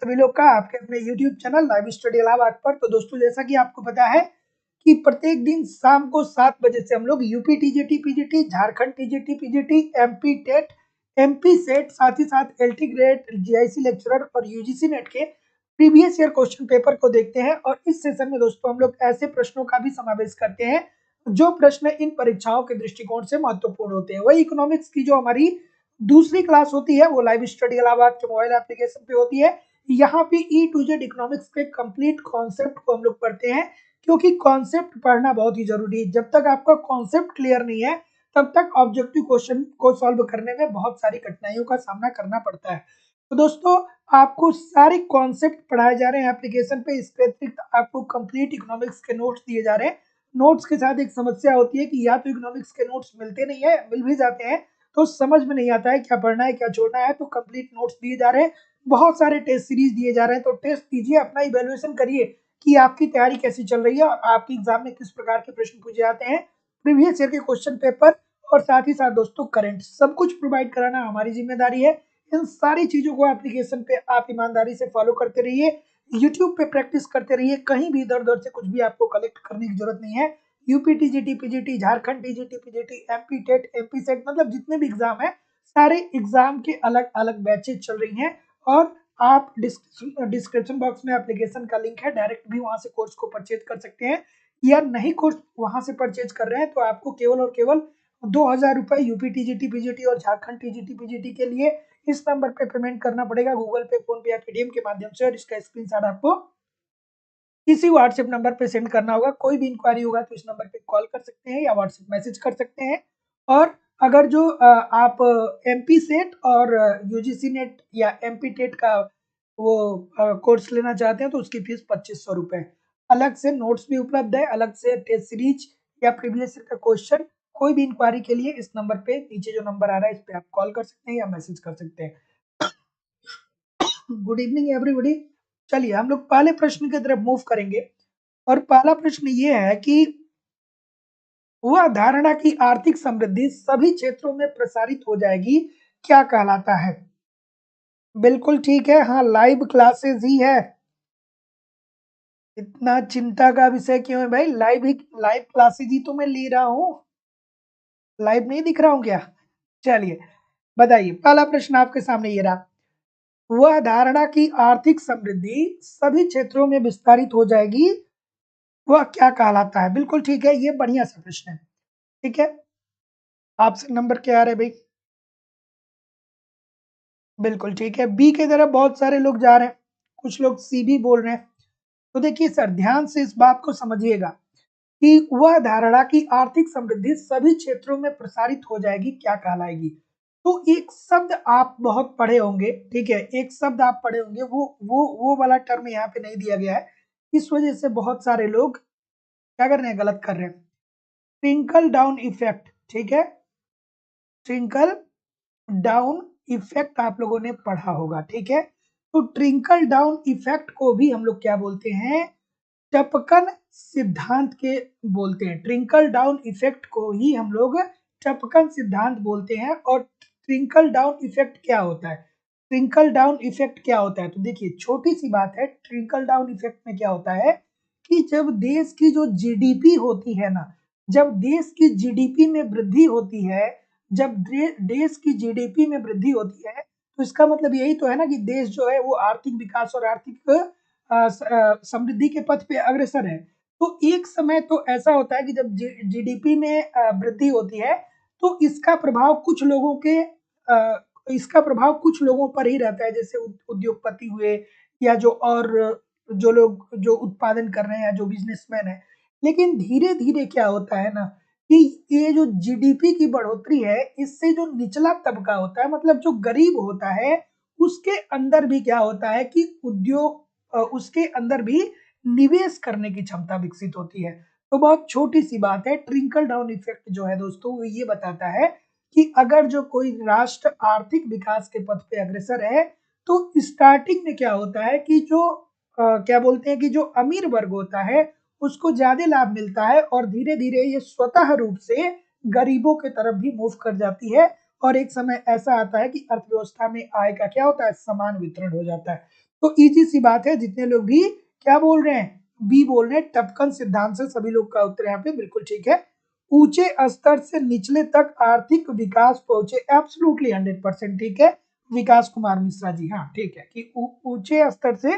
सभी लोग का आपके अपने YouTube channel live study Allahabad पर। तो दोस्तों, जैसा कि आपको पता है कि प्रत्येक दिन शाम को 7 बजे से हम लोग UP TGT PGT, Jharkhand TGT PGT, MP TET, MP SET, साथ ही साथ एलटी ग्रेड, जीआईसी लेक्चरर और यूजीसी नेट के प्रीवियस ईयर क्वेश्चन पेपर को देखते हैं। और इस सेशन में दोस्तों हम लोग ऐसे प्रश्नों का भी समावेश करते हैं जो प्रश्न इन परीक्षाओं के दृष्टिकोण से महत्वपूर्ण होते हैं। वही इकोनॉमिक्स की जो हमारी दूसरी क्लास होती है वो लाइव स्टडी इलाहाबाद के मोबाइल एप्लीकेशन पे होती है। यहाँ पे E to Z इकोनॉमिक्स के कंप्लीट कॉन्सेप्ट को हम लोग पढ़ते हैं, क्योंकि कॉन्सेप्ट पढ़ना बहुत ही जरूरी है। जब तक आपका कॉन्सेप्ट क्लियर नहीं है तब तक ऑब्जेक्टिव क्वेश्चन को सॉल्व करने में बहुत सारी कठिनाइयों का सामना करना पड़ता है। तो दोस्तों, आपको सारे कॉन्सेप्ट पढ़ाए जा रहे हैं एप्लीकेशन पे। इसके अतिरिक्त आपको कंप्लीट इकोनॉमिक्स के नोट्स दिए जा रहे हैं। नोट्स के साथ एक समस्या होती है कि या तो इकोनॉमिक्स के नोट्स मिलते नहीं है, मिल भी जाते हैं तो समझ में नहीं आता है क्या पढ़ना है क्या छोड़ना है। तो कंप्लीट नोट्स दिए जा रहे हैं, बहुत सारे टेस्ट सीरीज दिए जा रहे हैं। तो टेस्ट दीजिए, अपना इवैल्यूएशन करिए कि आपकी तैयारी कैसी चल रही है और आपके एग्जाम में किस प्रकार के प्रश्न पूछे जाते हैं, प्रीवियस ईयर के क्वेश्चन पेपर और साथ ही साथ दोस्तों करंट, सब कुछ प्रोवाइड कराना हमारी जिम्मेदारी है। इन सारी चीजों को एप्लीकेशन पे आप ईमानदारी से फॉलो करते रहिए, यूट्यूब पे प्रैक्टिस करते रहिए। कहीं भी इधर उधर से कुछ भी आपको कलेक्ट करने की जरूरत नहीं है। UP TGT PGT, Jharkhand TGT PGT, MP TET, MP SET, मतलब जितने भी एग्जाम है सारे एग्जाम के अलग अलग बैचेज चल रही हैं। और आप डिस्क्रिप्शन बॉक्स में एप्लीकेशन का लिंक है, डायरेक्ट भी वहां से कोर्स को परचेज कर सकते हैं। या नहीं कोर्स वहां से परचेज कर रहे हैं तो आपको केवल और केवल 2,000 रुपए यूपी टीजीटी पीजीटी और झारखंड टीजीटी पीजीटी के लिए इस नंबर पे पेमेंट करना पड़ेगा, गूगल पे, फोन पे या पेटीएम के माध्यम से। और इसका स्क्रीनशॉट आपको किसी व्हाट्सएप नंबर पे सेंड करना होगा। कोई भी इंक्वायरी होगा तो इस नंबर पे कॉल कर सकते हैं या व्हाट्सएप मैसेज कर सकते हैं। और अगर जो आप एमपी सेट और यूजीसी नेट या एमपी टेट का वो कोर्स लेना चाहते हैं तो उसकी फीस 2500 रुपए। अलग से नोट्स भी उपलब्ध है, अलग से टेस्ट सीरीज या प्रीवियस ईयर का क्वेश्चन। कोई भी इंक्वायरी के लिए इस नंबर पे, नीचे जो नंबर आ रहा है इस पे आप कॉल कर सकते हैं या मैसेज कर सकते हैं। Good evening everybody. चलिए हम लोग पहले प्रश्न की तरफ मूव करेंगे। और पहला प्रश्न ये है कि वह धारणा की आर्थिक समृद्धि सभी क्षेत्रों में प्रसारित हो जाएगी क्या कहलाता है? बिल्कुल ठीक है, हाँ लाइव क्लासेस ही है। इतना चिंता का विषय क्यों है भाई? लाइव क्लासेस ही तो मैं ले रहा हूँ। लाइव नहीं दिख रहा हूँ क्या? चलिए बताइए, पहला प्रश्न आपके सामने ये रहा। वह धारणा की आर्थिक समृद्धि सभी क्षेत्रों में विस्तारित हो जाएगी वह क्या कहलाता है? बिल्कुल ठीक है, ये बढ़िया सा प्रश्न है। ठीक है, आपसे नंबर क्या आ रहे भाई? बिल्कुल ठीक है, बी की तरफ बहुत सारे लोग जा रहे हैं, कुछ लोग सी भी बोल रहे हैं। तो देखिए सर, ध्यान से इस बात को समझिएगा कि वह धारणा की आर्थिक समृद्धि सभी क्षेत्रों में प्रसारित हो जाएगी क्या कहलाएगी। तो एक शब्द आप बहुत पढ़े होंगे, ठीक है, एक शब्द आप पढ़े होंगे, वो वाला टर्म यहाँ पे नहीं दिया गया है। इस वजह से बहुत सारे लोग क्या कर रहे हैं, गलत कर रहे हैं। ट्रिंकल डाउन इफेक्ट, ठीक है, ट्रिंकल डाउन इफेक्ट आप लोगों ने पढ़ा होगा, ठीक है। तो ट्रिंकल डाउन इफेक्ट को भी हम लोग क्या बोलते हैं? टपकन सिद्धांत के बोलते हैं। ट्रिंकल डाउन इफेक्ट को ही हम लोग टपकन सिद्धांत बोलते हैं। और ट्रिंकल डाउन इफेक्ट क्या होता है? ट्रिंकल डाउन इफेक्ट क्या होता है? तो देखिए छोटी सी बात है, ट्रिंकल डाउन इफेक्ट में क्या होता है कि जब देश की जो जीडीपी होती है ना, जब देश की जीडीपी में वृद्धि होती है, जब देश की जीडीपी में वृद्धि होती है तो इसका मतलब यही तो है ना कि देश जो है वो आर्थिक विकास और आर्थिक समृद्धि के पथ पे अग्रसर है। तो एक समय तो ऐसा होता है कि जब जीडीपी में वृद्धि होती है तो इसका प्रभाव कुछ लोगों पर ही रहता है, जैसे उद्योगपति हुए या जो लोग जो उत्पादन कर रहे हैं, जो बिजनेसमैन है। लेकिन धीरे धीरे क्या होता है ना कि ये जो जीडीपी की बढ़ोतरी है, इससे जो निचला तबका होता है, मतलब जो गरीब होता है, उसके अंदर भी क्या होता है कि उसके अंदर भी निवेश करने की क्षमता विकसित होती है। तो बहुत छोटी सी बात है, ट्रिंकल डाउन इफेक्ट जो है दोस्तों वो ये बताता है कि अगर जो कोई राष्ट्र आर्थिक विकास के पथ पे अग्रसर है तो स्टार्टिंग में क्या होता है कि जो क्या बोलते हैं कि जो अमीर वर्ग होता है उसको ज्यादा लाभ मिलता है और धीरे धीरे ये स्वतः रूप से गरीबों के तरफ भी मूव कर जाती है। और एक समय ऐसा आता है कि अर्थव्यवस्था में आय का क्या होता है, समान वितरण हो जाता है। तो इजी सी बात है, जितने लोग भी क्या बोल रहे हैं, बी बोल रहे हैं, टपकन सिद्धांत से सभी लोग का उत्तर यहाँ पे बिल्कुल ठीक है। ऊंचे स्तर से निचले तक आर्थिक विकास पहुंचे, एब्सोल्युटली 100% ठीक है। विकास कुमार मिश्रा जी, हाँ ठीक है कि ऊंचे स्तर से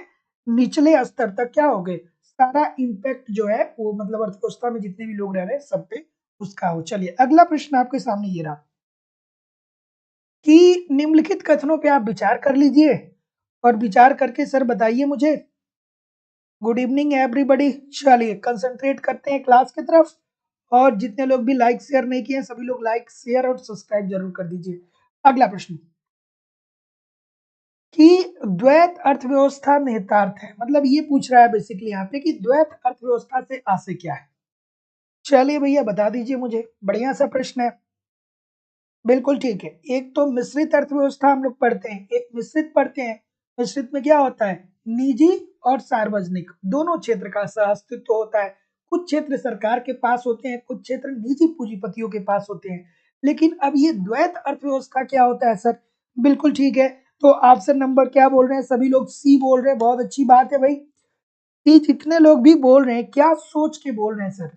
निचले स्तर तक क्या हो गए, सारा इम्पैक्ट जो है वो मतलब अर्थव्यवस्था में जितने भी लोग रह रहे हैं सब पे उसका हो। चलिए अगला प्रश्न आपके सामने ये रहा कि निम्नलिखित कथनों पे आप विचार कर लीजिए और विचार करके सर बताइए मुझे। Good evening everybody. चलिए कंसंट्रेट करते हैं क्लास की तरफ, और जितने लोग भी लाइक शेयर नहीं किए सभी लोग लाइक शेयर और सब्सक्राइब जरूर कर दीजिए। अगला प्रश्न कि द्वैत अर्थव्यवस्था निहितार्थ है, मतलब ये पूछ रहा है बेसिकली यहाँ पे कि द्वैत अर्थव्यवस्था से आशय क्या है। चलिए भैया बता दीजिए मुझे, बढ़िया सा प्रश्न है। बिल्कुल ठीक है, एक तो मिश्रित अर्थव्यवस्था हम लोग पढ़ते हैं, एक मिश्रित पढ़ते हैं। मिश्रित में क्या होता है, निजी और सार्वजनिक दोनों क्षेत्र का अस्तित्व होता है। कुछ क्षेत्र सरकार के पास होते हैं, कुछ क्षेत्र निजी पूंजीपतियों के पास होते हैं। लेकिन अब ये द्वैत अर्थव्यवस्था क्या होता है सर, बिल्कुल ठीक है। तो ऑप्शन नंबर क्या बोल रहे हैं, सभी लोग सी बोल रहे हैं, बहुत अच्छी बात है भाई। ये जितने लोग भी बोल रहे हैं क्या सोच के बोल रहे हैं सर,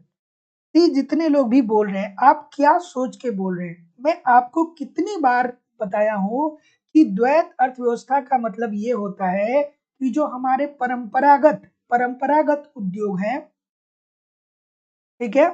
ये जितने लोग भी बोल रहे हैं आप क्या सोच के बोल रहे हैं। मैं आपको कितनी बार बताया हूं कि द्वैत अर्थव्यवस्था का मतलब ये होता है कि जो हमारे परंपरागत परंपरागत उद्योग हैं, ठीक है,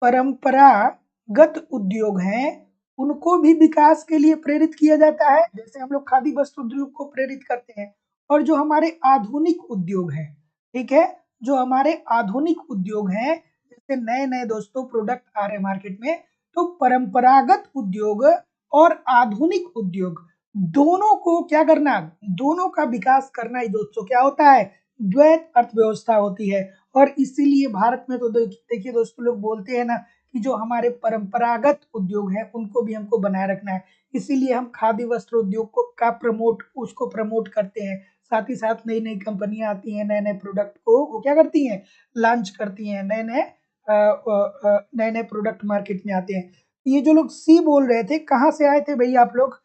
परंपरागत उद्योग हैं, उनको भी विकास के लिए प्रेरित किया जाता है, जैसे हम लोग खादी वस्त्र उद्योग को प्रेरित करते हैं। और जो हमारे आधुनिक उद्योग हैं, ठीक है, जो हमारे आधुनिक उद्योग हैं, जैसे नए नए दोस्तों प्रोडक्ट आ रहे हैं मार्केट में, तो परंपरागत उद्योग और आधुनिक उद्योग दोनों को क्या करना, दोनों का विकास करना ही दोस्तों क्या होता है, द्वैत अर्थव्यवस्था होती है। और इसीलिए भारत में तो देखिए दोस्तों, लोग बोलते हैं ना कि जो हमारे परंपरागत उद्योग है उनको भी हमको बनाए रखना है। इसीलिए हम खादी वस्त्र उद्योग को का प्रमोट उसको प्रमोट करते हैं। साथ ही साथ नई नई कंपनियां आती हैं, नए नए प्रोडक्ट को वो क्या करती हैं, लॉन्च करती हैं, नए नए प्रोडक्ट मार्केट में आते हैं। ये जो लोग सी बोल रहे थे कहाँ से आए थे भैया आप लोग?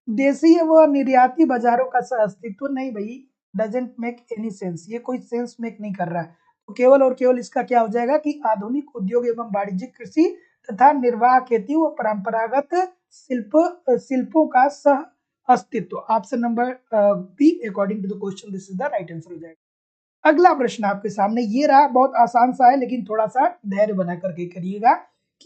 देशी व निर्याती बाजारों का अस्तित्व नहीं भाई, डजेंट मेक एनी सेंस, ये कोई सेंस मेक नहीं कर रहा है। तो केवल और केवल इसका क्या हो जाएगा कि आधुनिक उद्योग एवं वाणिज्यिक कृषि तथा निर्वाह खेती व परंपरागत शिल्पों का सह अस्तित्व। Option number B according to the question this is the right answer हो जाएगा। अगला प्रश्न आपके सामने ये रहा, बहुत आसान सा है लेकिन थोड़ा सा धैर्य बना करके करिएगा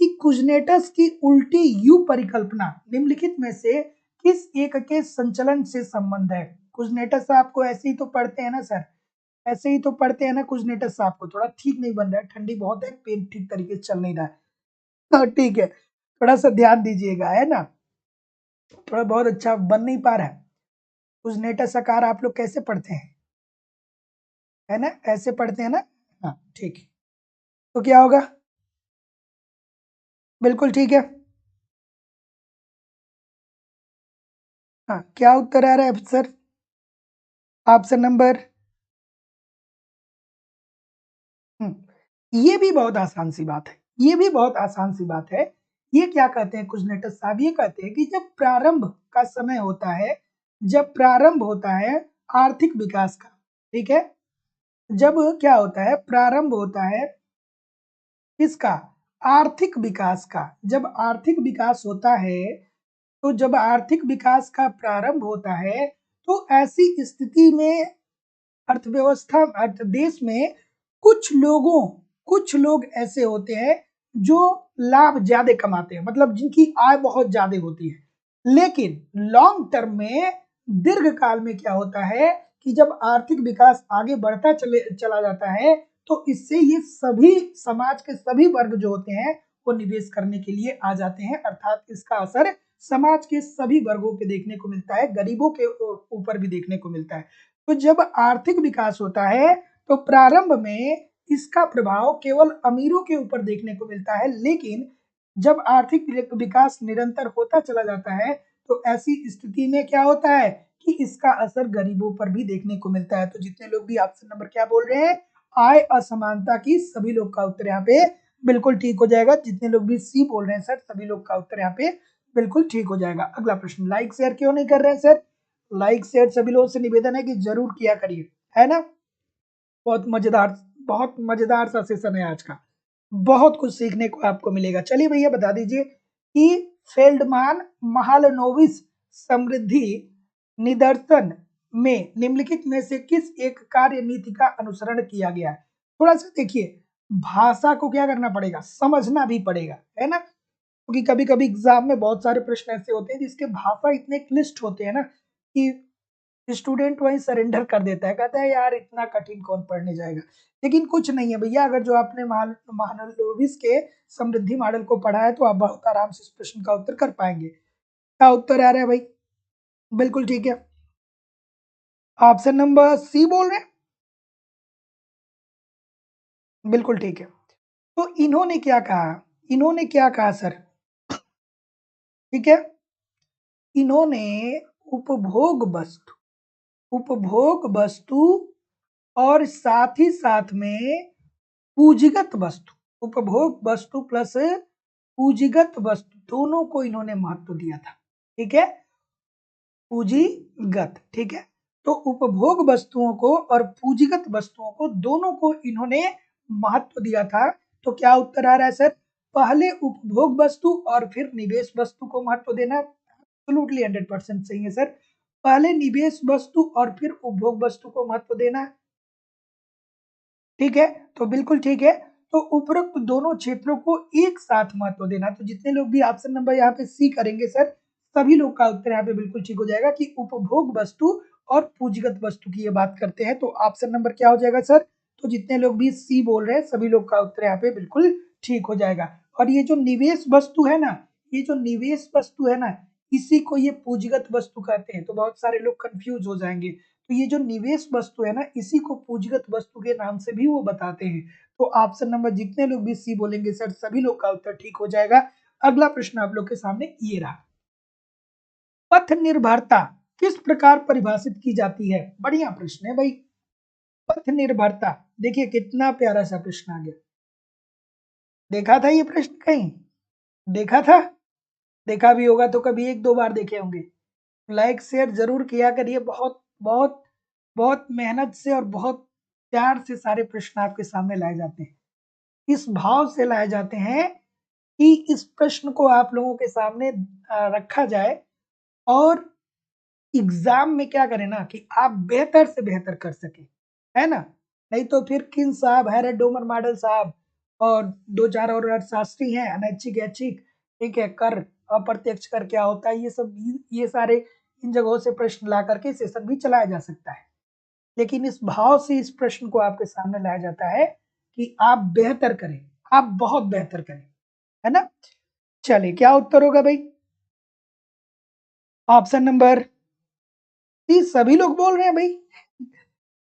कि कुजनेटस की उल्टी यू परिकल्पना निम्नलिखित में से किस एक के संचलन से संबंध है। कुजनेटस आपको ऐसे ही तो पढ़ते हैं ना सर, ऐसे ही तो पढ़ते हैं ना। कुजनेटस आपको थोड़ा ठीक नहीं बन रहा है, ठंडी बहुत है, पेन ठीक तरीके से चल नहीं रहा है। हाँ, ठीक है, थोड़ा सा ध्यान दीजिएगा, है ना, थोड़ा बहुत अच्छा बन नहीं पा रहा है। कुजनेटस आकार आप लोग कैसे पढ़ते हैं, है ना, ऐसे पढ़ते हैं ना, हाँ ठीक है। तो क्या होगा, बिल्कुल ठीक है। हाँ, क्या उत्तर आ रहा है सर, ऑप्शन नंबर, ये भी बहुत आसान सी बात है, ये भी बहुत आसान सी बात है। ये क्या कहते हैं कुजनेटस साहब, ये कहते हैं कि जब प्रारंभ का समय होता है, जब प्रारंभ होता है आर्थिक विकास का, ठीक है, जब क्या होता है, प्रारंभ होता है किसका, आर्थिक विकास का। जब आर्थिक विकास होता है, तो जब आर्थिक विकास का प्रारंभ होता है, तो ऐसी स्थिति में अर्थव्यवस्था देश में कुछ लोग ऐसे होते हैं जो लाभ ज्यादा कमाते हैं, मतलब जिनकी आय बहुत ज्यादा होती है। लेकिन लॉन्ग टर्म में, दीर्घ काल में क्या होता है कि जब आर्थिक विकास आगे बढ़ता चला जाता है, तो इससे ये सभी समाज के सभी वर्ग जो होते हैं वो निवेश करने के लिए आ जाते हैं, अर्थात इसका असर समाज के सभी वर्गों पे देखने को मिलता है, गरीबों के ऊपर भी देखने को मिलता है। तो जब आर्थिक विकास होता है तो प्रारंभ में इसका प्रभाव केवल अमीरों के ऊपर देखने को मिलता है, लेकिन जब आर्थिक विकास निरंतर होता चला जाता है तो ऐसी स्थिति में क्या होता है कि इसका असर गरीबों पर भी देखने को मिलता है। तो जितने लोग भी ऑप्शन नंबर क्या बोल रहे हैं, आय असमानता की, सभी लोग का उत्तर यहाँ पे बिल्कुल ठीक हो जाएगा। जितने लोग भी सी बोल रहे हैं सर, सभी लोग का उत्तर यहाँ पे बिल्कुल ठीक हो जाएगा। अगला प्रश्न, लाइक शेयर क्यों नहीं कर रहे हैं सर, लाइक शेयर सभी लोगों से निवेदन है कि जरूर किया करिए, है ना। बहुत मजेदार सा सेशन है आज का, बहुत कुछ सीखने को आपको मिलेगा। चलिए भैया बता दीजिए कि फेल्डमान महालनोबिस समृद्धि निदर्शन में निम्नलिखित में से किस एक कार्य नीति का अनुसरण किया गया है। थोड़ा सा देखिए, भाषा को क्या करना पड़ेगा, समझना भी पड़ेगा, है ना, क्योंकि कभी कभी एग्जाम में बहुत सारे प्रश्न ऐसे होते हैं जिसके भाषा इतने क्लिष्ट होते हैं ना कि स्टूडेंट वहीं सरेंडर कर देता है, कहता है यार इतना कठिन कौन पढ़ने जाएगा। लेकिन कुछ नहीं है भैया, अगर जो आपने महालनोबिस के समृद्धि मॉडल को पढ़ा है तो आप बहुत आराम से इस प्रश्न का उत्तर कर पाएंगे। क्या उत्तर आ रहा है भाई? बिल्कुल ठीक है, ऑप्शन नंबर सी बोल रहे हैं, बिल्कुल ठीक है। तो इन्होंने क्या कहा, इन्होंने क्या कहा सर, ठीक है, इन्होंने उपभोग वस्तु, उपभोग वस्तु और साथ ही साथ में पूंजीगत वस्तु, उपभोग वस्तु प्लस पूंजीगत वस्तु दोनों को इन्होंने महत्व दिया था, ठीक है, पूंजीगत, ठीक है। तो उपभोग वस्तुओं को और पूंजीगत वस्तुओं को दोनों को इन्होंने महत्व दिया था। तो क्या उत्तर आ रहा है सर, पहले उपभोग वस्तु और फिर निवेश वस्तु को महत्व देना। एब्सोल्युटली 100% सही है सर, पहले निवेश वस्तु और फिर उपभोग वस्तु को महत्व देना, ठीक है, तो बिल्कुल ठीक है। तो उपरोक्त दोनों क्षेत्रों को एक साथ महत्व देना, तो जितने लोग भी ऑप्शन नंबर यहाँ पे सी करेंगे सर, सभी लोग का उत्तर यहाँ पे बिल्कुल ठीक हो जाएगा कि उपभोग वस्तु और पूंजीगत वस्तु की ये बात करते हैं। तो ऑप्शन नंबर क्या हो जाएगा सर, तो जितने लोग भी सी बोल रहे हैं सभी लोग का उत्तर यहाँ पे बिल्कुल ठीक हो जाएगा। और ये जो निवेश वस्तु है ना, ये जो निवेश वस्तु है ना, इसी को ये पूंजीगत वस्तु कहते हैं। तो बहुत सारे लोग कंफ्यूज हो जाएंगे, तो ये जो निवेश वस्तु है ना, इसी को पूंजीगत वस्तु के नाम से भी वो बताते हैं। तो ऑप्शन नंबर जितने लोग भी सी बोलेंगे सर, सभी लोग का उत्तर ठीक हो जाएगा। अगला प्रश्न आप लोग के सामने ये रहा, पथ निर्भरता किस प्रकार परिभाषित की जाती है। बढ़िया प्रश्न है भाई, पथ निर्भरता, देखिए कितना प्यारा सा प्रश्न आ गया। देखा था ये प्रश्न कहीं, देखा था, देखा भी होगा तो कभी एक दो बार देखे होंगे। लाइक शेयर जरूर किया करिए, बहुत बहुत बहुत मेहनत से और बहुत प्यार से सारे प्रश्न आपके सामने लाए जाते हैं, इस भाव से लाए जाते हैं कि इस प्रश्न को आप लोगों के सामने रखा जाए और एग्जाम में क्या करें ना कि आप बेहतर से बेहतर कर सके, है ना। नहीं तो फिर किन साहब, हैरत डोमर मॉडल साहब और दो चार और अर्थशास्त्री हैं, अनैच्छिक ऐच्छिक, ठीक है, कर अप्रत्यक्ष कर क्या होता है, ये सब, ये सारे इन जगहों से प्रश्न ला करके सेशन भी चलाया जा सकता है। लेकिन इस भाव से इस प्रश्न को आपके सामने लाया जाता है कि आप बेहतर करें, आप बहुत बेहतर करें, है ना। चलिए क्या उत्तर होगा भाई, ऑप्शन नंबर सी सभी लोग बोल रहे हैं भाई।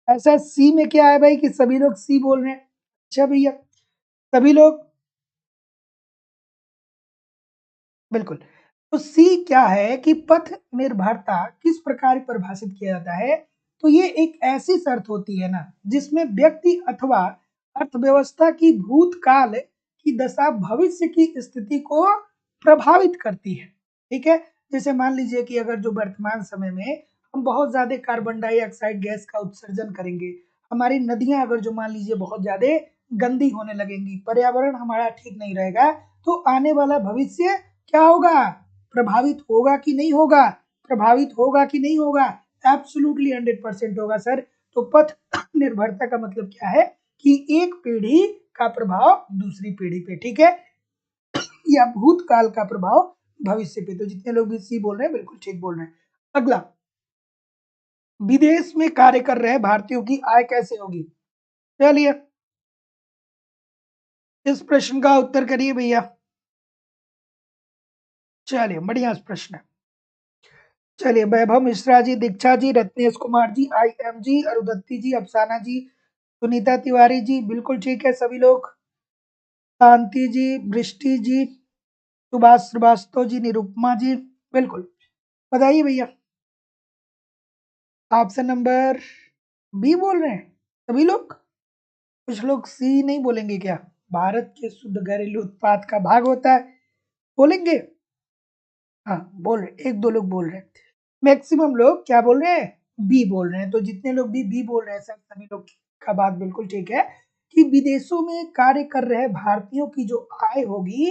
ऐसा सी में क्या है भाई कि सभी लोग सी बोल रहे हैं, अच्छा भैया, सभी लोग, बिल्कुल। तो सी क्या है कि पथ निर्भरता किस प्रकार परिभाषित किया जाता है, तो ये एक ऐसी शर्त होती है ना जिसमें व्यक्ति अथवा अर्थव्यवस्था की भूतकाल की दशा भविष्य की स्थिति को प्रभावित करती है, ठीक है। जैसे मान लीजिए कि अगर जो वर्तमान समय में हम बहुत ज्यादा कार्बन डाइऑक्साइड गैस का उत्सर्जन करेंगे, हमारी नदियां अगर जो मान लीजिए बहुत ज्यादा गंदी होने लगेंगी, पर्यावरण हमारा ठीक नहीं रहेगा, तो आने वाला भविष्य क्या होगा, प्रभावित होगा कि नहीं होगा, प्रभावित होगा कि नहीं होगा, एब्सोल्युटली 100% होगा सर। तो पथ निर्भरता का मतलब क्या है कि एक पीढ़ी का प्रभाव दूसरी पीढ़ी पे, ठीक है, या भूतकाल का प्रभाव भविष्य पे। तो जितने लोग भी सी बोल रहे हैं बिल्कुल ठीक बोल रहे हैं। अगला, विदेश में कार्य कर रहे भारतीयों की आय कैसे होगी। चलिए इस प्रश्न का उत्तर करिए भैया। चलिए बढ़िया प्रश्न है। चलिए वैभव Mishra ji, Diksha ji, Ratnesh Kumar ji, I M G, अरुदत्ती जी, अफसाना जी, सुनीता तिवारी जी, बिल्कुल ठीक है सभी लोग, शांति जी, वृष्टि जी, सुभाष श्रीवास्तव जी, निरुपमा जी, बिल्कुल। बताइए भैया, ऑप्शन नंबर बी बोल रहे हैं सभी लोग, कुछ लोग सी नहीं बोलेंगे क्या, भारत के शुद्ध घरेलू उत्पाद का भाग होता है, बोलेंगे, हाँ बोल रहे, एक दो लोग बोल रहे हैं। मैक्सिमम लोग क्या बोल रहे हैं? बी बोल रहे हैं। तो जितने लोग भी बी बोल रहे हैं सर, सभी लोग का बात बिल्कुल ठीक है कि विदेशों में कार्य कर रहे भारतीयों की जो आय होगी,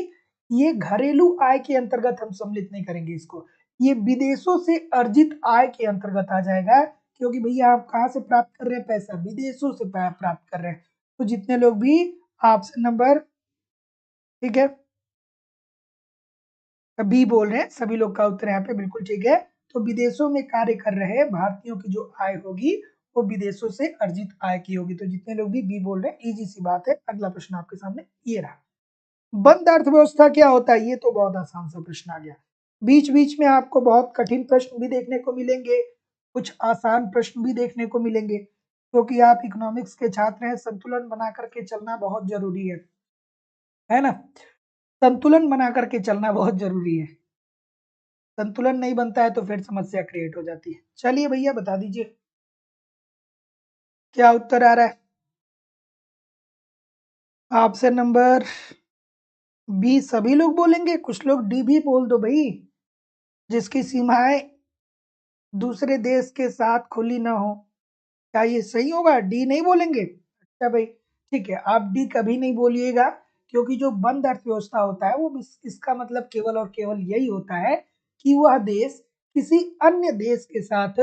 ये घरेलू आय के अंतर्गत हम सम्मिलित नहीं करेंगे इसको। ये विदेशों से अर्जित आय के अंतर्गत आ जाएगा, क्योंकि भैया आप कहाँ से प्राप्त कर रहे हैं पैसा? विदेशों से प्राप्त कर रहे हैं। तो जितने लोग भी ऑप्शन नंबर, ठीक है, बी बोल रहे हैं, सभी लोग का उत्तर यहाँ पे बिल्कुल ठीक है। तो विदेशों में कार्य कर रहे भारतीयोों की जो आय होगी वो विदेशों से अर्जित आय की होगी। तो जितने लोग भी बी बोल रहे हैं, इजी सी बात है। अगला प्रश्न आपके सामने ये रहा, बंद अर्थव्यवस्था क्या होता है? ये तो बहुत आसान सा प्रश्न आ गया। बीच बीच में आपको बहुत कठिन प्रश्न भी देखने को मिलेंगे, कुछ आसान प्रश्न भी देखने को मिलेंगे, क्योंकि आप इकोनॉमिक्स के छात्र हैं। संतुलन बना करके चलना बहुत जरूरी है ना? संतुलन बना करके चलना बहुत जरूरी है। संतुलन नहीं बनता है तो फिर समस्या क्रिएट हो जाती है। चलिए भैया बता दीजिए क्या उत्तर आ रहा है। ऑप्शन नंबर बी सभी लोग बोलेंगे, कुछ लोग डी भी बोल दो भाई। जिसकी सीमाएं दूसरे देश के साथ खुली ना हो, क्या ये सही होगा? डी नहीं बोलेंगे? अच्छा भाई, ठीक है, आप डी कभी नहीं बोलिएगा, क्योंकि जो बंद अर्थव्यवस्था होता है वो इसका मतलब केवल और केवल यही होता है कि वह देश किसी अन्य देश के साथ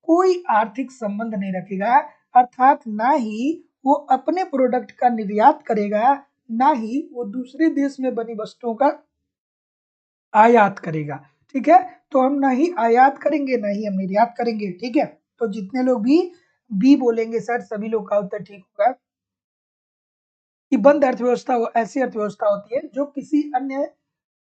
कोई आर्थिक संबंध नहीं रखेगा, अर्थात ना ही वो अपने प्रोडक्ट का निर्यात करेगा, ना ही वो दूसरे देश में बनी वस्तुओं का आयात करेगा। ठीक है, तो हम ना ही आयात करेंगे ना ही हम निर्यात करेंगे। ठीक है, तो जितने लोग भी बी बोलेंगे सर, सभी लोग का उत्तर ठीक होगा कि बंद अर्थव्यवस्था वो ऐसी अर्थव्यवस्था होती है जो किसी अन्य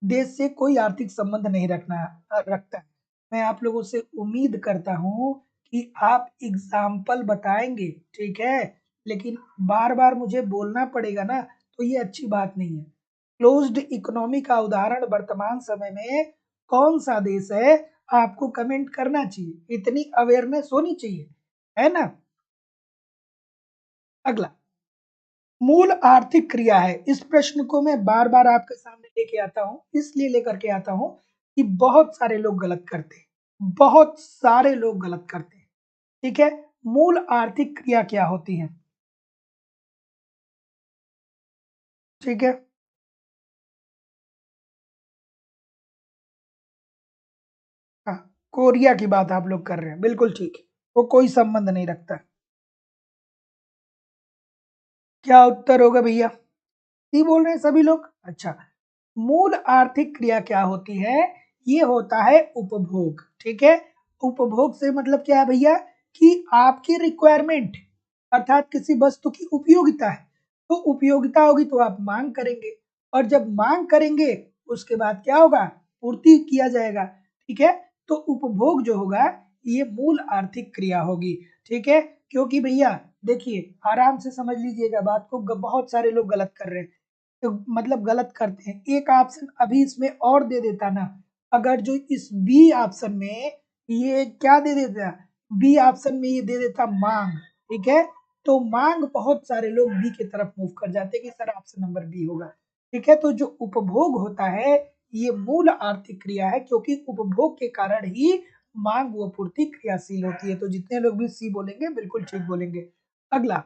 देश से कोई आर्थिक संबंध नहीं रखता है। मैं आप लोगों से उम्मीद करता हूं कि आप एग्जाम्पल बताएंगे, ठीक है, लेकिन बार बार मुझे बोलना पड़ेगा ना, तो ये अच्छी बात नहीं है। क्लोज्ड इकोनॉमी का उदाहरण वर्तमान समय में कौन सा देश है? आपको कमेंट करना चाहिए, इतनी अवेयरनेस होनी चाहिए, है ना? अगला, मूल आर्थिक क्रिया है। इस प्रश्न को मैं बार बार आपके सामने लेके आता हूं, इसलिए लेकर के आता हूं कि बहुत सारे लोग गलत करते हैं, बहुत सारे लोग गलत करते हैं। ठीक है, मूल आर्थिक क्रिया क्या होती है? ठीक है, हाँ, कोरिया की बात आप लोग कर रहे हैं, बिल्कुल ठीक है, वो कोई संबंध नहीं रखता। क्या उत्तर होगा भैया? सी बोल रहे हैं सभी लोग। अच्छा, मूल आर्थिक क्रिया क्या होती है? ये होता है उपभोग। ठीक है, उपभोग से मतलब क्या है भैया? कि आपकी रिक्वायरमेंट, अर्थात किसी वस्तु की उपयोगिता है, तो उपयोगिता होगी तो आप मांग करेंगे, और जब मांग करेंगे उसके बाद क्या होगा? पूर्ति किया जाएगा। ठीक है, तो उपभोग जो होगा ये मूल आर्थिक क्रिया होगी। ठीक है, क्योंकि भैया देखिए, आराम से समझ लीजिएगा बात को, बहुत सारे लोग गलत कर रहे हैं, तो मतलब गलत करते हैं। एक ऑप्शन अभी इसमें और दे देता ना, अगर जो इस बी ऑप्शन में ये क्या दे देता, बी ऑप्शन में ये दे देता मांग, ठीक है, तो मांग बहुत सारे लोग बी की तरफ मूव कर जाते कि सर ऑप्शन नंबर बी होगा। ठीक है, तो जो उपभोग होता है ये मूल आर्थिक क्रिया है, क्योंकि उपभोग के कारण ही मांग व पूर्ति क्रियाशील होती है। तो जितने लोग भी सी बोलेंगे बिल्कुल ठीक बोलेंगे। अगला,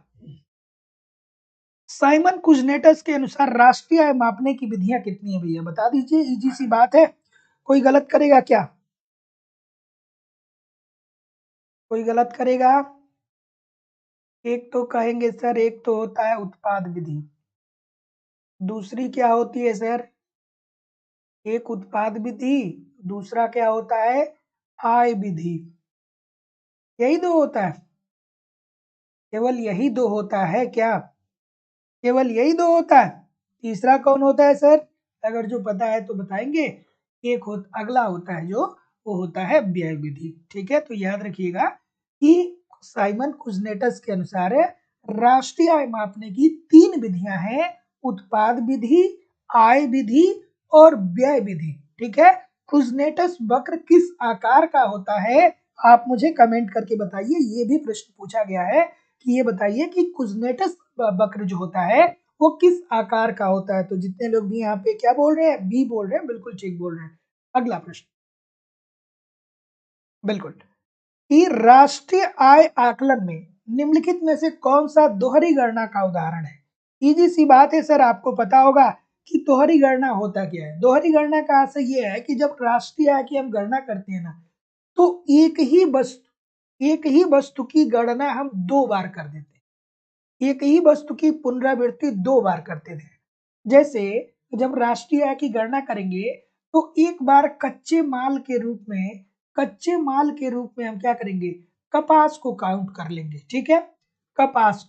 साइमन कुजनेटस के अनुसार राष्ट्रीय आय मापने की विधियां कितनी है भैया? बता दीजिए, इजी सी बात है। कोई गलत करेगा क्या? कोई गलत करेगा? एक तो कहेंगे सर, एक तो होता है उत्पाद विधि, दूसरी क्या होती है सर? एक उत्पाद विधि, दूसरा क्या होता है? आय विधि। यही दो होता है? केवल यही दो होता है क्या? केवल यही दो होता है? तीसरा कौन होता है सर? अगर जो पता है तो बताएंगे। अगला होता है जो, वो होता है व्यय विधि। ठीक है, तो याद रखिएगा कि साइमन कुजनेटस के अनुसार राष्ट्रीय आय मापने की तीन विधियां हैं: उत्पाद विधि, आय विधि और व्यय विधि। ठीक है, कुजनेटस वक्र किस आकार का होता है? आप मुझे कमेंट करके बताइए। ये भी प्रश्न पूछा गया है कि ये बताइए कि कुजनेटस वक्र जो होता है वो किस आकार का होता है। तो जितने लोग भी यहाँ पे क्या बोल रहे हैं, बी बोल रहे हैं, बिल्कुल ठीक बोल रहे हैं। अगला प्रश्न, बिल्कुल, कि राष्ट्रीय आय आकलन में निम्नलिखित में से कौन सा दोहरी गणना का उदाहरण है? इजी सी बात है सर, आपको पता होगा कि दोहरी गणना होता क्या है। दोहरी गणना का अर्थ ये है कि जब राष्ट्रीय आय की हम गणना करते हैं ना, तो एक ही वस्तु की गणना हम दो बार कर देते हैं, एक ही वस्तु की पुनरावृत्ति दो बार करते थे। जैसे जब राष्ट्रीय आय की गणना करेंगे तो एक बार कच्चे माल के रूप में हम क्या करेंगे, कपास को काउंट कर लेंगे, ठीक है, कपास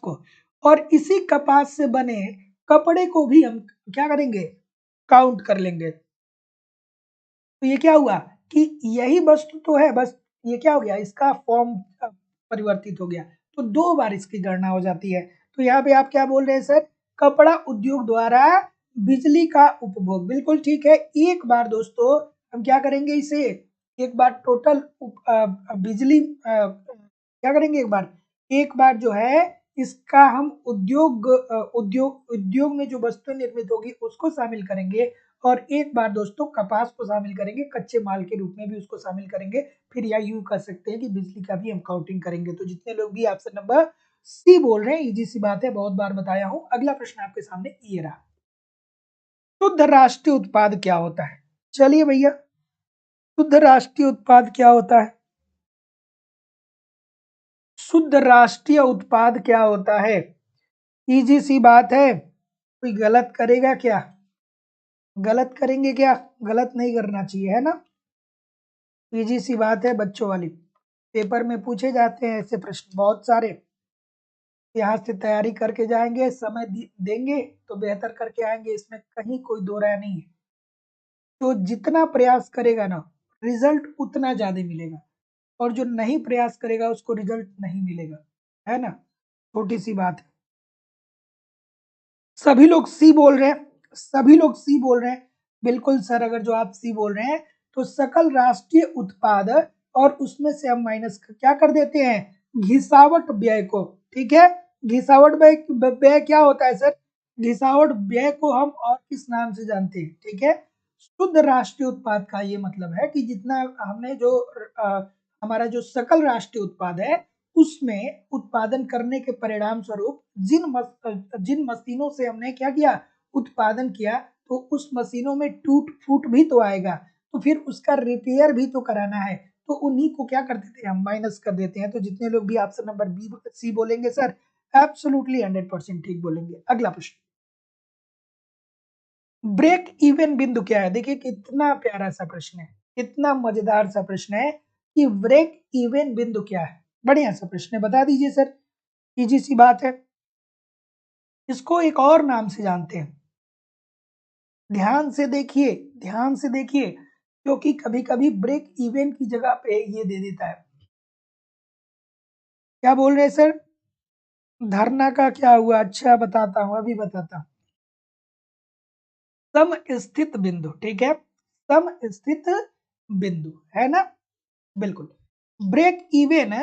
को और इसी कपास से बने कपड़े को भी हम क्या करेंगे, काउंट कर लेंगे। तो ये क्या हुआ कि यही वस्तु तो है, बस ये क्या हो गया, इसका फॉर्म परिवर्तित हो गया, तो दो बार इसकी गणना हो जाती है। तो यहाँ पे आप क्या बोल रहे हैं सर, कपड़ा उद्योग द्वारा बिजली का उपभोग, बिल्कुल ठीक है। एक बार दोस्तों हम क्या करेंगे, इसे एक बार टोटल बिजली क्या करेंगे, एक बार जो है इसका हम उद्योग में जो वस्तु निर्मित होगी उसको शामिल करेंगे, और एक बार दोस्तों कपास को शामिल करेंगे, कच्चे माल के रूप में भी उसको शामिल करेंगे। फिर या यूं कर सकते हैं कि बिजली का भी हम काउंटिंग करेंगे। तो जितने लोग भी ऑप्शन नंबर सी बोल रहे हैं, इजी सी बात है, बहुत बार बताया हूं। अगला प्रश्न आपके सामने ये रहा, शुद्ध राष्ट्रीय उत्पाद क्या होता है? चलिए भैया, शुद्ध राष्ट्रीय उत्पाद क्या होता है? शुद्ध राष्ट्रीय उत्पाद क्या होता है? इजी सी बात है, कोई गलत करेगा क्या? गलत करेंगे क्या? गलत नहीं करना चाहिए, है ना। इजी सी बात है बच्चों वाली, पेपर में पूछे जाते हैं ऐसे प्रश्न बहुत सारे। यहाँ से तैयारी करके जाएंगे, समय देंगे तो बेहतर करके आएंगे, इसमें कहीं कोई दो राय नहीं है। तो जितना प्रयास करेगा ना, रिजल्ट उतना ज्यादा मिलेगा, और जो नहीं प्रयास करेगा उसको रिजल्ट नहीं मिलेगा, है ना। छोटी सी बात है। सभी लोग सी बोल रहे हैं, सभी लोग सी बोल रहे हैं। बिल्कुल सर, अगर जो आप सी बोल रहे हैं तो सकल राष्ट्रीय उत्पाद, और उसमें से हम माइनस क्या कर देते हैं, घिसावट व्यय को, ठीक है। घिसावट व्यय क्या होता है सर, घिसावट व्यय को हम और किस नाम से जानते हैं, ठीक है। शुद्ध राष्ट्रीय उत्पाद का ये मतलब है कि जितना हमने जो हमारा जो सकल राष्ट्रीय उत्पाद है उसमें उत्पादन करने के परिणाम स्वरूप जिन मशीनों से हमने क्या किया, उत्पादन किया, तो उस मशीनों में टूट फूट भी तो आएगा, तो फिर उसका रिपेयर भी तो कराना है, तो उन्हीं को क्या कर देते हैं, हम माइनस कर देते हैं। तो जितने लोग भी ऑप्शन नंबर बी सी बोलेंगे सर, एब्सोल्युटली 100% ठीक बोलेंगे। अगला प्रश्न, ब्रेक इवन बिंदु क्या है? देखिए कितना प्यारा सा प्रश्न है, कितना मजेदार सा प्रश्न है कि ब्रेक इवन बिंदु क्या है। बढ़िया सा प्रश्न है, बता दीजिए सर, इजी सी बात है। इसको एक और नाम से जानते हैं, ध्यान से देखिए, ध्यान से देखिए, क्योंकि कभी कभी ब्रेक इवन की जगह पे ये दे देता है। क्या बोल रहे हैं सर, धरना का क्या हुआ? अच्छा बताता हूं, अभी बताता हूं। सम स्थित बिंदु, ठीक है, सम स्थित बिंदु, है ना। बिल्कुल, ब्रेक इवन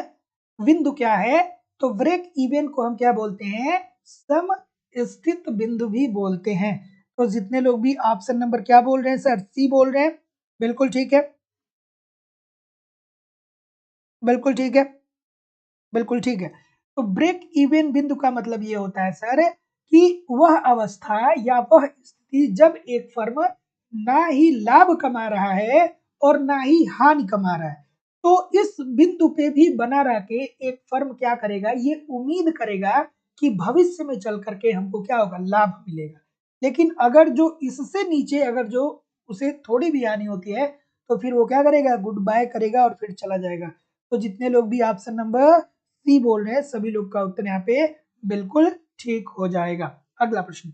बिंदु क्या है, तो ब्रेक इवन को हम क्या बोलते हैं, सम स्थित बिंदु भी बोलते हैं। तो जितने लोग भी ऑप्शन नंबर क्या बोल रहे हैं सर, सी बोल रहे हैं, बिल्कुल ठीक है, बिल्कुल ठीक है, बिल्कुल ठीक है। तो ब्रेक इवन बिंदु का मतलब ये होता है सर कि वह अवस्था या वह स्थिति जब एक फर्म ना ही लाभ कमा रहा है और ना ही हानि कमा रहा है, तो इस बिंदु पे भी बना रह के एक फर्म क्या करेगा, ये उम्मीद करेगा कि भविष्य में चल करके हमको क्या होगा, लाभ मिलेगा। लेकिन अगर जो इससे नीचे, अगर जो उसे थोड़ी भी हानि होती है, तो फिर वो क्या करेगा, गुड बाय करेगा और फिर चला जाएगा। तो जितने लोग भी ऑप्शन नंबर सी बोल रहे हैं, सभी लोग का उत्तर यहाँ पे बिल्कुल ठीक हो जाएगा। अगला प्रश्न,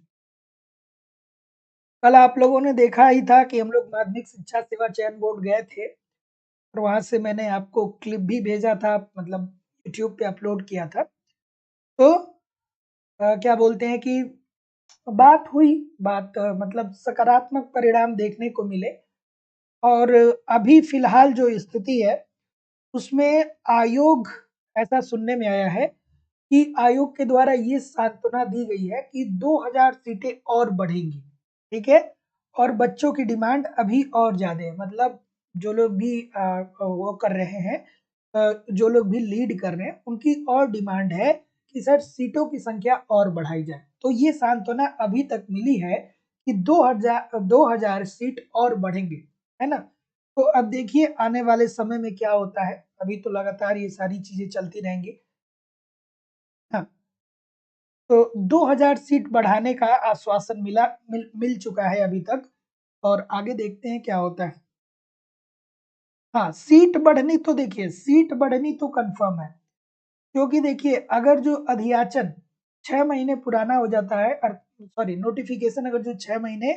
कल आप लोगों ने देखा ही था कि हम लोग माध्यमिक शिक्षा सेवा चयन बोर्ड गए थे, और वहां से मैंने आपको क्लिप भी भेजा था, मतलब यूट्यूब पे अपलोड किया था। तो क्या बोलते हैं कि बात हुई, मतलब सकारात्मक परिणाम देखने को मिले, और अभी फिलहाल जो स्थिति है उसमें आयोग, ऐसा सुनने में आया है कि आयोग के द्वारा ये सांत्वना दी गई है कि 2000 सीटें और बढ़ेंगी, ठीक है, और बच्चों की डिमांड अभी और ज्यादा है, मतलब जो लोग भी वो कर रहे हैं, जो लोग भी लीड कर रहे हैं, उनकी और डिमांड है कि सर सीटों की संख्या और बढ़ाई जाए। तो ये सांत्वना अभी तक मिली है कि 2000 सीट और बढ़ेंगे, है ना। तो अब देखिए आने वाले समय में क्या होता है। अभी तो लगातार ये सारी चीजें चलती रहेंगी। हाँ, तो 2000 सीट बढ़ाने का आश्वासन मिल चुका है अभी तक, और आगे देखते हैं क्या होता है। हाँ, सीट बढ़नी तो देखिए, सीट बढ़नी तो कंफर्म है, क्योंकि देखिए अगर जो अधियाचन 6 महीने पुराना हो जाता है, सॉरी नोटिफिकेशन अगर जो 6 महीने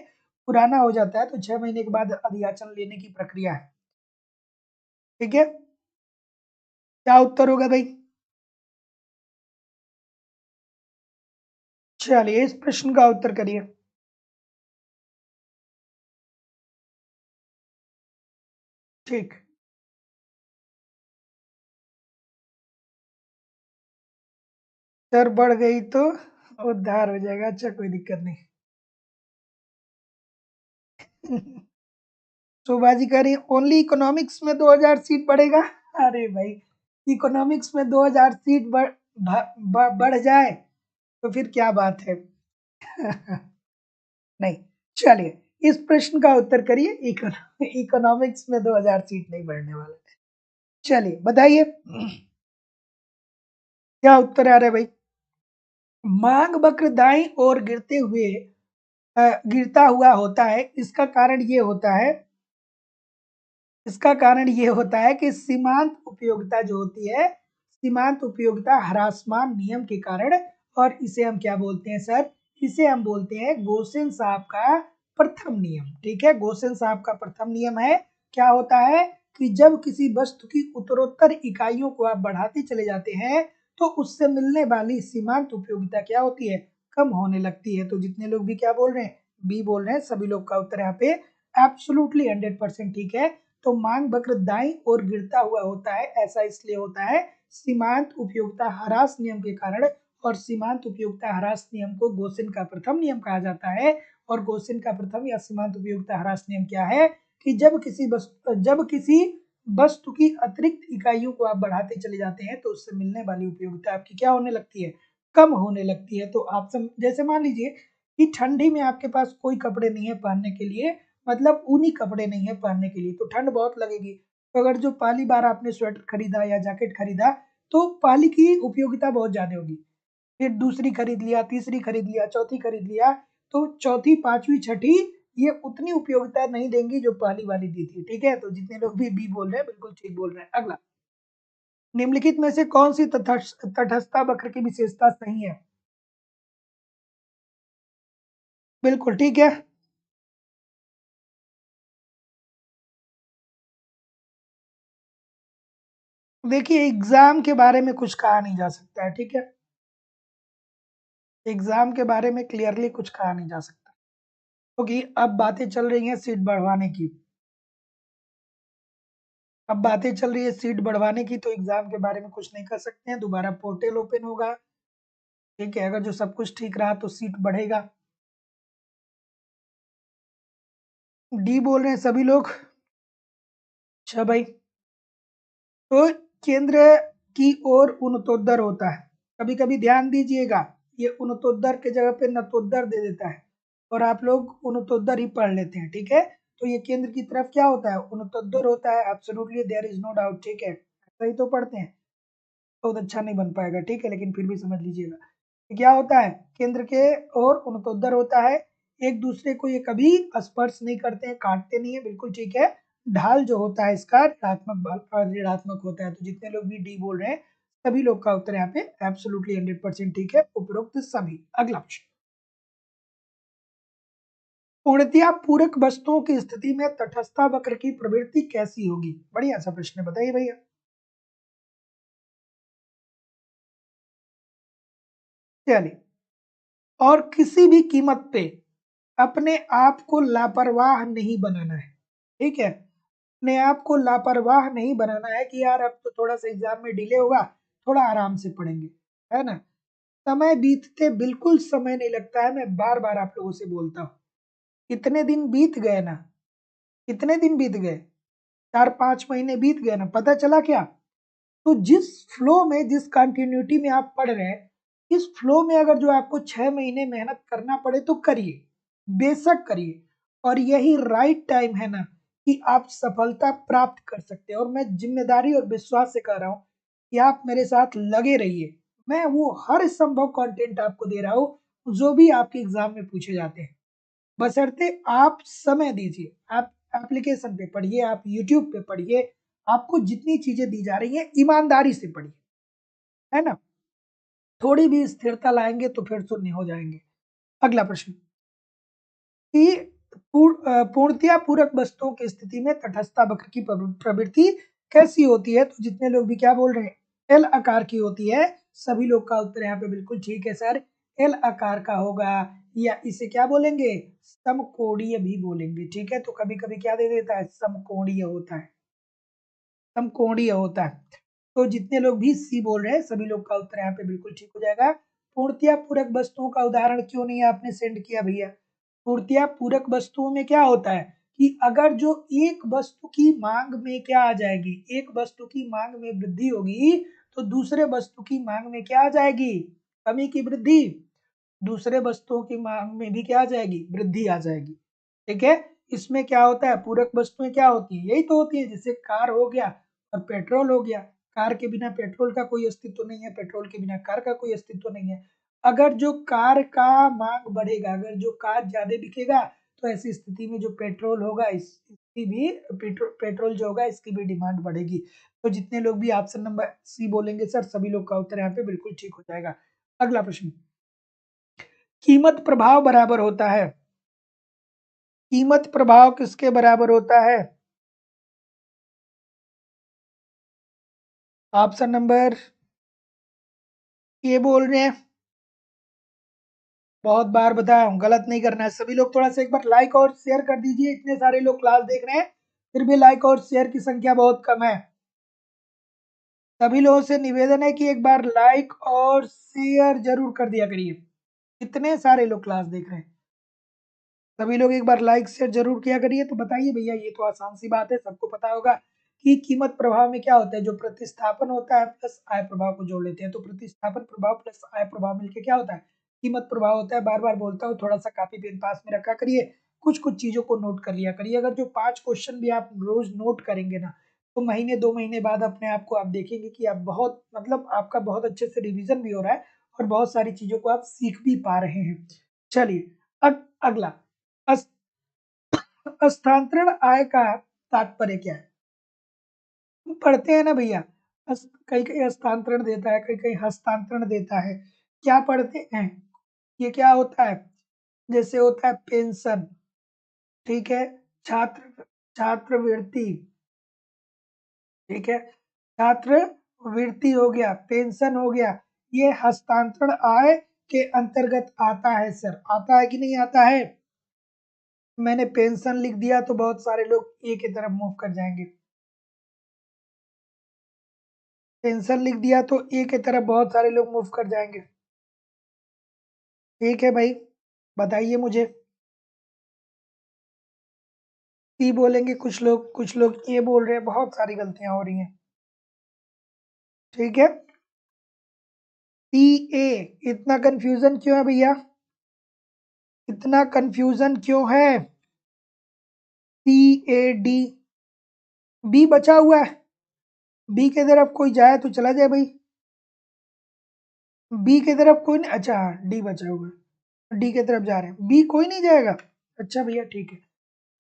पुराना हो जाता है, तो 6 महीने के बाद अधियाचन लेने की प्रक्रिया है। ठीक है, क्या उत्तर होगा भाई? चलिए इस प्रश्न का उत्तर करिए। ठीक, सर बढ़ गई तो उद्धार हो जाएगा। अच्छा कोई दिक्कत नहीं। शोभाजी कह रही ओनली इकोनॉमिक्स में 2000 सीट बढ़ेगा। अरे भाई, इकोनॉमिक्स में 2000 सीट बढ़ जाए तो फिर क्या बात है। नहीं, चलिए इस प्रश्न का उत्तर करिए। इकोनॉमिक्स में 2000 सीट नहीं बढ़ने वाला। चलिए बताइए क्या उत्तर आ रहा है भाई। मांग वक्र दाईं ओर गिरता हुआ होता है। इसका कारण ये होता है कि सीमांत उपयोगिता जो होती है, सीमांत उपयोगिता ह्रासमान नियम के कारण, और इसे हम क्या बोलते हैं सर? इसे हम बोलते हैं गोसेन साहब का प्रथम नियम। ठीक है, गोसेन साहब का प्रथम नियम है। क्या होता है कि जब किसी वस्तु की उत्तरोत्तर इकाइयों को आप बढ़ाते चले जाते हैं, तो उससे मिलने वाली सीमांत उपयोगिता क्या होती है? कम होने लगती है। तो जितने लोग भी क्या बोल रहे हैं? बी बोल रहे हैं, सभी लोग का उत्तर यहाँ पे एब्सोल्युटली 100% ठीक है। तो मांग वक्र दाईं ओर गिरता हुआ होता है, ऐसा इसलिए होता है सीमांत उपयोगिता ह्रास नियम के कारण। और सीमांत उपयोगिता ह्रास नियम को गोसेन का प्रथम नियम कहा जाता है। और गोसेन का प्रथम या सीमांत उपयोगिता ह्रास नियम क्या है कि जब किसी वस्तु की अतिरिक्त इकाइयों को आप बढ़ाते चले जाते हैं, तो उससे मिलने वाली उपयोगिता आपकी क्या होने लगती है? कम होने लगती है। तो आप जैसे मान लीजिए कि ठंडी में आपके पास कोई कपड़े नहीं है पहनने के लिए, मतलब ऊनी कपड़े नहीं है पहनने के लिए, तो ठंड बहुत लगेगी। तो अगर जो पहली बार आपने स्वेटर खरीदा या जैकेट खरीदा, तो पहली की उपयोगिता बहुत ज्यादा होगी। फिर दूसरी खरीद लिया, तीसरी खरीद लिया, चौथी खरीद लिया, तो चौथी, पांचवी, छठी ये उतनी उपयोगिता नहीं देंगी जो पहली वाली दी थी। ठीक है, तो जितने लोग भी बी बोल रहे हैं बिल्कुल ठीक बोल रहे हैं। अगला, निम्नलिखित में से कौन सी तटस्थता वक्र की विशेषता सही है? बिल्कुल ठीक है। देखिए एग्जाम के बारे में कुछ कहा नहीं जा सकता है। ठीक है, एग्जाम के बारे में क्लियरली कुछ कहा नहीं जा सकता, क्योंकि अब बातें चल रही हैं सीट बढ़वाने की। अब बातें चल रही है सीट बढ़वाने की, तो एग्जाम के बारे में कुछ नहीं कर सकते हैं। दोबारा पोर्टल ओपन होगा। ठीक है, अगर जो सब कुछ ठीक रहा तो सीट बढ़ेगा। डी बोल रहे हैं सभी लोग। अच्छा भाई, तो केंद्र की ओर उनतोदर होता है। कभी कभी ध्यान दीजिएगा, ये उनतोदर के जगह पे नतोदर दे देता है, और आप लोग उनतोदर ही पढ़ लेते हैं। ठीक है, तो ये केंद्र की तरफ क्या होता है? उनतोदर होता है। Absolutely there is no doubt. ठीक है, सही तो पढ़ते हैं। बहुत अच्छा नहीं बन पाएगा, ठीक है, लेकिन फिर भी समझ लीजिएगा। क्या होता है? केंद्र के और उनतोदर होता है। एक दूसरे को ये कभी स्पर्श नहीं करते हैं, काटते नहीं है, बिल्कुल ठीक है। ढाल जो होता है इसका ऋणात्मक बल और ऋणात्मक होता है। तो जितने लोग भी डी बोल रहे हैं, सभी लोग का उत्तर यहाँ पे एब्सोल्युटली 100% ठीक है, उपरोक्त सभी। अगला प्रश्न, पूर्णतया पूरक वस्तुओं की स्थिति में तटस्थता वक्र की प्रवृत्ति कैसी होगी? बढ़िया सा प्रश्न है, बताइए भैया। चलिए, और किसी भी कीमत पे अपने आप को लापरवाह नहीं बनाना है। ठीक है, अपने आप को लापरवाह नहीं बनाना है कि यार अब तो थोड़ा सा एग्जाम में डिले होगा, थोड़ा आराम से पढ़ेंगे, है ना। समय बीतते बिल्कुल समय नहीं लगता है। मैं बार बार आप लोगों से बोलता हूँ, कितने दिन बीत गए ना, कितने दिन बीत गए। 4-5 महीने बीत गए ना, पता चला क्या? तो जिस फ्लो में, जिस कंटिन्यूटी में आप पढ़ रहे हैं, इस फ्लो में अगर जो आपको 6 महीने मेहनत करना पड़े तो करिए, बेशक करिए। और यही राइट टाइम है ना कि आप सफलता प्राप्त कर सकते हैं। और मैं जिम्मेदारी और विश्वास से कह रहा हूँ कि आप मेरे साथ लगे रहिए। मैं वो हर संभव कंटेंट आपको दे रहा हूँ जो भी आपके एग्जाम में पूछे जाते हैं, बशर्ते आप समय दीजिए। आप एप्लीकेशन पे पढ़िए, आप यूट्यूब पे पढ़िए, आपको जितनी चीजें दी जा रही हैं ईमानदारी से पढ़िए, है ना? थोड़ी भी स्थिरता लाएंगे तो फिर शून्य हो जाएंगे। अगला प्रश्न कि पूर्णतया पूरक वस्तुओं की स्थिति में तटस्थता वक्र की प्रवृत्ति कैसी होती है? तो जितने लोग भी क्या बोल रहे हैं, एल आकार की होती है। सभी लोग का उत्तर यहाँ पे बिल्कुल ठीक है सर, एल आकार का होगा, या इसे क्या बोलेंगे, समकोणीय भी बोलेंगे। ठीक है, तो कभी कभी क्या दे देता है, समकोणीय होता है, समकोणीय होता है। तो जितने लोग भी सी बोल रहे हैं सभी लोग का उत्तर यहाँ पे बिल्कुल ठीक हो जाएगा। पूर्णतया पूरक वस्तुओं का उदाहरण क्यों नहीं आपने सेंड किया भैया? पूर्णतया पूरक वस्तुओं में क्या होता है कि अगर जो एक वस्तु की मांग में क्या आ जाएगी, एक वस्तु की मांग में वृद्धि होगी तो दूसरे वस्तु की मांग में क्या आ जाएगी, कमी की वृद्धि। दूसरे वस्तुओं की मांग में भी क्या आ जाएगी, वृद्धि आ जाएगी। ठीक है, इसमें क्या होता है, पूरक वस्तुएं क्या होती है, यही तो होती है। जैसे कार हो गया और पेट्रोल हो गया, कार के बिना पेट्रोल का कोई अस्तित्व नहीं है, पेट्रोल के बिना कार का कोई अस्तित्व नहीं है। अगर जो कार का मांग बढ़ेगा, अगर जो कार ज्यादा बिकेगा तो ऐसी स्थिति में जो पेट्रोल होगा इसकी भी पेट्रोल जो होगा इसकी भी डिमांड बढ़ेगी। तो जितने लोग भी ऑप्शन नंबर सी बोलेंगे सर सभी लोग का उत्तर यहाँ पे बिल्कुल ठीक हो जाएगा। अगला प्रश्न, कीमत प्रभाव बराबर होता है, कीमत प्रभाव किसके बराबर होता है? ऑप्शन नंबर ये बोल रहे हैं, बहुत बार बताया हूँ गलत नहीं करना है। सभी लोग थोड़ा सा एक बार लाइक और शेयर कर दीजिए, इतने सारे लोग क्लास देख रहे हैं फिर भी लाइक और शेयर की संख्या बहुत कम है। सभी लोगों से निवेदन है कि एक बार लाइक और शेयर जरूर कर दिया करिए, इतने सारे लोग क्लास देख रहे हैं। सभी लोग एक बार लाइक शेयर जरूर किया करिए। तो बताइए भैया, ये तो आसान सी बात है, सबको पता होगा कि कीमत प्रभाव में क्या होता है, जो प्रतिस्थापन होता है प्लस आय प्रभाव को जोड़ लेते हैं। तो प्रतिस्थापन प्रभाव प्लस आय प्रभाव मिलके क्या होता है, कीमत प्रभाव होता है। बार बार बोलता हूँ, थोड़ा सा कापी पेन पास में रखा करिए, कुछ कुछ चीजों को नोट कर लिया करिए। अगर जो 5 क्वेश्चन भी आप रोज नोट करेंगे ना, तो महीने 2 महीने बाद अपने आप को आप देखेंगे कि आप बहुत, मतलब आपका बहुत अच्छे से रिवीजन भी हो रहा है और बहुत सारी चीजों को आप सीख भी पा रहे हैं। चलिए, अब अगला, स्थानांतरण आय का तात्पर्य क्या है? हम पढ़ते हैं ना भैया, कहीं कहीं हस्तांतरण देता है, कहीं कहीं हस्तांतरण देता है, क्या पढ़ते हैं? ये क्या होता है, जैसे होता है पेंशन, ठीक है, छात्र छात्रवृत्ति, ठीक है, छात्रवृत्ति हो गया, पेंशन हो गया, ये हस्तांतरण आय के अंतर्गत आता है सर, आता है कि नहीं आता है? मैंने पेंशन लिख दिया तो बहुत सारे लोग ए की तरफ मूव कर जाएंगे, पेंशन लिख दिया तो ए की तरफ बहुत सारे लोग मूव कर जाएंगे। ठीक है भाई, बताइए मुझे, सी बोलेंगे कुछ लोग ए बोल रहे हैं, बहुत सारी गलतियां हो रही हैं। ठीक है, सी ए, इतना कंफ्यूजन क्यों है भैया, इतना कंफ्यूजन क्यों है? सी ए डी, बी बचा हुआ है, बी की तरफ कोई जाए तो चला जाए भाई, बी की तरफ कोई नहीं, अच्छा डी बचा हुआ है, डी की तरफ जा रहे हैं, बी कोई नहीं जाएगा, अच्छा भैया ठीक है।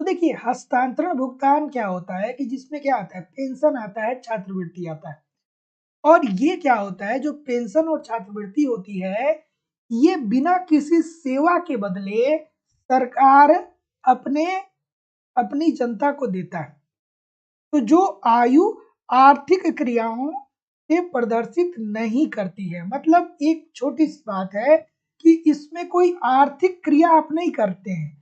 तो देखिए, हस्तांतरण भुगतान क्या होता है कि जिसमें क्या आता है, पेंशन आता है, छात्रवृत्ति आता है। और ये क्या होता है, जो पेंशन और छात्रवृत्ति होती है, ये बिना किसी सेवा के बदले सरकार अपने अपनी जनता को देता है। तो जो आयु आर्थिक क्रियाओं से प्रदर्शित नहीं करती है, मतलब एक छोटी सी बात है कि इसमें कोई आर्थिक क्रिया आप नहीं करते हैं,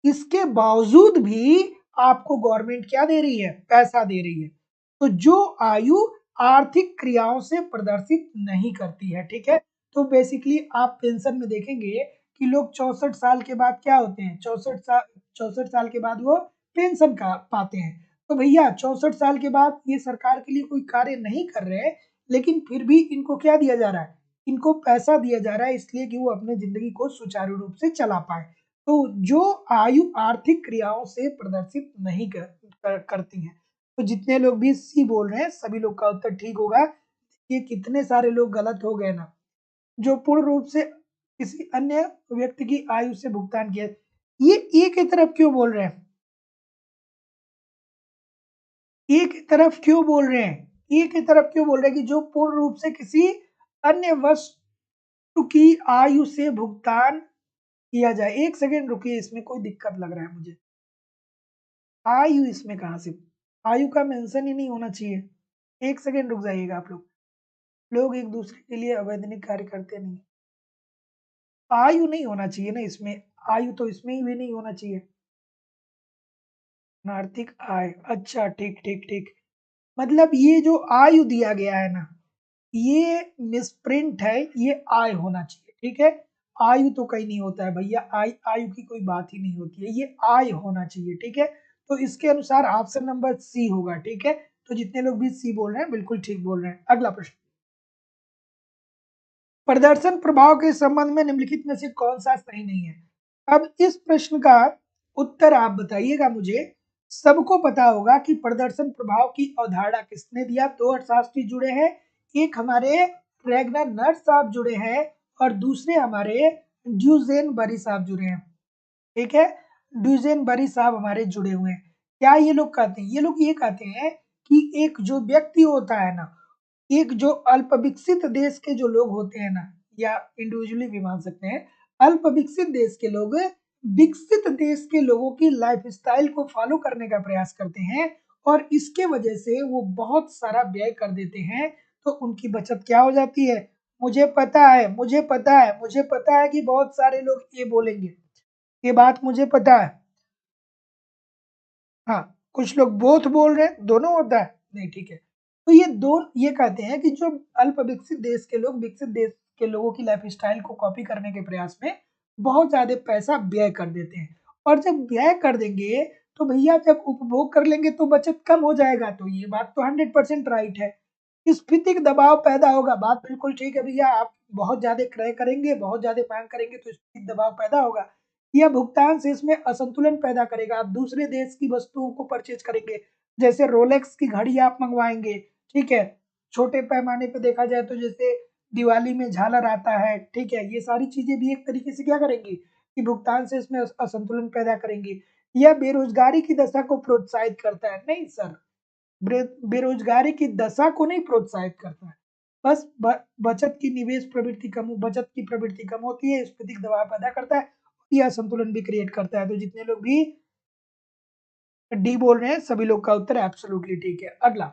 इसके बावजूद भी आपको गवर्नमेंट क्या दे रही है, पैसा दे रही है। तो जो आयु आर्थिक क्रियाओं से प्रदर्शित नहीं करती है, ठीक है। तो बेसिकली आप पेंशन में देखेंगे कि लोग 64 साल के बाद क्या होते हैं, 64 साल के बाद वो पेंशन का पाते हैं। तो भैया 64 साल के बाद ये सरकार के लिए कोई कार्य नहीं कर रहे हैं, लेकिन फिर भी इनको क्या दिया जा रहा है? इनको पैसा दिया जा रहा है इसलिए कि वो अपने ज़िंदगी को सुचारू रूप से चला पाएँ। तो जो आयु आर्थिक क्रियाओं से प्रदर्शित नहीं करती हैं। तो जितने लोग भी सी बोल रहे हैं, सभी लोग का उत्तर ठीक होगा। ये कितने सारे लोग गलत हो गए ना, जो पूर्ण रूप से किसी अन्य व्यक्ति की आयु से भुगतान किया। ये ए की तरफ क्यों बोल रहे हैं? ए की तरफ क्यों बोल रहे हैं? ए की तरफ क्यों बोल रहे हैं कि जो पूर्ण रूप से किसी अन्य वस्तु की आयु से भुगतान किया जाए। 1 सेकंड रुकिए, इसमें कोई दिक्कत लग रहा है मुझे। आयु इसमें कहाँ से? आयु का मेंशन ही नहीं होना चाहिए। 1 सेकंड रुक जाइएगा आप लोग। लोग एक दूसरे के लिए अवैधानिक कार्य करते नहीं। आयु नहीं होना चाहिए ना इसमें, आयु तो इसमें ही भी नहीं होना चाहिए। आर्थिक आय, अच्छा ठीक, ठीक, ठीक। मतलब ये जो आयु दिया गया है ना, ये मिसप्रिंट है, ये आय होना चाहिए, ठीक है? आयु तो कहीं नहीं होता है भैया, आयु की कोई बात ही नहीं होती है, ये आय होना चाहिए, ठीक है? तो इसके अनुसार ऑप्शन नंबर सी होगा, ठीक है? तो जितने लोग भी सी बोल रहे हैं, बिल्कुल ठीक बोल रहे हैं। अगला प्रश्न। प्रदर्शन प्रभाव के संबंध में निम्नलिखित में से कौन सा सही नहीं है? अब इस प्रश्न का उत्तर आप बताइएगा मुझे। सबको पता होगा कि प्रदर्शन प्रभाव की अवधारणा किसने दिया? दो अर्थशास्त्री जुड़े हैं, एक हमारे रेगनर नर्स साहब जुड़े हैं और दूसरे हमारे ड्यूजेन बरी साहब जुड़े हैं, ठीक है? ड्यूजेन बरी साहब हमारे जुड़े हुए हैं। क्या ये लोग कहते हैं? ये लोग ये कहते हैं कि एक जो व्यक्ति होता है ना, एक जो अल्प विकसित देश के जो लोग होते हैं ना, या इंडिविजुअली भी मान सकते हैं, अल्प विकसित देश के लोग विकसित देश के लोगों की लाइफस्टाइल को फॉलो करने का प्रयास करते हैं और इसके वजह से वो बहुत सारा व्यय कर देते हैं, तो उनकी बचत क्या हो जाती है? मुझे पता है, मुझे पता है, मुझे पता है कि बहुत सारे लोग ये बोलेंगे, ये बात मुझे पता है। हाँ, कुछ लोग बोथ बोल रहे हैं, दोनों होता है? नहीं, ठीक है। तो ये कहते हैं कि जो अल्प विकसित देश के लोग विकसित देश के लोगों की लाइफस्टाइल को कॉपी करने के प्रयास में बहुत ज़्यादा पैसा व्यय कर देते हैं और जब व्यय कर देंगे, तो भैया जब उपभोग कर लेंगे तो बचत कम हो जाएगा। तो ये बात तो 100% राइट है। स्फीतिक दबाव पैदा होगा, बात बिल्कुल ठीक है भैया। आप बहुत ज़्यादा क्रय करेंगे, बहुत ज़्यादा माँग करेंगे तो स्फीतिक दबाव पैदा होगा। यह भुगतान से इसमें असंतुलन पैदा करेगा। आप दूसरे देश की वस्तुओं को परचेज करेंगे, जैसे रोलेक्स की घड़ी आप मंगवाएंगे, ठीक है? छोटे पैमाने पे देखा जाए तो जैसे दिवाली में झालर आता है, ठीक है? ये सारी चीजें भी एक तरीके से क्या करेंगी कि भुगतान से इसमें असंतुलन पैदा करेंगी। यह बेरोजगारी की दशा को प्रोत्साहित करता है? नहीं सर, बेरोजगारी की दशा को नहीं प्रोत्साहित करता है। बस बचत की निवेश प्रवृत्ति कम, बचत की प्रवृत्ति कम होती है, स्फीतिक दबाव पैदा करता है, यह असंतुलन भी क्रिएट करता है। तो जितने लोग भी डी बोल रहे हैं, सभी लोग का उत्तर एब्सोल्युटली ठीक है। अगला,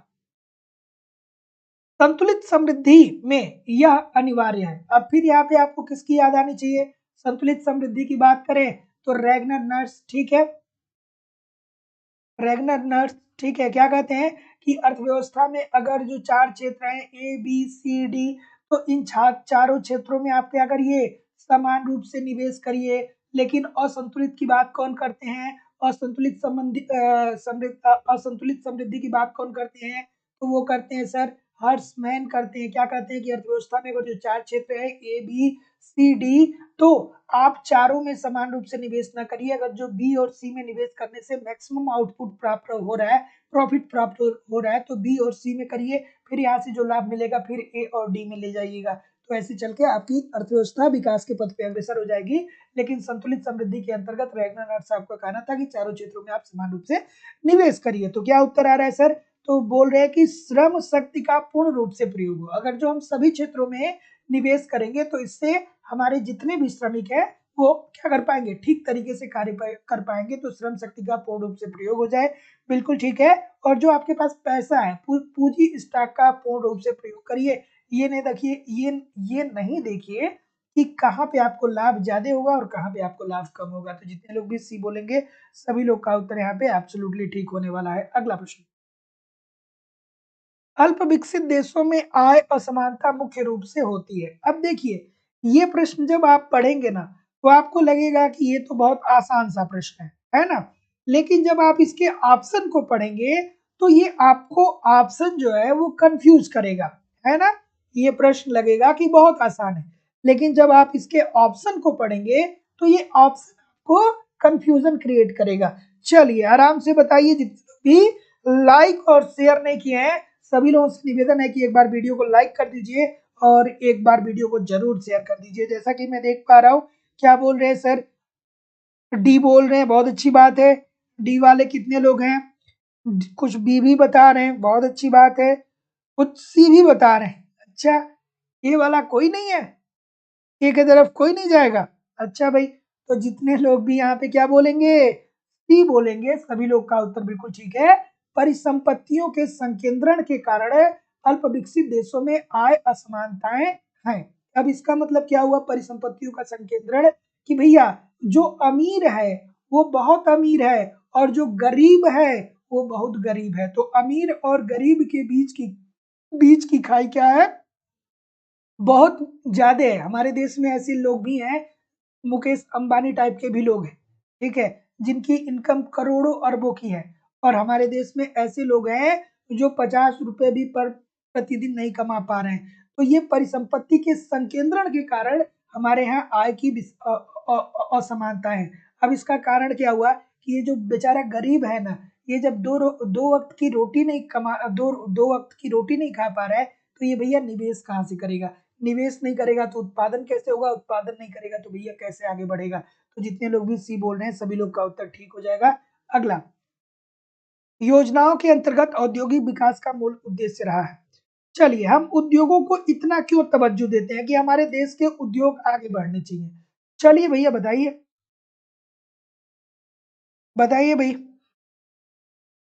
संतुलित समृद्धि में यह अनिवार्य है। अब फिर यहाँ पे आपको किसकी याद आनी चाहिए? संतुलित समृद्धि की बात करें तो रैगनर नर्स, ठीक है? रैगनर नर्स, ठीक है? क्या कहते हैं कि अर्थव्यवस्था में अगर जो 4 क्षेत्र हैं ए, बी, सी, डी, तो इन चारों क्षेत्रों में आप क्या करिए? समान रूप से निवेश करिए। लेकिन असंतुलित की बात कौन करते हैं? असंतुलित समृद्धि की बात कौन करते हैं? तो वो करते हैं सर हर्समैन करते हैं। क्या कहते हैं कि अर्थव्यवस्था में अगर जो 4 क्षेत्र है ए, बी, सी, डी, तो आप चारों में समान रूप से निवेश ना करिए। अगर जो बी और सी में निवेश करने से मैक्सिमम आउटपुट प्राप्त हो रहा है, प्रॉफिट प्राप्त हो रहा है, तो बी और सी में करिए। फिर यहाँ से जो लाभ मिलेगा फिर ए और डी में ले जाइएगा। तो ऐसे चल के आपकी अर्थव्यवस्था विकास के पथ पे अग्रसर हो जाएगी। लेकिन संतुलित समृद्धि के अंतर्गत रैगनर नर्स साहब का कहना था कि चारों क्षेत्रों में आप समान रूप से निवेश करिए। तो क्या उत्तर आ रहा है सर? तो बोल रहे हैं कि श्रम शक्ति का पूर्ण रूप से प्रयोग हो। अगर जो हम सभी क्षेत्रों में निवेश करेंगे तो इससे हमारे जितने भी श्रमिक है वो क्या कर पाएंगे? ठीक तरीके से कार्य कर पाएंगे। तो श्रम शक्ति का पूर्ण रूप से प्रयोग हो जाए, बिल्कुल ठीक है। और जो आपके पास पैसा है, पूंजी स्टॉक का पूर्ण रूप से प्रयोग करिए। ये नहीं देखिए, ये नहीं देखिए कि कहाँ पे आपको लाभ ज्यादा होगा और कहाँ पे आपको लाभ कम होगा। तो जितने लोग भी सी बोलेंगे, सभी लोग का उत्तर यहाँ पे एब्सोल्युटली ठीक होने वाला है। अगला प्रश्न, अल्प विकसित देशों में आय असमानता मुख्य रूप से होती है। अब देखिए, ये प्रश्न जब आप पढ़ेंगे ना, तो आपको लगेगा कि ये तो बहुत आसान सा प्रश्न है ना? लेकिन जब आप इसके ऑप्शन को पढ़ेंगे तो ये आपको ऑप्शन जो है वो कंफ्यूज करेगा, है ना। ये प्रश्न लगेगा कि बहुत आसान है, लेकिन जब आप इसके ऑप्शन को पढ़ेंगे तो ये ऑप्शन को कंफ्यूजन क्रिएट करेगा। चलिए आराम से बताइए, जितने भी लाइक और शेयर नहीं किए हैं सभी लोगों से निवेदन है कि एक बार वीडियो को लाइक कर दीजिए और एक बार वीडियो को जरूर शेयर कर दीजिए। जैसा कि मैं देख पा रहा हूँ, क्या बोल रहे हैं सर, डी बोल रहे हैं, बहुत अच्छी बात है। डी वाले कितने लोग हैं, कुछ बी भी बता रहे हैं, बहुत अच्छी बात है। कुछ सी भी बता रहे हैं, अच्छा। ए वाला कोई नहीं है, ए की तरफ कोई नहीं जाएगा, अच्छा भाई। तो जितने लोग भी यहाँ पे क्या बोलेंगे, सी बोलेंगे, सभी लोग का उत्तर बिल्कुल ठीक है। परिसंपत्तियों के संकेंद्रण के कारण अल्प विकसित देशों में आय असमानताएं हैं। अब इसका मतलब क्या हुआ, परिसंपत्तियों का संकेंद्रण, कि भैया जो अमीर है वो बहुत अमीर है और जो गरीब है वो बहुत गरीब है। तो अमीर और गरीब के बीच की खाई क्या है, बहुत ज्यादा है। हमारे देश में ऐसे लोग भी हैं, मुकेश अंबानी टाइप के भी लोग हैं, ठीक है, जिनकी इनकम करोड़ों अरबों की है। और हमारे देश में ऐसे लोग हैं जो 50 रुपए भी पर प्रतिदिन नहीं कमा पा रहे हैं। तो ये परिसंपत्ति के संकेंद्रण के कारण हमारे यहाँ आय की असमानता है। अब इसका कारण क्या हुआ कि ये जो बेचारा गरीब है ना, ये जब दो वक्त की रोटी नहीं कमा दो वक्त की रोटी नहीं खा पा रहा है, तो ये भैया निवेश कहाँ से करेगा, निवेश नहीं करेगा तो उत्पादन कैसे होगा, उत्पादन नहीं करेगा तो भैया कैसे आगे बढ़ेगा। तो जितने लोग भी सी बोल रहे हैं सभी लोग का उत्तर ठीक हो जाएगा। अगला, योजनाओं के अंतर्गत औद्योगिक विकास का मूल उद्देश्य रहा है। चलिए, हम उद्योगों को इतना क्यों तवज्जो देते हैं कि हमारे देश के उद्योग आगे बढ़ने चाहिए। चलिए भैया बताइए, बताइए भाई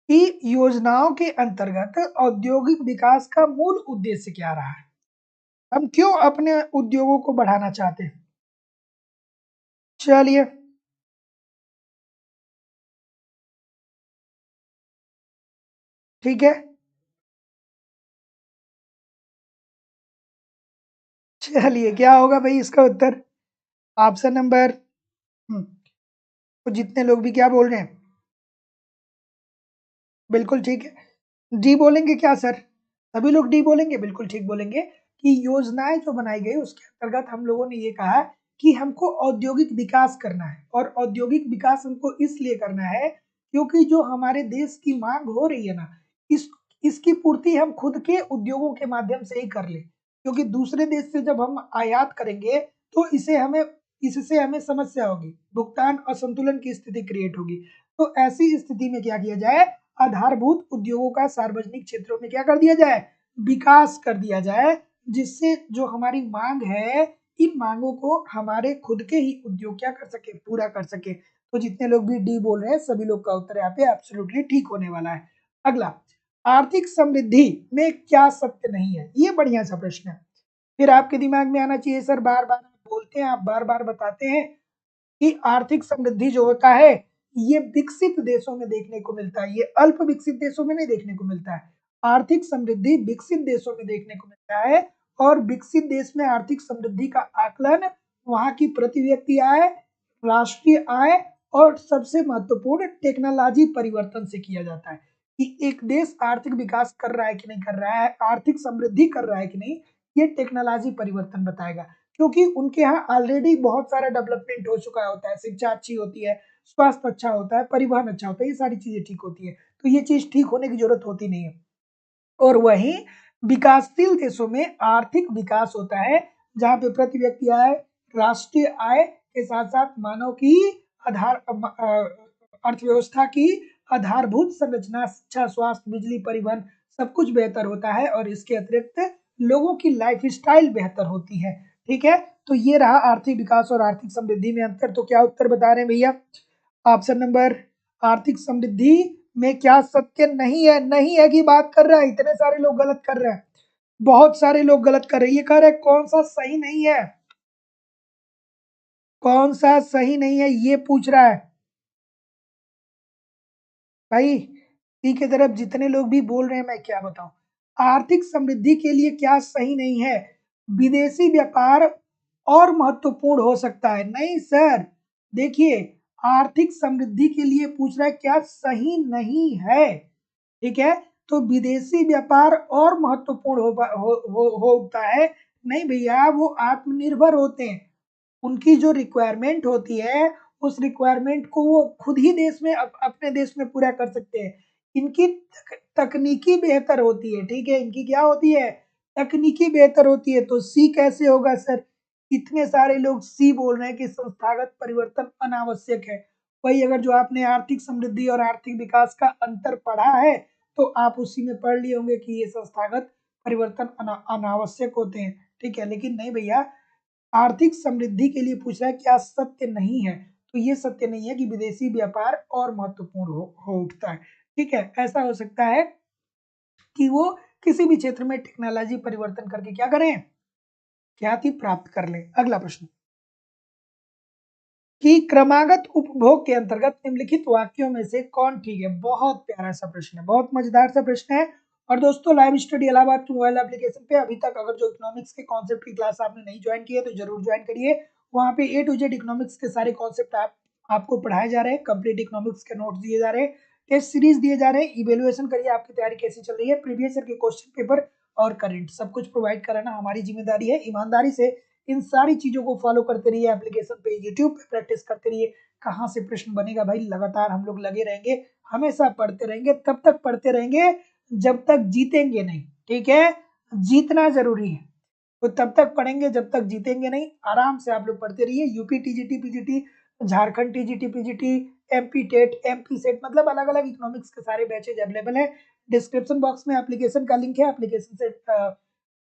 कि योजनाओं के अंतर्गत औद्योगिक विकास का मूल उद्देश्य क्या रहा है, हम क्यों अपने उद्योगों को बढ़ाना चाहते हैं। चलिए, ठीक है, चलिए क्या होगा भाई इसका उत्तर, ऑप्शन नंबर, तो जितने लोग भी क्या बोल रहे हैं, बिल्कुल ठीक है। डी बोलेंगे क्या सर, सभी लोग डी बोलेंगे, बिल्कुल ठीक बोलेंगे कि योजनाएं जो बनाई गई उसके अंतर्गत हम लोगों ने ये कहा कि हमको औद्योगिक विकास करना है। और औद्योगिक विकास हमको इसलिए करना है क्योंकि जो हमारे देश की मांग हो रही है ना, इस इसकी पूर्ति हम खुद के उद्योगों के माध्यम से ही कर ले, क्योंकि दूसरे देश से जब हम आयात करेंगे तो इससे हमें समस्या होगी, भुगतान असंतुलन की स्थिति क्रिएट होगी। तो ऐसी स्थिति में क्या किया जाए, आधारभूत उद्योगों का सार्वजनिक क्षेत्रों में क्या कर दिया जाए, विकास कर दिया जाए, जिससे जो हमारी मांग है, इन मांगों को हमारे खुद के ही उद्योग क्या कर सके, पूरा कर सके। तो जितने लोग भी डी बोल रहे हैं सभी लोग का उत्तर यहाँ पे एब्सोल्युटली ठीक होने वाला है। अगला, आर्थिक समृद्धि में क्या सत्य नहीं है, ये बढ़िया सा प्रश्न है। फिर आपके दिमाग में आना चाहिए सर, बार बार बोलते हैं, आप बार बार बताते हैं कि आर्थिक समृद्धि जो होता है ये विकसित देशों में देखने को मिलता है, ये अल्प विकसित देशों में नहीं देखने को मिलता है। आर्थिक समृद्धि विकसित देशों में देखने को मिलता है। और विकसित देश में आर्थिक समृद्धि का आकलन वहां की प्रति व्यक्ति आय, राष्ट्रीय आय और सबसे महत्वपूर्ण टेक्नोलॉजी परिवर्तन से किया जाता है। कि एक देश आर्थिक विकास कर रहा है कि नहीं कर रहा है, आर्थिक समृद्धि कर रहा है कि नहीं, ये टेक्नोलॉजी परिवर्तन बताएगा। क्योंकि उनके यहाँ ऑलरेडी बहुत सारा डेवलपमेंट हो चुका होता है, शिक्षा अच्छी होती है, स्वास्थ्य अच्छा होता है, परिवहन अच्छा होता है, ये सारी चीजें ठीक होती है। तो ये चीज ठीक होने की जरूरत होती नहीं है। और वहीं विकासशील देशों में आर्थिक विकास होता है जहां पे प्रति व्यक्ति आय, राष्ट्रीय आय के साथ साथ मानव की आधार अर्थव्यवस्था की आधारभूत संरचना, शिक्षा, स्वास्थ्य, बिजली, परिवहन सब कुछ बेहतर होता है। और इसके अतिरिक्त लोगों की लाइफ स्टाइल बेहतर होती है। ठीक है, तो ये रहा आर्थिक विकास और आर्थिक समृद्धि में अंतर। तो क्या उत्तर बता रहे हैं भैया, ऑप्शन नंबर, आर्थिक समृद्धि में क्या सत्य नहीं है, नहीं है की बात कर रहा है, इतने सारे लोग गलत कर रहे हैं, बहुत सारे लोग गलत कर रहे हैं। ये कह रहे हैं कौन सा सही नहीं है, कौन सा सही नहीं है ये पूछ रहा है भाई। सी की तरफ जितने लोग भी बोल रहे हैं मैं क्या बताऊं, आर्थिक समृद्धि के लिए क्या सही नहीं है, विदेशी व्यापार और महत्वपूर्ण हो सकता है। नहीं सर, देखिए आर्थिक समृद्धि के लिए पूछ रहा है, क्या सही नहीं है? ठीक है, तो विदेशी व्यापार और महत्वपूर्ण होता है। नहीं भैया, वो आत्मनिर्भर होते हैं, उनकी जो रिक्वायरमेंट होती है उस रिक्वायरमेंट को वो खुद ही देश में अपने देश में पूरा कर सकते हैं। इनकी तकनीकी बेहतर होती है, ठीक है, इनकी क्या होती है? तकनीकी बेहतर होती है। तो सी कैसे होगा सर? इतने सारे लोग सी बोल रहे हैं कि संस्थागत परिवर्तन अनावश्यक है। वही अगर जो आपने आर्थिक समृद्धि और आर्थिक विकास का अंतर पढ़ा है तो आप उसी में पढ़ लिए होंगे कि ये संस्थागत परिवर्तन अनावश्यक होते हैं। ठीक है, लेकिन नहीं भैया, आर्थिक समृद्धि के लिए पूछ रहा है, क्या सत्य नहीं है? तो ये सत्य नहीं है कि विदेशी व्यापार और महत्वपूर्ण हो उठता है। ठीक है, ऐसा हो सकता है कि वो किसी भी क्षेत्र में टेक्नोलॉजी परिवर्तन करके क्या करें? ख्याति प्राप्त कर ले। अगला प्रश्न कि क्रमागत उपभोग के अंतर्गत निम्नलिखित वाक्यों में से कौन ठीक है? बहुत प्यारा सा प्रश्न है, बहुत मजेदार सा प्रश्न है। और दोस्तों, लाइव स्टडी इलाहाबाद के मोबाइल एप्लीकेशन पे अभी तक अगर जो इकोनॉमिक्स के कॉन्सेप्ट की क्लास आपने नहीं ज्वाइन की है तो जरूर ज्वाइन करिए। वहाँ पे A to Z इकोनॉमिक्स के सारे कॉन्सेप्ट आपको पढ़ाए जा रहे हैं, कंप्लीट इकोनॉमिक्स के नोट्स दिए जा रहे हैं, टेस्ट सीरीज दिए जा रहे हैं, इवेल्युएशन करिए आपकी तैयारी कैसी चल रही है, प्रीवियस ईयर के क्वेश्चन पेपर और करंट सब कुछ प्रोवाइड कराना हमारी जिम्मेदारी है। ईमानदारी से इन सारी चीजों को फॉलो करते रहिए, एप्लीकेशन पे यूट्यूब पे प्रैक्टिस करते रहिए। कहाँ से प्रश्न बनेगा भाई, लगातार हम लोग लगे रहेंगे, हमेशा पढ़ते रहेंगे, तब तक पढ़ते रहेंगे जब तक जीतेंगे नहीं। ठीक है, जीतना जरूरी है, तो तब तक पढ़ेंगे जब तक जीतेंगे नहीं। आराम से आप लोग पढ़ते रहिए। UP TGT PGT, Jharkhand TGT PGT, MP TET, MP SET, मतलब अलग अलग इकोनॉमिक्स के सारे बैचेज अवेलेबल है। डिस्क्रिप्शन बॉक्स में एप्लीकेशन का लिंक है, एप्लीकेशन से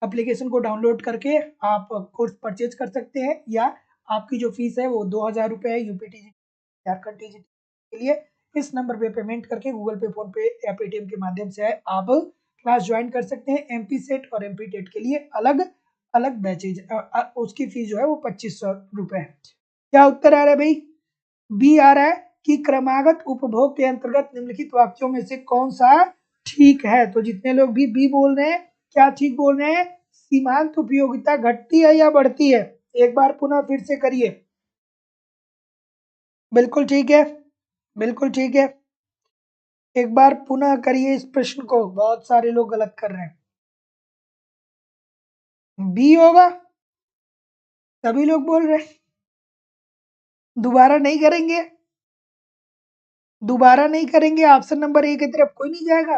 एप्लीकेशन को डाउनलोड करके आप कोर्स परचेज कर सकते हैं, या आपकी जो फीस है वो 2000 रुपये है यूपीटी झारखंड टीजी के लिए। इस नंबर पे पेमेंट करके गूगल पे, फोन पे या पेटीएम के माध्यम से आप क्लास ज्वाइन कर सकते हैं। एमपी सेट और एमपी टेट के लिए अलग अलग बैचेज, उसकी फीस जो है वो 2500 रुपये है। क्या उत्तर आ रहा है भाई? बी आ रहा है कि क्रमागत उपभोग के अंतर्गत निम्नलिखित वाक्यों में से कौन सा ठीक है? तो जितने लोग भी बी बोल रहे हैं, क्या ठीक बोल रहे हैं? सीमांत उपयोगिता घटती है या बढ़ती है? एक बार पुनः फिर से करिए। बिल्कुल ठीक है, बिल्कुल ठीक है। एक बार पुनः करिए इस प्रश्न को, बहुत सारे लोग गलत कर रहे हैं। बी होगा, सभी लोग बोल रहे हैं। दोबारा नहीं करेंगे, दोबारा नहीं करेंगे, ऑप्शन नंबर ए की तरफ कोई नहीं जाएगा?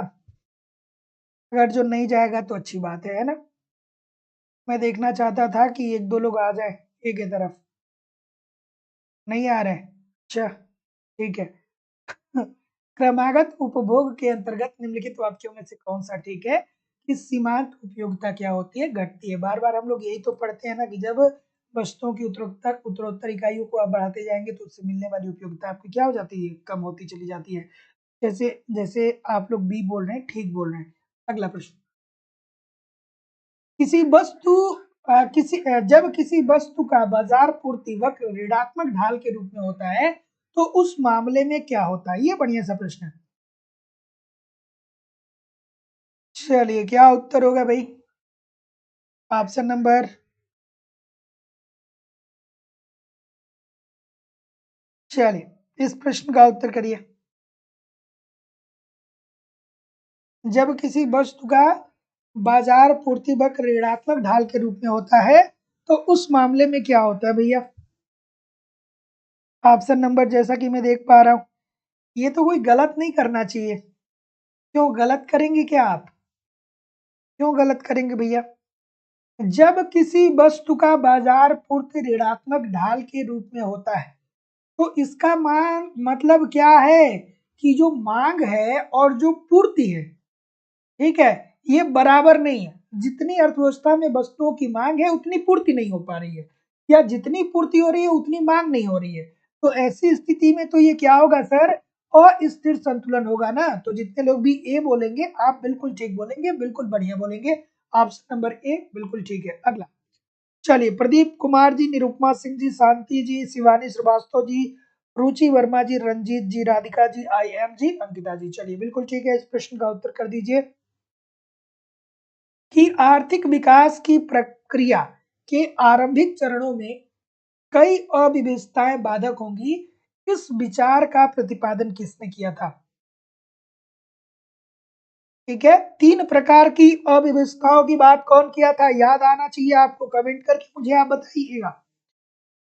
अगर जो नहीं जाएगा तो अच्छी बात है ना? मैं देखना चाहता था कि एक दो लोग आ जाए ए की तरफ। नहीं आ रहे? अच्छा, ठीक है। क्रमागत उपभोग के अंतर्गत निम्नलिखित वाक्यों में से कौन सा ठीक है? कि सीमांत उपयोगिता क्या होती है? घटती है। बार बार हम लोग यही तो पढ़ते हैं ना कि जब वस्तुओं की उत्तरोत्तर इकाइयों को आप बढ़ाते जाएंगे तो उससे मिलने वाली उपयोगिता आपकी क्या हो जाती है? कम होती चली जाती है। जैसे जैसे आप लोग बी बोल रहे हैं, ठीक बोल रहे हैं। अगला प्रश्न, किसी वस्तु जब किसी वस्तु का बाजार पूर्ति वक्र ऋणात्मक ढाल के रूप में होता है तो उस मामले में क्या होता है? ये बढ़िया सा प्रश्न है। चलिए, क्या उत्तर होगा भाई? ऑप्शन नंबर, चलिए इस प्रश्न का उत्तर करिए। जब किसी वस्तु का बाजार पूर्ति वक्र ऋणात्मक ढाल के रूप में होता है तो उस मामले में क्या होता है भैया? ऑप्शन नंबर जैसा कि मैं देख पा रहा हूं, ये तो कोई गलत नहीं करना चाहिए। क्यों गलत करेंगे? क्या आप क्यों गलत करेंगे भैया? जब किसी वस्तु का बाजार पूर्ति ऋणात्मक ढाल के रूप में होता है तो इसका मान मतलब क्या है? कि जो मांग है और जो पूर्ति है, ठीक है, ये बराबर नहीं है। जितनी अर्थव्यवस्था में वस्तुओं की मांग है उतनी पूर्ति नहीं हो पा रही है, या जितनी पूर्ति हो रही है उतनी मांग नहीं हो रही है। तो ऐसी स्थिति में तो ये क्या होगा सर? अस्थिर संतुलन होगा ना। तो जितने लोग भी ए बोलेंगे आप बिल्कुल ठीक बोलेंगे, बिल्कुल बढ़िया बोलेंगे। ऑप्शन नंबर ए बिल्कुल ठीक है। अगला, चलिए, प्रदीप कुमार जी, निरुपमा सिंह जी, शांति जी, शिवानी श्रीवास्तव जी, रुचि वर्मा जी, रंजीत जी, Radhika ji, I M G, Ankita जी। चलिए बिल्कुल ठीक है, इस प्रश्न का उत्तर कर दीजिए कि आर्थिक विकास की प्रक्रिया के आरंभिक चरणों में कई अव्यवस्थाएं बाधक होंगी। इस विचार का प्रतिपादन किसने किया था? ठीक है, 3 प्रकार की अव्यवस्थाओं की बात कौन किया था? याद आना चाहिए आपको, कमेंट करके मुझे आप बताइएगा।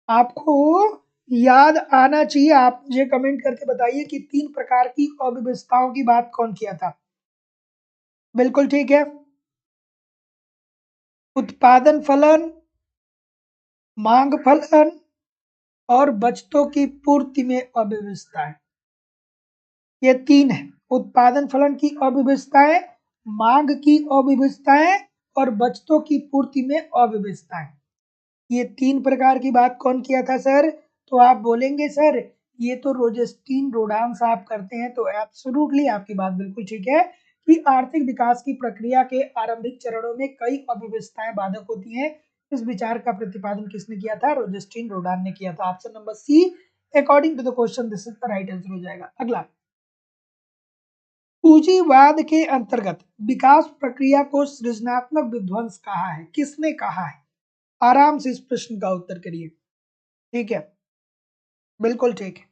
आपको याद आना चाहिए, आप मुझे कमेंट करके बताइए कि 3 प्रकार की अव्यवस्थाओं की बात कौन किया था? बिल्कुल ठीक है। उत्पादन फलन, मांग फलन और बचतों की पूर्ति में अव्यवस्थाएं। ये 3 है, उत्पादन फलन की अव्यवस्थाएं, मांग की अव्यवस्थाएं और बचतों की पूर्ति में अव्यवस्थाएं। ये 3 प्रकार की बात कौन किया था सर? तो आप बोलेंगे सर ये तो रोजेस्टीन रोडान साहब करते हैं, तो एब्सोल्युटली आपकी बात बिल्कुल ठीक है कि आर्थिक विकास की प्रक्रिया के आरंभिक चरणों में कई अव्यवस्थाएं बाधक होती हैं। इस विचार का प्रतिपादन किसने किया था? रोजेस्टीन रोडान ने किया था। Option number C according to the question this is the right answer हो जाएगा। अगला, पूंजीवाद के अंतर्गत विकास प्रक्रिया को सृजनात्मक विध्वंस कहा है। किसने कहा है? आराम से इस प्रश्न का उत्तर करिए। ठीक है, बिल्कुल ठीक है।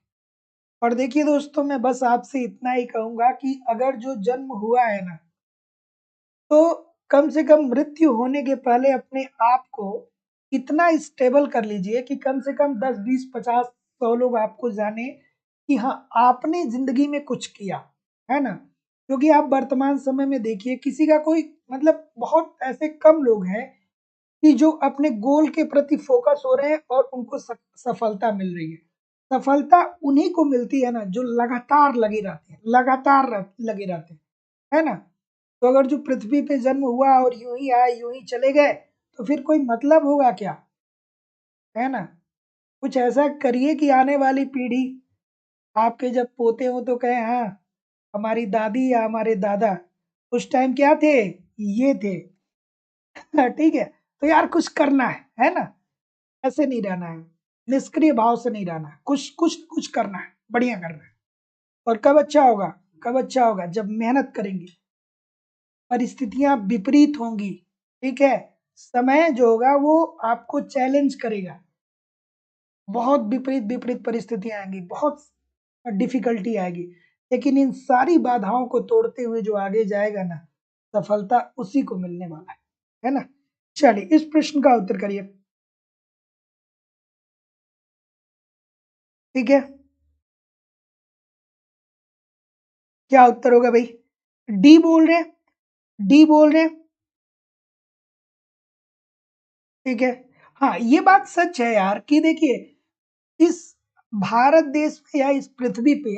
और देखिए दोस्तों, मैं बस आपसे इतना ही कहूंगा कि अगर जो जन्म हुआ है ना, तो कम से कम मृत्यु होने के पहले अपने आप को इतना स्टेबल कर लीजिए कि कम से कम 10, 20, 50, 100 लोग आपको जाने कि हाँ आपने जिंदगी में कुछ किया है ना। क्योंकि आप वर्तमान समय में देखिए, किसी का कोई मतलब बहुत ऐसे कम लोग हैं कि जो अपने गोल के प्रति फोकस हो रहे हैं और उनको सफलता मिल रही है। सफलता उन्हीं को मिलती है ना जो लगातार लगे रहते हैं, लगातार लगे रहते हैं, है ना। तो अगर जो पृथ्वी पे जन्म हुआ और यूं ही आए यूं ही चले गए, तो फिर कोई मतलब होगा क्या? है ना। कुछ ऐसा करिए कि आने वाली पीढ़ी आपके जब पोते हो तो कहे हाँ हमारी दादी या हमारे दादा उस टाइम क्या थे, ये थे। ठीक है, तो यार कुछ करना है ना। ऐसे नहीं रहना है, निष्क्रिय भाव से नहीं रहना है, कुछ कुछ कुछ करना है, बढ़िया करना है। और कब अच्छा होगा? कब अच्छा होगा? जब मेहनत करेंगे, परिस्थितियां विपरीत होंगी। ठीक है, समय जो होगा वो आपको चैलेंज करेगा, बहुत विपरीत विपरीत परिस्थितियां आएंगी, बहुत डिफिकल्टी आएगी, लेकिन इन सारी बाधाओं को तोड़ते हुए जो आगे जाएगा ना, सफलता उसी को मिलने वाला है ना। चलिए इस प्रश्न का उत्तर करिए। ठीक है, क्या उत्तर होगा भाई? डी बोल रहे हैं, डी बोल रहे हैं। ठीक है, हाँ ये बात सच है यार कि देखिए, इस भारत देश में या इस पृथ्वी पे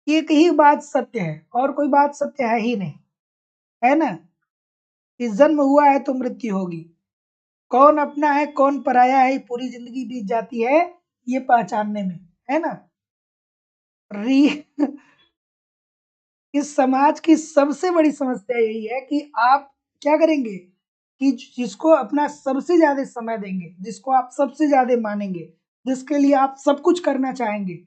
एक ही बात सत्य है और कोई बात सत्य है ही नहीं, है ना। कि जन्म हुआ है तो मृत्यु होगी, कौन अपना है कौन पराया है पूरी जिंदगी बीत जाती है ये पहचानने में, है ना। री इस समाज की सबसे बड़ी समस्या यही है कि आप क्या करेंगे कि जिसको अपना सबसे ज्यादा समय देंगे, जिसको आप सबसे ज्यादा मानेंगे, जिसके लिए आप सब कुछ करना चाहेंगे,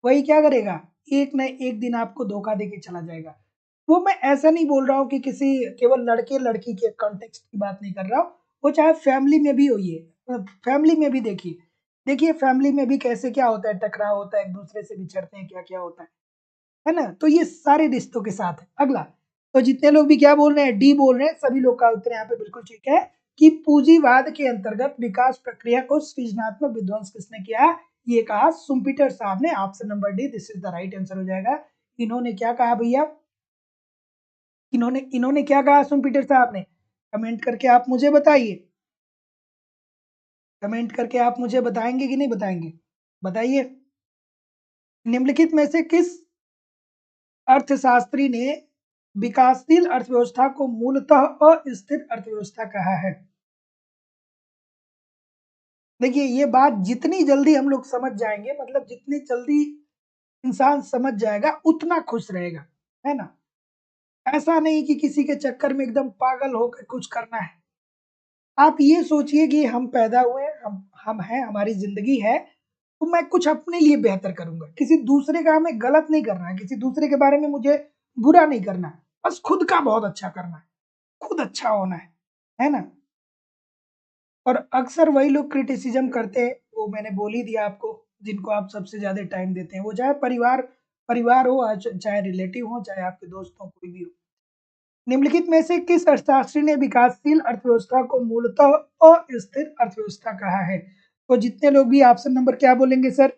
वही क्या करेगा, एक न एक दिन आपको धोखा देके चला जाएगा। वो मैं ऐसा नहीं बोल रहा हूँ कि किसी केवल लड़के लड़की के कॉन्टेक्स्ट की बात नहीं कर रहा हूँ, वो चाहे फैमिली में भी हो, ये फैमिली में भी देखिए, देखिए फैमिली में भी कैसे क्या होता है, टकराव होता है, एक दूसरे से बिछड़ते हैं, क्या क्या होता है ना। तो ये सारे रिश्तों के साथ है। अगला, तो जितने लोग भी क्या बोल रहे हैं, डी बोल रहे हैं, सभी लोग का उत्तर यहाँ पे बिल्कुल ठीक है कि पूंजीवाद के अंतर्गत विकास प्रक्रिया को सृजनात्मक विध्वंस किसने किया? ये कहा सुम्पीटर साहब ने। Option number D this is the right answer हो जाएगा। इन्होंने क्या कहा भैया? इन्होंने इन्होंने क्या कहा सुम्पीटर साहब ने? कमेंट करके आप मुझे बताइए, कमेंट करके आप मुझे बताएंगे कि नहीं बताएंगे? बताइए, निम्नलिखित में से किस अर्थशास्त्री ने विकासशील अर्थव्यवस्था को मूलतः अस्थिर अर्थव्यवस्था कहा है? देखिए ये बात जितनी जल्दी हम लोग समझ जाएंगे, मतलब जितनी जल्दी इंसान समझ जाएगा उतना खुश रहेगा, है ना। ऐसा नहीं कि किसी के चक्कर में एकदम पागल होकर कुछ करना है। आप ये सोचिए कि हम पैदा हुए, हम हैं, हमारी जिंदगी है, तो मैं कुछ अपने लिए बेहतर करूंगा, किसी दूसरे का हमें गलत नहीं करना है, किसी दूसरे के बारे में मुझे बुरा नहीं करना है, बस खुद का बहुत अच्छा करना है, खुद अच्छा होना है ना। और अक्सर वही लोग क्रिटिसिज्म करते हैं, वो मैंने बोल ही दिया आपको, जिनको आप सबसे ज्यादा टाइम देते हैं, वो चाहे परिवार हो, चाहे रिलेटिव हो, चाहे आपके दोस्त हो, कोई भी हो। निम्नलिखित में से किस अर्थशास्त्री ने विकासशील अर्थव्यवस्था को मूलतः अस्थिर अर्थव्यवस्था कहा है? तो जितने लोग भी ऑप्शन नंबर क्या बोलेंगे सर?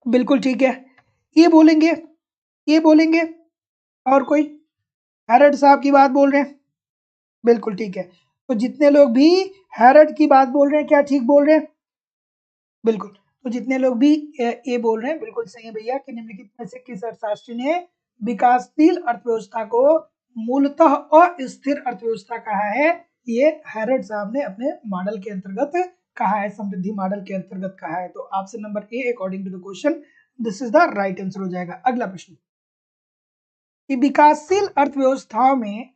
बिल्कुल ठीक है, ये बोलेंगे, ये बोलेंगे। और कोई? हैरड साहब की बात बोल रहे हैं, बिल्कुल ठीक है। तो जितने लोग भी हैरड की बात बोल रहे हैं, क्या ठीक बोल रहे हैं? बिल्कुल। तो जितने लोग भी ये बोल रहे हैं बिल्कुल सही है भैया कि निम्नलिखित में से किस अर्थशास्त्री ने विकासशील अर्थव्यवस्था को मूलतः अस्थिर अर्थव्यवस्था कहा है? ये हैरड साहब ने अपने मॉडल के अंतर्गत कहा है, समृद्धि मॉडल के अंतर्गत कहा है। तो option number A according to the question this is the right answer हो जाएगा। अगला प्रश्न कि विकासशील अर्थव्यवस्थाओं में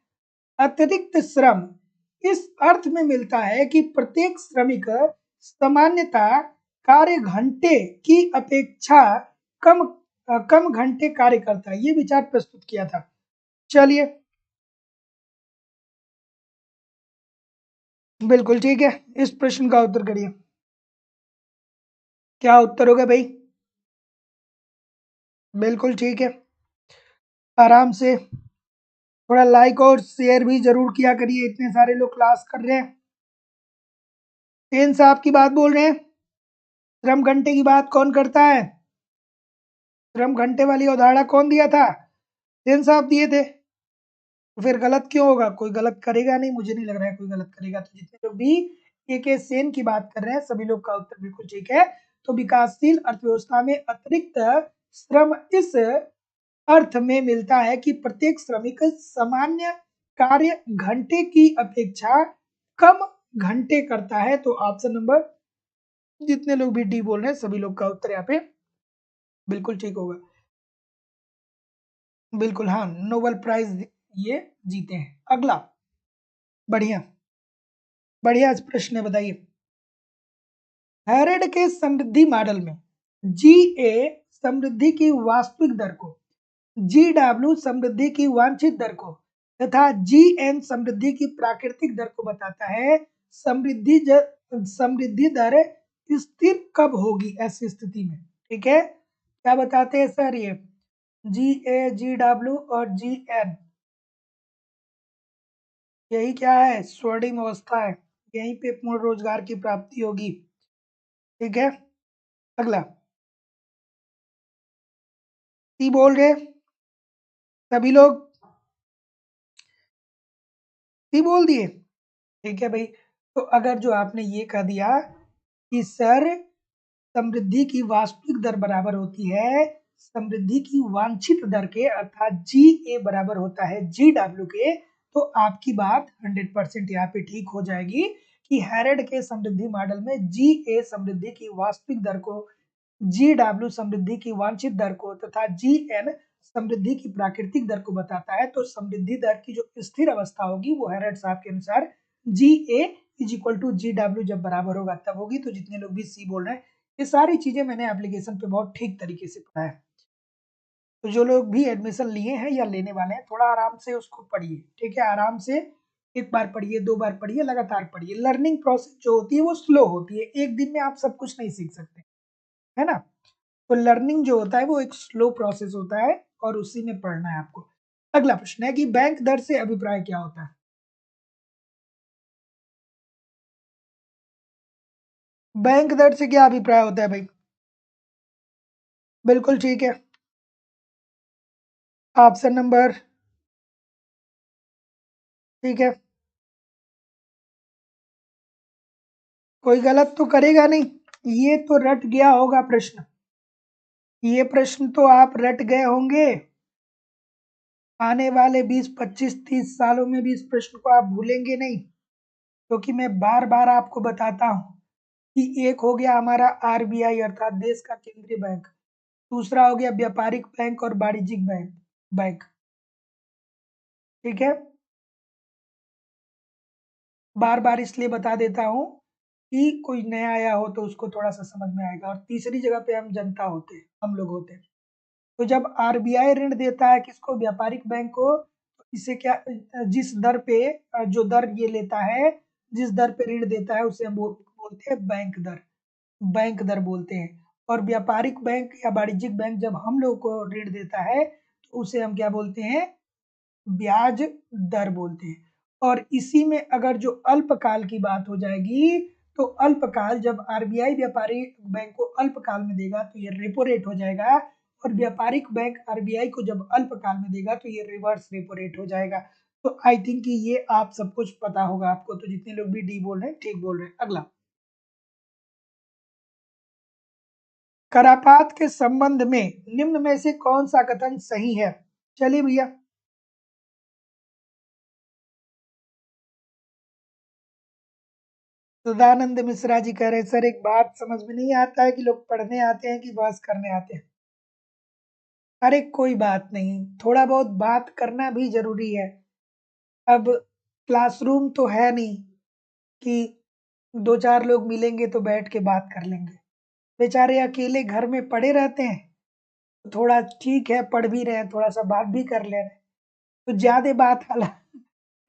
अतिरिक्त श्रम इस अर्थ में मिलता है कि प्रत्येक श्रमिक सामान्यतः कार्य घंटे की अपेक्षा कम कम घंटे कार्य करता है, ये विचार प्रस्तुत किया था। चलिए, बिल्कुल ठीक है, इस प्रश्न का उत्तर करिए। क्या उत्तर होगा भाई? बिल्कुल ठीक है, आराम से थोड़ा लाइक और शेयर भी जरूर किया करिए, इतने सारे लोग क्लास कर रहे हैं। पेन साहब की बात बोल रहे हैं, श्रम घंटे की बात कौन करता है? श्रम घंटे वाली अवधारणा कौन दिया था? सेन साहब दिए थे। तो फिर गलत क्यों होगा? कोई गलत करेगा नहीं, मुझे नहीं लग रहा है कोई गलत करेगा। तो जितने लोग भी ए के सेन की बात कर रहे हैं सभी लोग का उत्तर बिल्कुल ठीक है। तो विकासशील अर्थव्यवस्था में अतिरिक्त श्रम इस अर्थ में मिलता है कि प्रत्येक श्रमिक सामान्य कार्य घंटे की अपेक्षा कम घंटे करता है। तो ऑप्शन नंबर जितने लोग भी डी बोल रहे हैं सभी लोग का उत्तर यहाँ पे बिल्कुल ठीक होगा। बिल्कुल हाँ, नोबेल प्राइज ये जीते हैं। अगला, बढ़िया बढ़िया प्रश्न है, बताइए। हैरेड के समृद्धि मॉडल में जी ए समृद्धि की वास्तविक दर को, जी डब्ल्यू समृद्धि की वांछित दर को तथा जी एन समृद्धि की प्राकृतिक दर को बताता है। समृद्धि दर स्थिर कब होगी ऐसी स्थिति में? ठीक है, क्या बताते हैं सर? ये जी ए, जी डब्ल्यू और जी एन, यही क्या है? स्वर्णिम अवस्था है, यहीं पे पूर्ण रोजगार की प्राप्ति होगी। ठीक है, अगला, सी बोल रहे सभी लोग, सी बोल दिए। ठीक है भाई, तो अगर जो आपने ये कह दिया कि सर समृद्धि की वास्तविक दर बराबर होती है समृद्धि की वांछित दर के, अर्थात जी ए बराबर होता है जी डब्ल्यू के, तो आपकी बात 100% यहाँ पे ठीक हो जाएगी कि हैरेड के समृद्धि मॉडल में जी ए समृद्धि की वास्तविक दर को, जी डब्ल्यू समृद्धि की वांछित दर को तथा जी एन समृद्धि की प्राकृतिक दर को बताता है। तो समृद्धि दर की जो स्थिर अवस्था होगी वो हैरेड साहब के अनुसार G A is equal to G W जब बराबर होगा तब होगी। तो जितने लोग भी सी बोल रहे हैं, ये सारी चीजें मैंने एप्लीकेशन पे बहुत ठीक तरीके से पढ़ा है। तो जो लोग भी एडमिशन लिए हैं या लेने वाले हैं, थोड़ा आराम से उसको पढ़िए। ठीक है, आराम से एक बार पढ़िए, दो बार पढ़िए, लगातार पढ़िए। लर्निंग प्रोसेस जो होती है वो स्लो होती है, एक दिन में आप सब कुछ नहीं सीख सकते, है ना। तो लर्निंग जो होता है वो एक स्लो प्रोसेस होता है और उसी में पढ़ना है आपको। अगला प्रश्न है कि बैंक दर से अभिप्राय क्या होता है? बैंक दर से क्या अभिप्राय होता है भाई? बिल्कुल ठीक है, ऑप्शन नंबर, ठीक है, कोई गलत तो करेगा नहीं। ये तो रट गया होगा प्रश्न, ये प्रश्न तो आप रट गए होंगे। आने वाले 20, 25, 30 सालों में भी इस प्रश्न को आप भूलेंगे नहीं, क्योंकि मैं बार बार आपको बताता हूँ कि एक हो गया हमारा आरबीआई अर्थात देश का केंद्रीय बैंक, दूसरा हो गया व्यापारिक बैंक और वाणिज्यिक बैंक। ठीक है, बार बार इसलिए बता देता हूँ कि कोई नया आया हो तो उसको थोड़ा सा समझ में आएगा। और तीसरी जगह पे हम जनता होते हैं, हम लोग होते हैं। तो जब आरबीआई ऋण देता है किसको? व्यापारिक बैंक को, तो इसे क्या, जिस दर पे, जो दर ये लेता है, जिस दर पे ऋण देता है उसे हम बोलते हैं बैंक दर। बैंक दर बोलते हैं। और व्यापारिक बैंक या वाणिज्यिक बैंक जब हम लोग को ऋण देता है तो उसे हम क्या बोलते हैं? ब्याज दर बोलते हैं। और इसी में अगर जो अल्पकाल की बात हो जाएगी तो अल्पकाल जब आरबीआई व्यापारिक बैंक को अल्पकाल में देगा तो ये रेपो रेट हो जाएगा, और व्यापारिक बैंक आरबीआई को जब अल्पकाल में देगा तो ये रिवर्स रेपो रेट हो जाएगा। तो आई थिंक कि ये आप सब कुछ पता होगा आपको, तो जितने लोग भी डी बोल रहे हैं ठीक बोल रहे हैं। अगला, करापात के संबंध में निम्न में से कौन सा कथन सही है? चलिए भैया, सदानंद मिश्रा जी कह रहे सर एक बात समझ में नहीं आता है कि लोग पढ़ने आते हैं कि बहस करने आते हैं। अरे कोई बात नहीं, थोड़ा बहुत बात करना भी जरूरी है। अब क्लासरूम तो है नहीं कि दो चार लोग मिलेंगे तो बैठ के बात कर लेंगे। बेचारे अकेले घर में पड़े रहते हैं, तो थोड़ा ठीक है पढ़ भी रहे हैं, थोड़ा सा बात भी कर ले रहे हैं। तो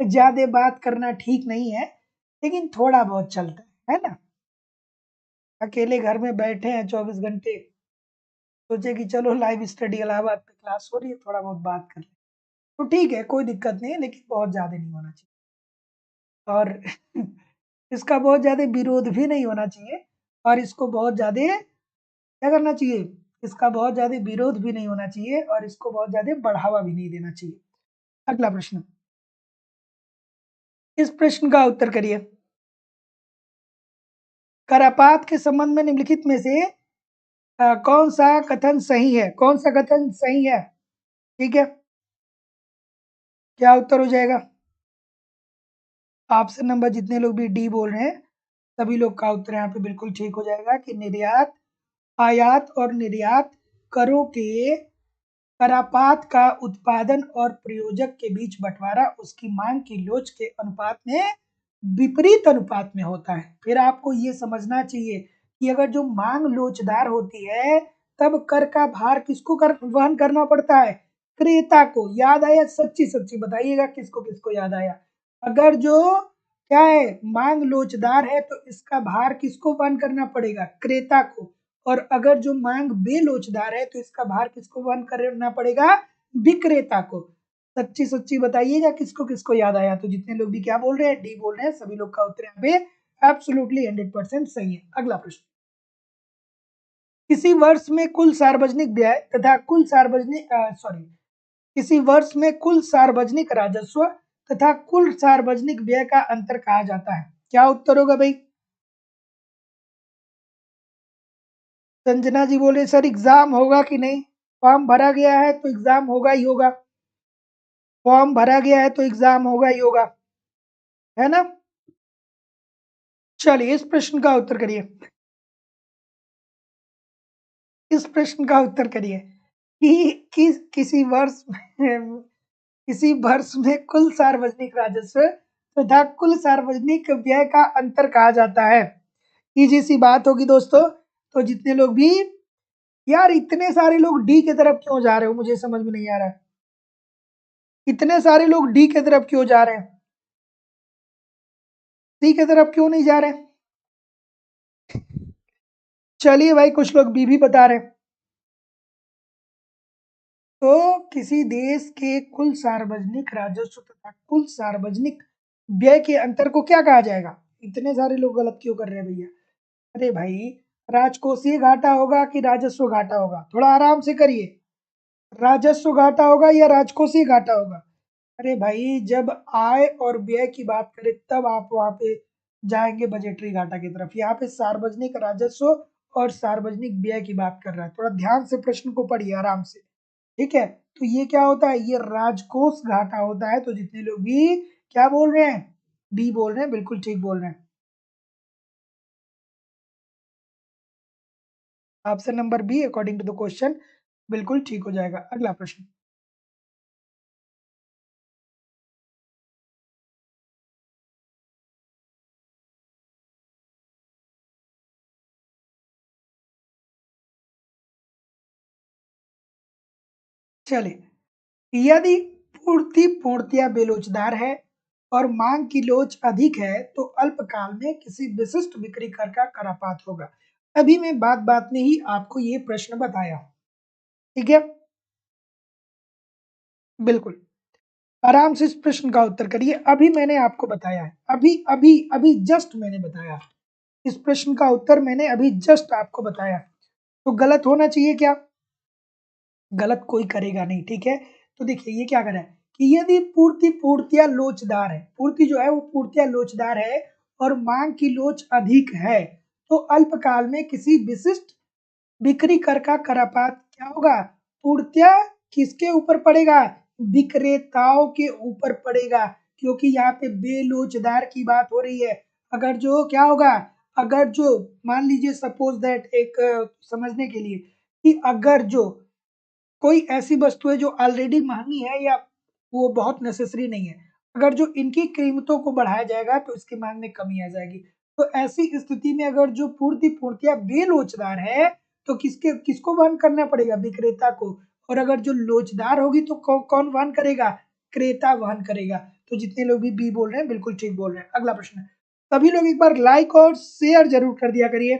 ज्यादा बात करना ठीक नहीं है, लेकिन थोड़ा बहुत चलता है ना। अकेले घर में बैठे हैं 24 घंटे, सोचे कि चलो लाइव स्टडी इलाहाबाद पे क्लास हो रही है, थोड़ा बहुत बात कर ले, तो ठीक है कोई दिक्कत नहीं है, लेकिन बहुत ज्यादा नहीं होना चाहिए। और इसका बहुत ज्यादा विरोध भी नहीं होना चाहिए, और इसको बहुत ज्यादा क्या करना चाहिए? इसका बहुत ज्यादा विरोध भी नहीं होना चाहिए, और इसको बहुत ज्यादा बढ़ावा भी नहीं देना चाहिए। अगला प्रश्न, इस प्रश्न का उत्तर करिए। करापात के संबंध में निम्नलिखित में से कौन सा कथन सही है? कौन सा कथन सही है? ठीक है, क्या उत्तर हो जाएगा? ऑप्शन नंबर जितने लोग भी डी बोल रहे हैं सभी लोग का उत्तर यहाँ पे बिल्कुल ठीक हो जाएगा कि निर्यात, आयात और निर्यात करों के करापात का उत्पादन और प्रयोजक के बीच बंटवारा उसकी मांग की लोच के अनुपात में विपरीत अनुपात में होता है। फिर आपको ये समझना चाहिए कि अगर जो मांग लोचदार होती है तब कर का भार किसको वहन करना पड़ता है? क्रेता को। याद आया? सच्ची सच्ची बताइएगा किसको किसको याद आया? अगर जो क्या है मांग लोचदार है तो इसका भार किसको वहन करना पड़ेगा? क्रेता को। और अगर जो मांग बेलोचदार है तो इसका भार किसको वहन करना पड़ेगा? विक्रेता को। सच्ची सच्ची बताइएगा किसको किसको याद आया? तो जितने लोग भी क्या बोल रहे हैं डी बोल रहे हैं सभी लोग का उत्तर यहाँ पे एब्सोल्युटली 100% सही है। अगला प्रश्न, किसी वर्ष में कुल सार्वजनिक व्यय तथा कुल सार्वजनिक सॉरी किसी वर्ष में कुल सार्वजनिक राजस्व तथा कुल सार्वजनिक व्यय का अंतर कहा जाता है? क्या उत्तर होगा भाई? संजना जी बोले सर एग्जाम होगा कि नहीं? फॉर्म भरा गया है तो एग्जाम होगा ही होगा। फॉर्म भरा गया है तो एग्जाम होगा ही होगा, है ना? चलिए इस प्रश्न का उत्तर करिए। इस प्रश्न का उत्तर करिए कि किसी वर्ष में कुल सार्वजनिक राजस्व तथा कुल सार्वजनिक व्यय का अंतर कहा जाता है। इजी सी बात होगी दोस्तों। तो जितने लोग भी, यार इतने सारे लोग डी की तरफ क्यों जा रहे हो, मुझे समझ में नहीं आ रहा है। इतने सारे लोग डी की तरफ क्यों जा रहे हैं? सी की तरफ क्यों नहीं जा रहे? चलिए भाई कुछ लोग बी भी बता रहे हैं। तो किसी देश के कुल सार्वजनिक राजस्व तथा कुल सार्वजनिक व्यय के अंतर को क्या कहा जाएगा? इतने सारे लोग गलत क्यों कर रहे हैं भैया? अरे भाई, राजकोषीय घाटा होगा कि राजस्व घाटा होगा? थोड़ा आराम से करिए। राजस्व घाटा होगा या राजकोषीय घाटा होगा? अरे भाई, जब आय और व्यय की बात करें तब आप वहां पे जाएंगे बजटरी घाटा की तरफ। यहाँ पे सार्वजनिक राजस्व और सार्वजनिक व्यय की बात कर रहा है। थोड़ा ध्यान से प्रश्न को पढ़िए आराम से, ठीक है? तो ये क्या होता है? ये राजकोष घाटा होता है। तो जितने लोग भी क्या बोल रहे हैं, बी बोल रहे हैं, बिल्कुल ठीक बोल रहे हैं। Option number B according to the question बिल्कुल ठीक हो जाएगा। अगला प्रश्न, चलिए, यदि पूर्ति पूर्तिया बेलोचदार है और मांग की लोच अधिक है तो अल्पकाल में किसी विशिष्ट बिक्री कर का करापात होगा। अभी मैं बात बात में ही आपको ये प्रश्न बताया, ठीक है? बिल्कुल, आराम से इस प्रश्न का उत्तर करिए। अभी मैंने आपको बताया है, अभी अभी अभी जस्ट मैंने बताया, इस प्रश्न का उत्तर मैंने अभी जस्ट आपको बताया। तो गलत होना चाहिए क्या? गलत कोई करेगा नहीं, ठीक है? तो देखिए ये क्या कर रहा है कि यदि पूर्तियां लोचदार है, पूर्ति जो है वो पूर्तियां लोचदार है और मांग की लोच अधिक है, तो अल्पकाल में किसी विशिष्ट बिक्री कर का करापात क्या होगा? पूर्तियां किसके ऊपर पड़ेगा? विक्रेताओं के ऊपर पड़ेगा, क्योंकि यहाँ पे बेलोचदार की बात हो रही है। अगर जो क्या होगा, अगर जो मान लीजिए सपोज दैट एक समझने के लिए कि अगर जो कोई ऐसी वस्तु है जो ऑलरेडी महंगी है या वो बहुत नेसेसरी नहीं है, अगर जो इनकी कीमतों को बढ़ाया जाएगा तो इसकी मांग में कमी आ जाएगी। तो ऐसी स्थिति में अगर जो पूर्तियां बेलोचदार है तो किसको वहन करना पड़ेगा? विक्रेता को। और अगर जो लोचदार होगी तो कौन वहन करेगा? क्रेता वहन करेगा। तो जितने लोग भी बी बोल रहे हैं बिल्कुल ठीक बोल रहे हैं। अगला प्रश्न, सभी लोग एक बार लाइक और शेयर जरूर कर दिया करिए।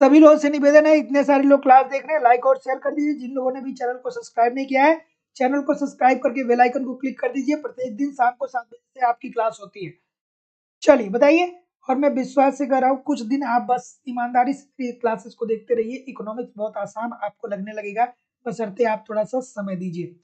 सभी लोगों से निवेदन है, इतने सारे लोग क्लास देख रहे हैं, लाइक और शेयर कर दीजिए। जिन लोगों ने भी चैनल को सब्सक्राइब नहीं किया है, चैनल को सब्सक्राइब करके बेल आइकन को क्लिक कर दीजिए। प्रत्येक दिन शाम को 7 बजे से आपकी क्लास होती है। चलिए बताइए, और मैं विश्वास से कर रहा हूँ कुछ दिन आप बस ईमानदारी से क्लासेस को देखते रहिए। इकोनॉमिक्स बहुत आसान आपको लगने लगेगा, बशर्ते आप थोड़ा सा समय दीजिए।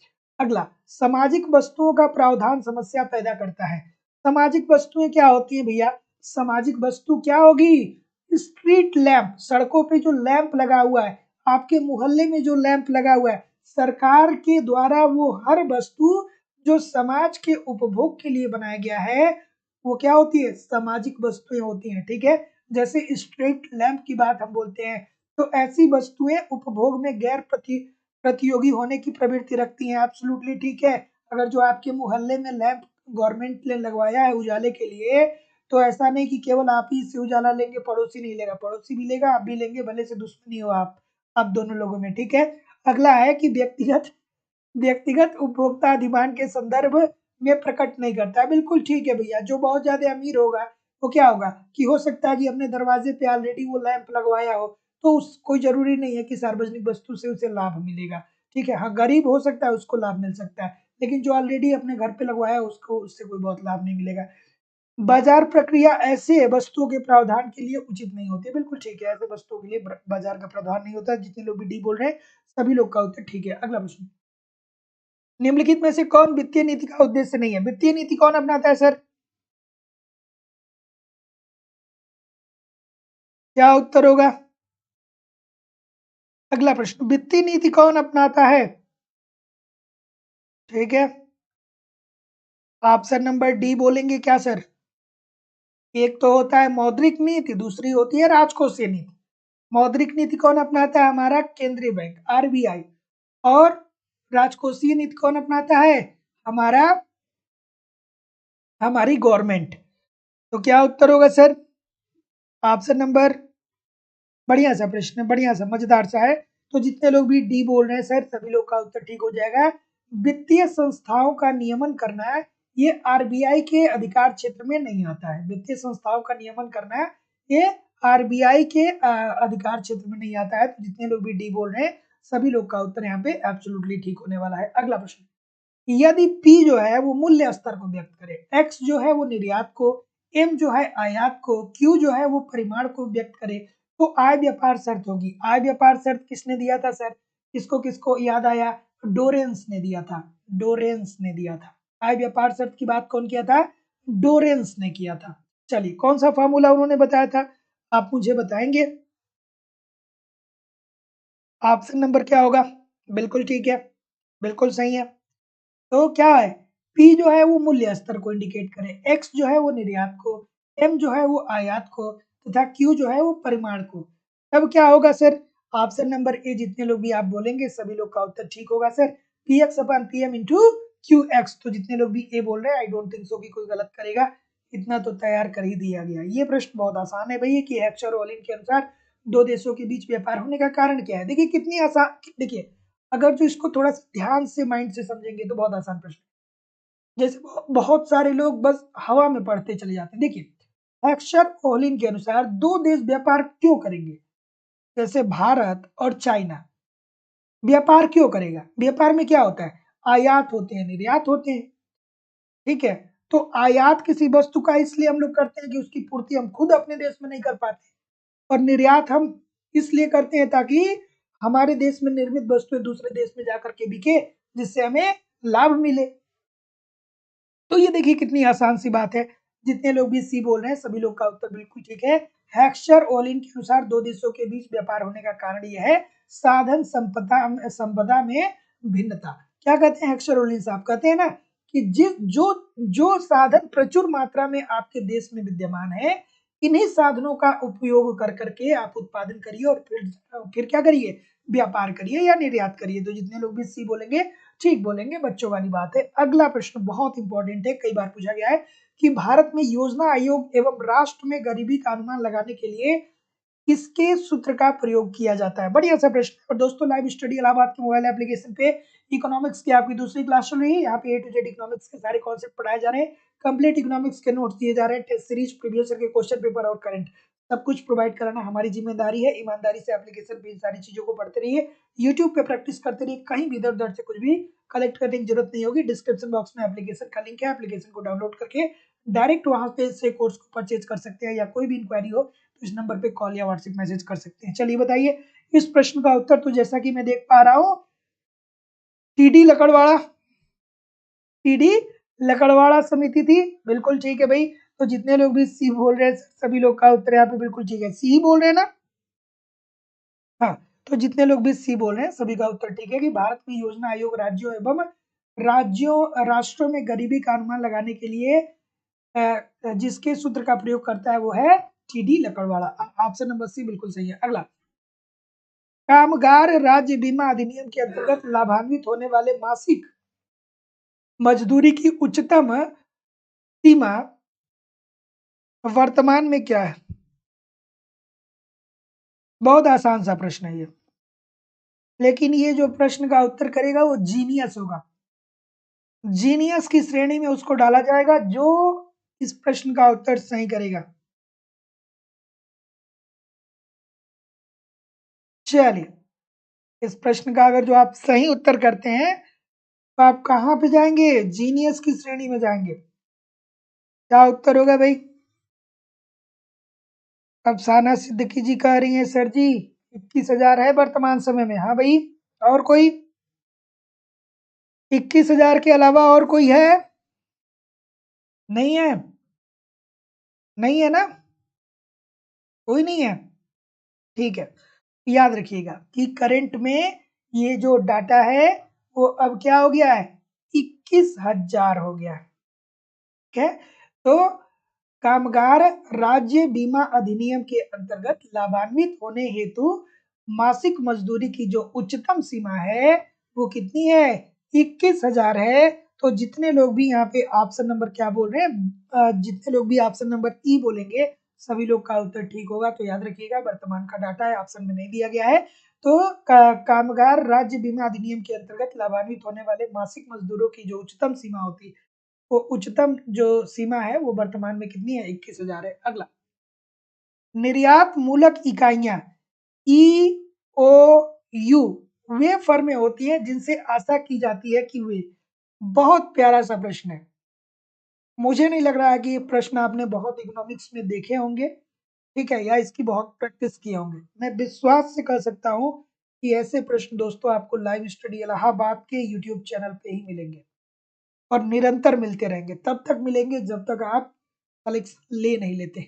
अगला, सामाजिक वस्तुओं का प्रावधान समस्या पैदा करता है। सामाजिक वस्तुएं क्या होती है भैया? सामाजिक वस्तु क्या होगी? स्ट्रीट लैंप, सड़कों पे जो लैंप लगा हुआ है, आपके मोहल्ले में जो लैंप लगा हुआ है, सरकार के द्वारा वो हर वस्तु जो समाज के उपभोग के लिए बनाया गया है, वो क्या होती है? सामाजिक वस्तुएं होती हैं, ठीक है? जैसे स्ट्रीट लैंप की बात हम बोलते हैं, तो ऐसी वस्तुएं उपभोग में गैर प्रतियोगी होने की प्रवृत्ति रखती हैं। एब्सोल्युटली ठीक है। अगर जो आपके मोहल्ले में लैंप गवर्नमेंट ने लगवाया है उजाले के लिए, तो ऐसा नहीं कि केवल आप ही इससे उजाला लेंगे, पड़ोसी नहीं लेगा। पड़ोसी भी लेगा, आप भी लेंगे, भले से दुश्मनी हो आप दोनों लोगों में, ठीक है? अगला है कि व्यक्तिगत व्यक्तिगत उपभोक्ता अधिमान के संदर्भ में प्रकट नहीं करता है। बिल्कुल ठीक है भैया। जो बहुत ज्यादा अमीर होगा वो क्या होगा कि हो सकता है कि अपने दरवाजे पे ऑलरेडी वो लैंप लगवाया हो, तो उस कोई जरूरी नहीं है कि सार्वजनिक वस्तु से उसे लाभ मिलेगा, ठीक है? हाँ, गरीब हो सकता है, उसको लाभ मिल सकता है, लेकिन जो ऑलरेडी अपने घर पे लगवाया है उसको उससे कोई बहुत लाभ नहीं मिलेगा। बाजार प्रक्रिया ऐसे वस्तुओं के प्रावधान के लिए उचित नहीं होती है। बिल्कुल ठीक है, ऐसे वस्तुओं के लिए बाजार का प्रावधान नहीं होता। जितने लोग भी डी बोल रहे हैं सभी लोग का उत्तर ठीक है। अगला प्रश्न, निम्नलिखित में से कौन वित्तीय नीति का उद्देश्य नहीं है? वित्तीय नीति कौन अपनाता है सर? क्या उत्तर होगा? अगला प्रश्न, वित्तीय नीति कौन अपनाता है? ठीक है, ऑप्शन नंबर डी बोलेंगे क्या सर? एक तो होता है मौद्रिक नीति, दूसरी होती है राजकोषीय नीति। मौद्रिक नीति कौन अपनाता है? हमारा केंद्रीय बैंक आरबीआई। और राजकोषीय नीति कौन अपनाता है? हमारा हमारी गवर्नमेंट। तो क्या उत्तर होगा सर? ऑप्शन नंबर, बढ़िया सा प्रश्न है, बढ़िया सा मजेदार सा है। तो जितने लोग भी डी बोल रहे हैं सर सभी लोग का उत्तर ठीक हो जाएगा। वित्तीय संस्थाओं का नियमन करना है, ये आरबीआई के अधिकार क्षेत्र में नहीं आता है। वित्तीय संस्थाओं का नियमन करना है, ये आरबीआई के अधिकार क्षेत्र में नहीं आता है। तो जितने लोग भी डी बोल रहे हैं सभी लोग का उत्तर यहाँ पे एब्सोल्युटली ठीक होने वाला है। अगला प्रश्न, यदि P जो है वो मूल्य स्तर को व्यक्त करे, X जो है वो निर्यात को, M जो है आयात को, Q जो है वो परिमाण को व्यक्त करे, तो आय व्यापार शर्त होगी। आय व्यापार शर्त किसने दिया था सर? किसको किसको याद आया? डोरेंस ने दिया था। डोरेंस ने दिया था। आय व्यापार शर्त की बात कौन किया था? डोरेंस ने किया था। चलिए, कौन सा फॉर्मूला उन्होंने बताया था आप मुझे बताएंगे? ऑप्शन नंबर क्या होगा? बिल्कुल ठीक है, बिल्कुल सही है। तो क्या है? पी जो है वो मूल्य स्तर को इंडिकेट करे, एक्स जो है वो निर्यात को, एम जो है वो आयात को, तथा क्यू जो है वो परिमाण को। तब क्या होगा सर? ऑप्शन नंबर ए जितने लोग भी आप बोलेंगे सभी लोग का उत्तर ठीक होगा सर। पी एक्स अपन P M into Q X. तो जितने लोग भी ए बोल रहे हैं आई डोंट थिंक सो कि कोई गलत करेगा, इतना तो तैयार कर ही दिया गया। ये प्रश्न बहुत आसान है भैया कि एक्स और ओलिन के अनुसार दो देशों के बीच व्यापार होने का कारण क्या है? देखिए कितनी आसान, देखिए अगर जो इसको थोड़ा सा ध्यान से माइंड से समझेंगे तो बहुत आसान प्रश्न। जैसे बहुत सारे लोग बस हवा में पढ़ते चले जाते हैं। देखिए हेक्सर ओलिन के अनुसार दो देश व्यापार क्यों करेंगे? जैसे भारत और चाइना व्यापार क्यों करेगा? व्यापार में क्या होता है? आयात होते हैं, निर्यात होते हैं, ठीक है? तो आयात किसी वस्तु का इसलिए हम लोग करते हैं कि उसकी पूर्ति हम खुद अपने देश में नहीं कर पाते, और निर्यात हम इसलिए करते हैं ताकि हमारे देश में निर्मित वस्तुएं दूसरे देश में जाकर के बिके, जिससे हमें लाभ मिले। तो ये देखिए कितनी आसान सी बात है। जितने लोग भी सी बोल रहे हैं सभी लोग का उत्तर बिल्कुल ठीक है। हेक्सर ओलिन के अनुसार दो देशों के बीच व्यापार होने का कारण यह है साधन संपदा में भिन्नता। क्या कहते हैं हेक्सर ओलिन साहब? कहते हैं ना कि जिस जो जो साधन प्रचुर मात्रा में आपके देश में विद्यमान है, इन्हीं साधनों का उपयोग कर करके आप उत्पादन करिए और फिर क्या करिए? व्यापार करिए या निर्यात करिए। तो जितने लोग भी सी बोलेंगे ठीक बोलेंगे, बच्चों वाली बात है। अगला प्रश्न बहुत इंपॉर्टेंट है, कई बार पूछा गया है कि भारत में योजना आयोग एवं राष्ट्र में गरीबी का अनुमान लगाने के लिए किसके सूत्र का प्रयोग किया जाता है? बढ़िया सा प्रश्न। और दोस्तों लाइव स्टडी इलाहाबाद के मोबाइल एप्लीकेशन पे इकोनॉमिक्स की आपकी दूसरी क्लास चल रही है। यहाँ पे ए टू जेड इकोनॉमिक्स के सारे कॉन्सेप्ट पढ़ाए जा रहे हैं, कंप्लीट इकोनॉमिक्स के नोट्स दिए जा रहे हैं, टेस्ट सीरीज, प्रीवियस ईयर के क्वेश्चन पेपर और करंट सब कुछ प्रोवाइड कराना हमारी जिम्मेदारी है। ईमानदारी से एप्लीकेशन पे इन सारी चीजों को पढ़ते रहिए, यूट्यूब पे प्रैक्टिस करते रहिए, कहीं भी इधर उधर से कुछ भी कलेक्ट करने की जरूरत नहीं होगी। डिस्क्रिप्शन बॉक्स में एप्लीकेशन का लिंक है, एप्लीकेशन को डाउनलोड करके डायरेक्ट वहां पे से कोर्स को परचेज कर सकते हैं, या कोई भी इंक्वायरी हो तो इस नंबर पे कॉल या व्हाट्सएप मैसेज कर सकते हैं। चलिए बताइए इस प्रश्न का उत्तर। तो जैसा कि मैं देख पा रहा हूँ टीडी लकड़वाड़ा, टीडी लकड़वाड़ा समिति थी, बिल्कुल ठीक है भाई। तो जितने लोग भी सी बोल रहे हैं सभी लोग का उत्तर यहाँ पे बिल्कुल ठीक है, सी बोल रहे हैं ना? हाँ, तो जितने लोग भी सी बोल रहे हैं सभी का उत्तर ठीक है कि भारत में योजना आयोग राष्ट्रों में गरीबी का अनुमान लगाने के लिए जिसके सूत्र का प्रयोग करता है वो है टीडी लकड़वाड़ा। ऑप्शन नंबर सी बिल्कुल सही है। अगला, कामगार राज्य बीमा अधिनियम के अंतर्गत लाभान्वित होने वाले मासिक मजदूरी की उच्चतम सीमा वर्तमान में क्या है? बहुत आसान सा प्रश्न है ये, लेकिन ये जो प्रश्न का उत्तर करेगा वो जीनियस होगा। जीनियस की श्रेणी में उसको डाला जाएगा जो इस प्रश्न का उत्तर सही करेगा। चलिए, इस प्रश्न का अगर जो आप सही उत्तर करते हैं तो आप कहां पे जाएंगे? जीनियस की श्रेणी में जाएंगे। क्या उत्तर होगा भाई? अफसाना सिद्दीकी जी कह रही हैं सर जी 21,000 है वर्तमान समय में। हाँ भाई, और कोई? 21,000 के अलावा और कोई है? नहीं है? नहीं है ना? कोई नहीं है? ठीक है, याद रखिएगा कि करंट में ये जो डाटा है वो अब क्या हो गया है? 21,000 हो गया है। ठीक है, तो कामगार राज्य बीमा अधिनियम के अंतर्गत लाभान्वित होने हेतु मासिक मजदूरी की जो उच्चतम सीमा है वो कितनी है? 21,000 है। तो जितने लोग भी यहाँ पे ऑप्शन नंबर क्या बोल रहे हैं, जितने लोग भी ऑप्शन नंबर ई बोलेंगे सभी लोग का उत्तर ठीक होगा। तो याद रखिएगा वर्तमान का डाटा है, ऑप्शन में नहीं दिया गया है। तो कामगार राज्य बीमा अधिनियम के अंतर्गत लाभान्वित होने वाले मासिक मजदूरों की जो उच्चतम सीमा होती है वो उच्चतम जो सीमा है वो वर्तमान में कितनी है? 21,000 है। अगला, निर्यात मूलक इकाइयां EOU वे फर्में होती हैं जिनसे आशा की जाती है कि वे, बहुत प्यारा सा प्रश्न है। मुझे नहीं लग रहा है कि ये प्रश्न आपने बहुत इकोनॉमिक्स में देखे होंगे, ठीक है, या इसकी बहुत प्रैक्टिस किए होंगे। मैं विश्वास से कह सकता हूँ कि ऐसे प्रश्न दोस्तों आपको लाइव स्टडी इलाहाबाद के यूट्यूब चैनल पे ही मिलेंगे और निरंतर मिलते रहेंगे। तब तक मिलेंगे जब तक आप एलेक्स ले नहीं लेते,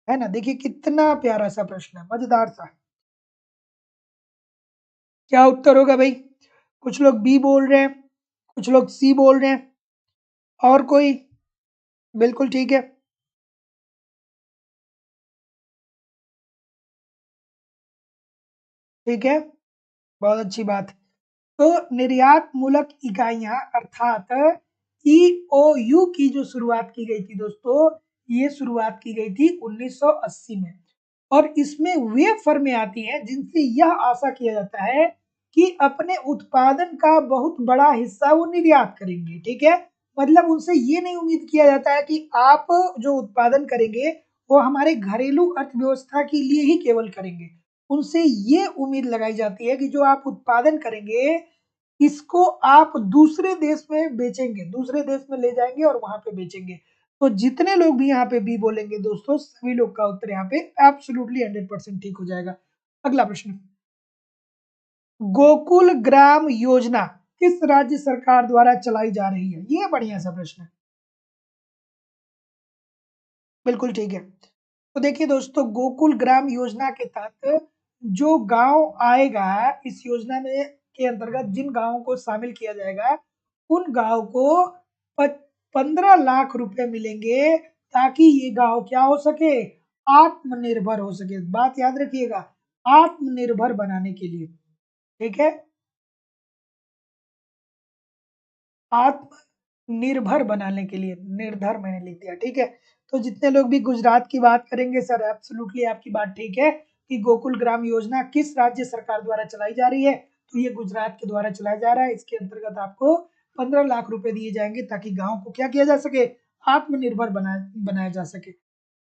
है ना? देखिए कितना प्यारा सा प्रश्न है, मजेदार सा। क्या उत्तर होगा भाई? कुछ लोग बी बोल रहे हैं, कुछ लोग सी बोल रहे हैं, और कोई? बिल्कुल ठीक है, ठीक है, बहुत अच्छी बात। तो निर्यात मूलक इकाइयां अर्थात EOU की जो शुरुआत की गई थी दोस्तों, ये शुरुआत की गई थी 1980 में, और इसमें वे फर्में आती हैं जिनसे यह आशा किया जाता है कि अपने उत्पादन का बहुत बड़ा हिस्सा वो निर्यात करेंगे। ठीक है, मतलब उनसे ये नहीं उम्मीद किया जाता है कि आप जो उत्पादन करेंगे वो हमारे घरेलू अर्थव्यवस्था के लिए ही केवल करेंगे। उनसे ये उम्मीद लगाई जाती है कि जो आप उत्पादन करेंगे, इसको आप दूसरे देश में बेचेंगे, दूसरे देश में ले जाएँगे और वहाँ पे बेचेंगे। तो जितने लोग भी यहाँ पे बी बोलेंगे दोस्तों, सभी लोग का उत्तर यहाँ पे एब्सोल्युटली 100% ठीक हो जाएगा। अगला प्रश्न, गोकुल ग्राम योजना किस राज्य सरकार द्वारा चलाई जा रही है? ये बढ़िया सा प्रश्न है। बिल्कुल ठीक है। तो देखिए दोस्तों, गोकुल ग्राम योजना के तहत जो गांव आएगा, इस योजना में के अंतर्गत जिन गांवों को शामिल किया जाएगा, उन गांव को 15 लाख रुपए मिलेंगे, ताकि ये गांव क्या हो सके, आत्मनिर्भर हो सके। बात याद रखिएगा, आत्मनिर्भर बनाने के लिए, ठीक है, आत्मनिर्भर बनाने के लिए, निर्धर मैंने लिख दिया, ठीक है। तो जितने लोग भी गुजरात की बात करेंगे सर, एब्सोल्युटली आपकी बात ठीक है कि गोकुल ग्राम योजना किस राज्य सरकार द्वारा चलाई जा रही है, तो ये गुजरात के द्वारा चलाया जा रहा है। इसके अंतर्गत आपको 15 लाख रुपए दिए जाएंगे, ताकि गांव को क्या किया जा सके, आत्मनिर्भर बनाया जा सके।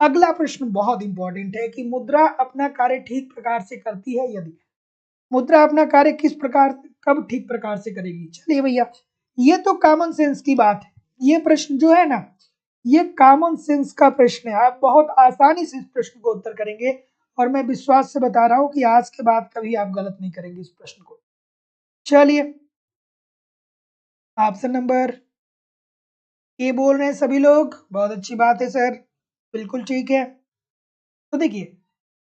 अगला प्रश्न बहुत इंपॉर्टेंट है कि मुद्रा अपना कार्य ठीक प्रकार से करती है यदि, मुद्रा अपना कार्य किस प्रकार, कब ठीक प्रकार से करेगी? चलिए भैया, ये तो कॉमन सेंस की बात है। ये प्रश्न जो है ना, ये कॉमन सेंस का प्रश्न है। आप बहुत आसानी से इस प्रश्न को उत्तर करेंगे, और मैं विश्वास से बता रहा हूं कि आज के बाद कभी आप गलत नहीं करेंगे इस प्रश्न को। चलिए, ऑप्शन नंबर ए बोल रहे हैं सभी लोग, बहुत अच्छी बात है सर, बिल्कुल ठीक है। तो देखिए,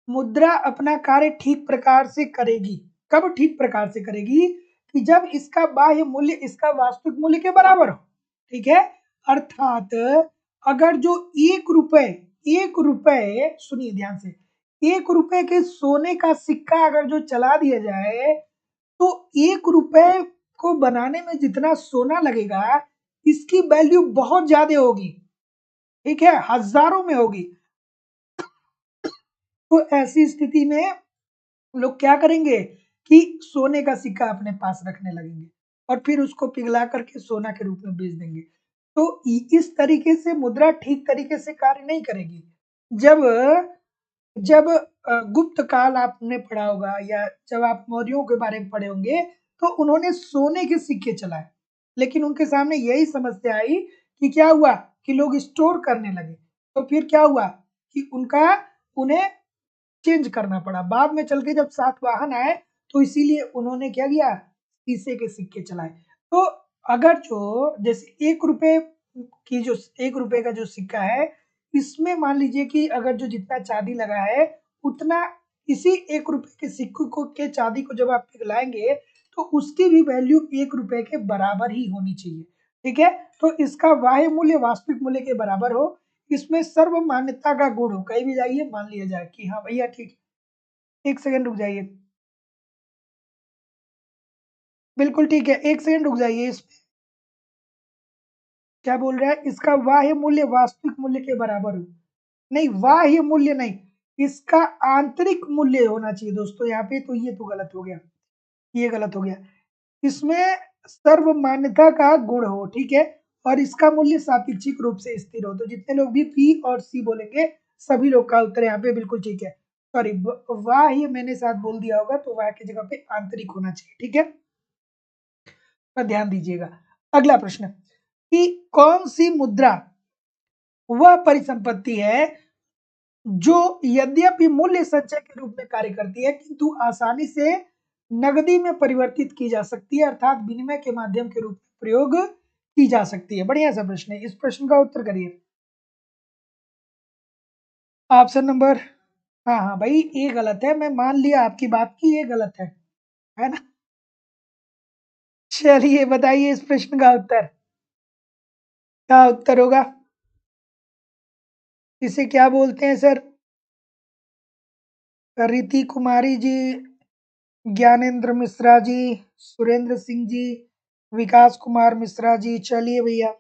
मुद्रा अपना कार्य ठीक प्रकार से करेगी, कब ठीक प्रकार से करेगी, कि जब इसका बाह्य मूल्य इसका वास्तविक मूल्य के बराबर हो, ठीक है। अर्थात अगर जो 1 रुपए, 1 रुपए सुनिए ध्यान से, 1 रुपए के सोने का सिक्का अगर जो चला दिया जाए, तो 1 रुपए को बनाने में जितना सोना लगेगा, इसकी वैल्यू बहुत ज्यादा होगी, ठीक है, हजारों में होगी। तो ऐसी स्थिति में लोग क्या करेंगे कि सोने का सिक्का अपने पास रखने लगेंगे, और फिर उसको पिघला करके सोना के रूप में बेच देंगे। तो इस तरीके से मुद्रा ठीक तरीके से कार्य नहीं करेगी। जब जब गुप्त काल आपने पढ़ा होगा, या जब आप मौर्यों के बारे में पढ़े होंगे, तो उन्होंने सोने के सिक्के चलाए, लेकिन उनके सामने यही समस्या आई कि क्या हुआ कि लोग स्टोर करने लगे, तो फिर क्या हुआ कि उनका उन्हें चेंज करना पड़ा। बाद में चल के जब सातवाहन आए, तो इसीलिए उन्होंने क्या किया, शीशे के सिक्के चलाए। तो अगर जो जैसे 1 रुपए की जो 1 रुपए का जो सिक्का है, इसमें मान लीजिए कि अगर जो जितना चांदी लगा है, उतना इसी 1 रुपए के सिक्के को के चांदी को जब आप पिघलाएंगे, तो उसकी भी वैल्यू 1 रुपए के बराबर ही होनी चाहिए, ठीक है। तो इसका बाह्य मूल्य वास्तविक मूल्य के बराबर हो, इसमें सर्वमान्यता का गुण हो, कहीं भी जाइए मान लिया जाए कि हाँ भैया ठीक। 1 सेकंड रुक जाइए, बिल्कुल ठीक है, 1 सेकंड रुक जाइए। इसमें क्या बोल रहा है, इसका बाह्य मूल्य वास्तविक मूल्य के बराबर हो, नहीं बाह्य मूल्य नहीं, इसका आंतरिक मूल्य होना चाहिए दोस्तों यहाँ पे। तो ये तो गलत हो गया, ये गलत हो गया। इसमें सर्वमान्यता का गुण हो, ठीक है, और इसका मूल्य सापेक्षिक रूप से स्थिर हो। तो जितने लोग भी बी और सी बोलेंगे, सभी लोग का उत्तर यहाँ पे बिल्कुल ठीक है। सॉरी, वाह ये मैंने साथ बोल दिया होगा, तो वाह की जगह पे आंतरिक होना चाहिए, ठीक है, पर ध्यान दीजिएगा। अगला प्रश्न, कि कौन सी मुद्रा वह परिसंपत्ति है जो यद्यपि मूल्य संचय के रूप में कार्य करती है, किंतु आसानी से नगदी में परिवर्तित की जा सकती है, अर्थात विनिमय के माध्यम के रूप में प्रयोग की जा सकती है। बढ़िया सा प्रश्न है, इस प्रश्न का उत्तर करिए। ऑप्शन नंबर, हाँ हाँ भाई, ये गलत है, मैं मान लिया आपकी बात की ये गलत है ना। चलिए बताइए इस प्रश्न का उत्तर, क्या उत्तर होगा? इसे क्या बोलते हैं सर? रीति कुमारी जी, ज्ञानेंद्र मिश्रा जी, सुरेंद्र सिंह जी, विकास कुमार मिश्रा जी, चलिए भैया,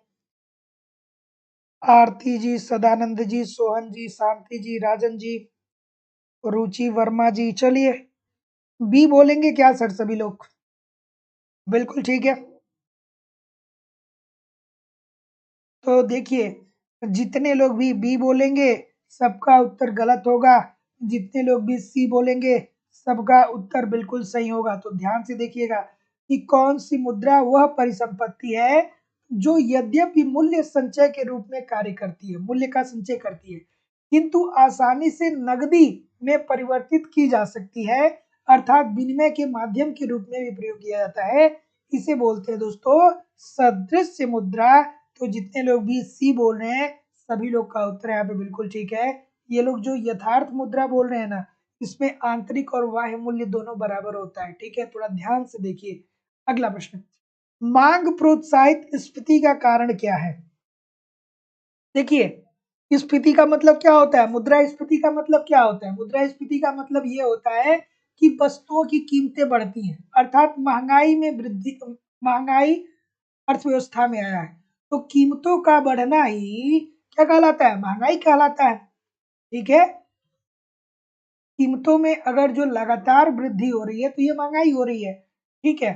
आरती जी, सदानंद जी, सोहन जी, शांति जी, राजन जी, रुचि वर्मा जी, चलिए बी बोलेंगे क्या सर सभी लोग? बिल्कुल ठीक है। तो देखिए, जितने लोग भी बी बोलेंगे, सबका उत्तर गलत होगा। जितने लोग भी सी बोलेंगे सबका उत्तर बिल्कुल सही होगा। तो ध्यान से देखिएगा कि कौन सी मुद्रा वह परिसंपत्ति है जो यद्यपि मूल्य संचय के रूप में कार्य करती है, मूल्य का संचय करती है, किंतु आसानी से नकदी में परिवर्तित की जा सकती है, अर्थात विनिमय के माध्यम के रूप में भी प्रयोग किया जाता है। इसे बोलते हैं दोस्तों सदृश्य मुद्रा। तो जितने लोग भी सी बोल रहे हैं सभी लोग का उत्तर यहाँ पे बिल्कुल ठीक है। ये लोग जो यथार्थ मुद्रा बोल रहे हैं ना, इसमें आंतरिक और बाह्य मूल्य दोनों बराबर होता है। ठीक है, थोड़ा ध्यान से देखिए। अगला प्रश्न, मांग प्रोत्साहित स्फीति का कारण क्या है? देखिए स्फीति का मतलब क्या होता है, मुद्रा स्फीति का मतलब क्या होता है? मुद्रा स्फीति का मतलब ये होता है कि वस्तुओं की कीमतें बढ़ती हैं, अर्थात महंगाई में वृद्धि, महंगाई अर्थव्यवस्था में आया है तो कीमतों का बढ़ना ही क्या कहलाता है? महंगाई कहलाता है। ठीक है, कीमतों में अगर जो लगातार वृद्धि हो रही है तो ये महंगाई हो रही है। ठीक है,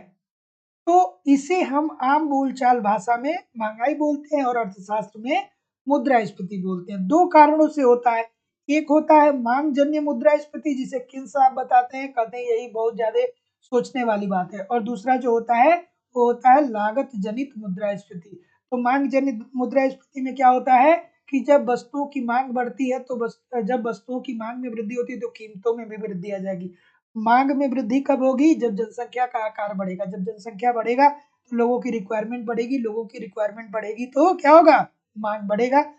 तो इसे हम आम बोलचाल भाषा में महंगाई बोलते हैं और अर्थशास्त्र में मुद्रास्फीति बोलते हैं। दो कारणों से होता है, एक होता है मांग जन्य मुद्रास्फीति जिसे किन साहब बताते हैं, कहते हैं यही बहुत ज्यादा सोचने वाली बात है, और दूसरा जो होता है वो होता है लागत जनित मुद्रास्फीति। तो मांग जनित मुद्रास्फीति में क्या होता है कि जब वस्तुओं की मांग बढ़ती है तो जब वस्तुओं की मांग में वृद्धि होती है तो कीमतों में भी वृद्धि आ जाएगी। मांग में वृद्धि कब होगी? जब जनसंख्या का आकार बढ़ेगा। जब जनसंख्या बढ़ेगा तो लोगों की रिक्वायरमेंट बढ़ेगी, लोगों की रिक्वायरमेंट बढ़ेगी तो क्या होगा? मांग बढ़ेगा,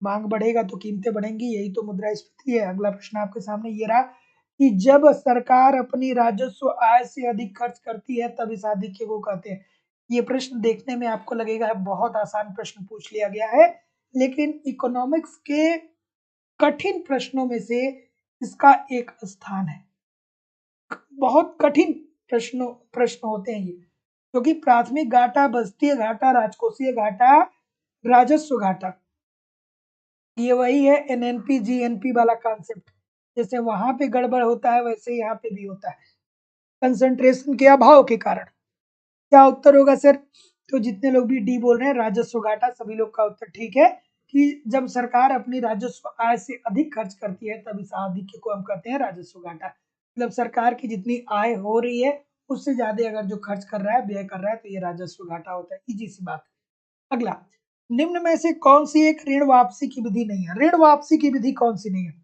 मांग बढ़ेगा तो कीमतें बढ़ेंगी, यही तो मुद्रास्फीति है। अगला प्रश्न आपके सामने ये रहा कि जब सरकार अपनी राजस्व आय से अधिक खर्च करती है तब इस आधिक्य को कहते हैं। ये प्रश्न देखने में आपको लगेगा बहुत आसान प्रश्न पूछ लिया गया है, लेकिन इकोनॉमिक्स के कठिन प्रश्नों में से इसका एक स्थान है। बहुत कठिन प्रश्न होते हैं ये, क्योंकि प्राथमिक घाटा, बस्तीय घाटा, राजकोषीय घाटा, राजस्व घाटा, ये वही है एनएनपी जीएनपी वाला कॉन्सेप्ट। जैसे वहां पे गड़बड़ होता है वैसे यहाँ पे भी होता है, कंसंट्रेशन के अभाव के कारण। क्या उत्तर होगा सर? तो जितने लोग भी डी बोल रहे हैं राजस्व घाटा, सभी लोग का उत्तर ठीक है कि जब सरकार अपनी राजस्व आय से अधिक खर्च करती है तब इस आधिक्य को हम कहते हैं राजस्व घाटा। मतलब सरकार की जितनी आय हो रही है उससे ज्यादा अगर जो खर्च कर रहा है, व्यय कर रहा है, तो ये राजस्व घाटा होता है। इजी सी बात है। अगला, निम्न में से कौन सी एक ऋण वापसी की विधि नहीं है? ऋण वापसी की विधि कौन सी नहीं है?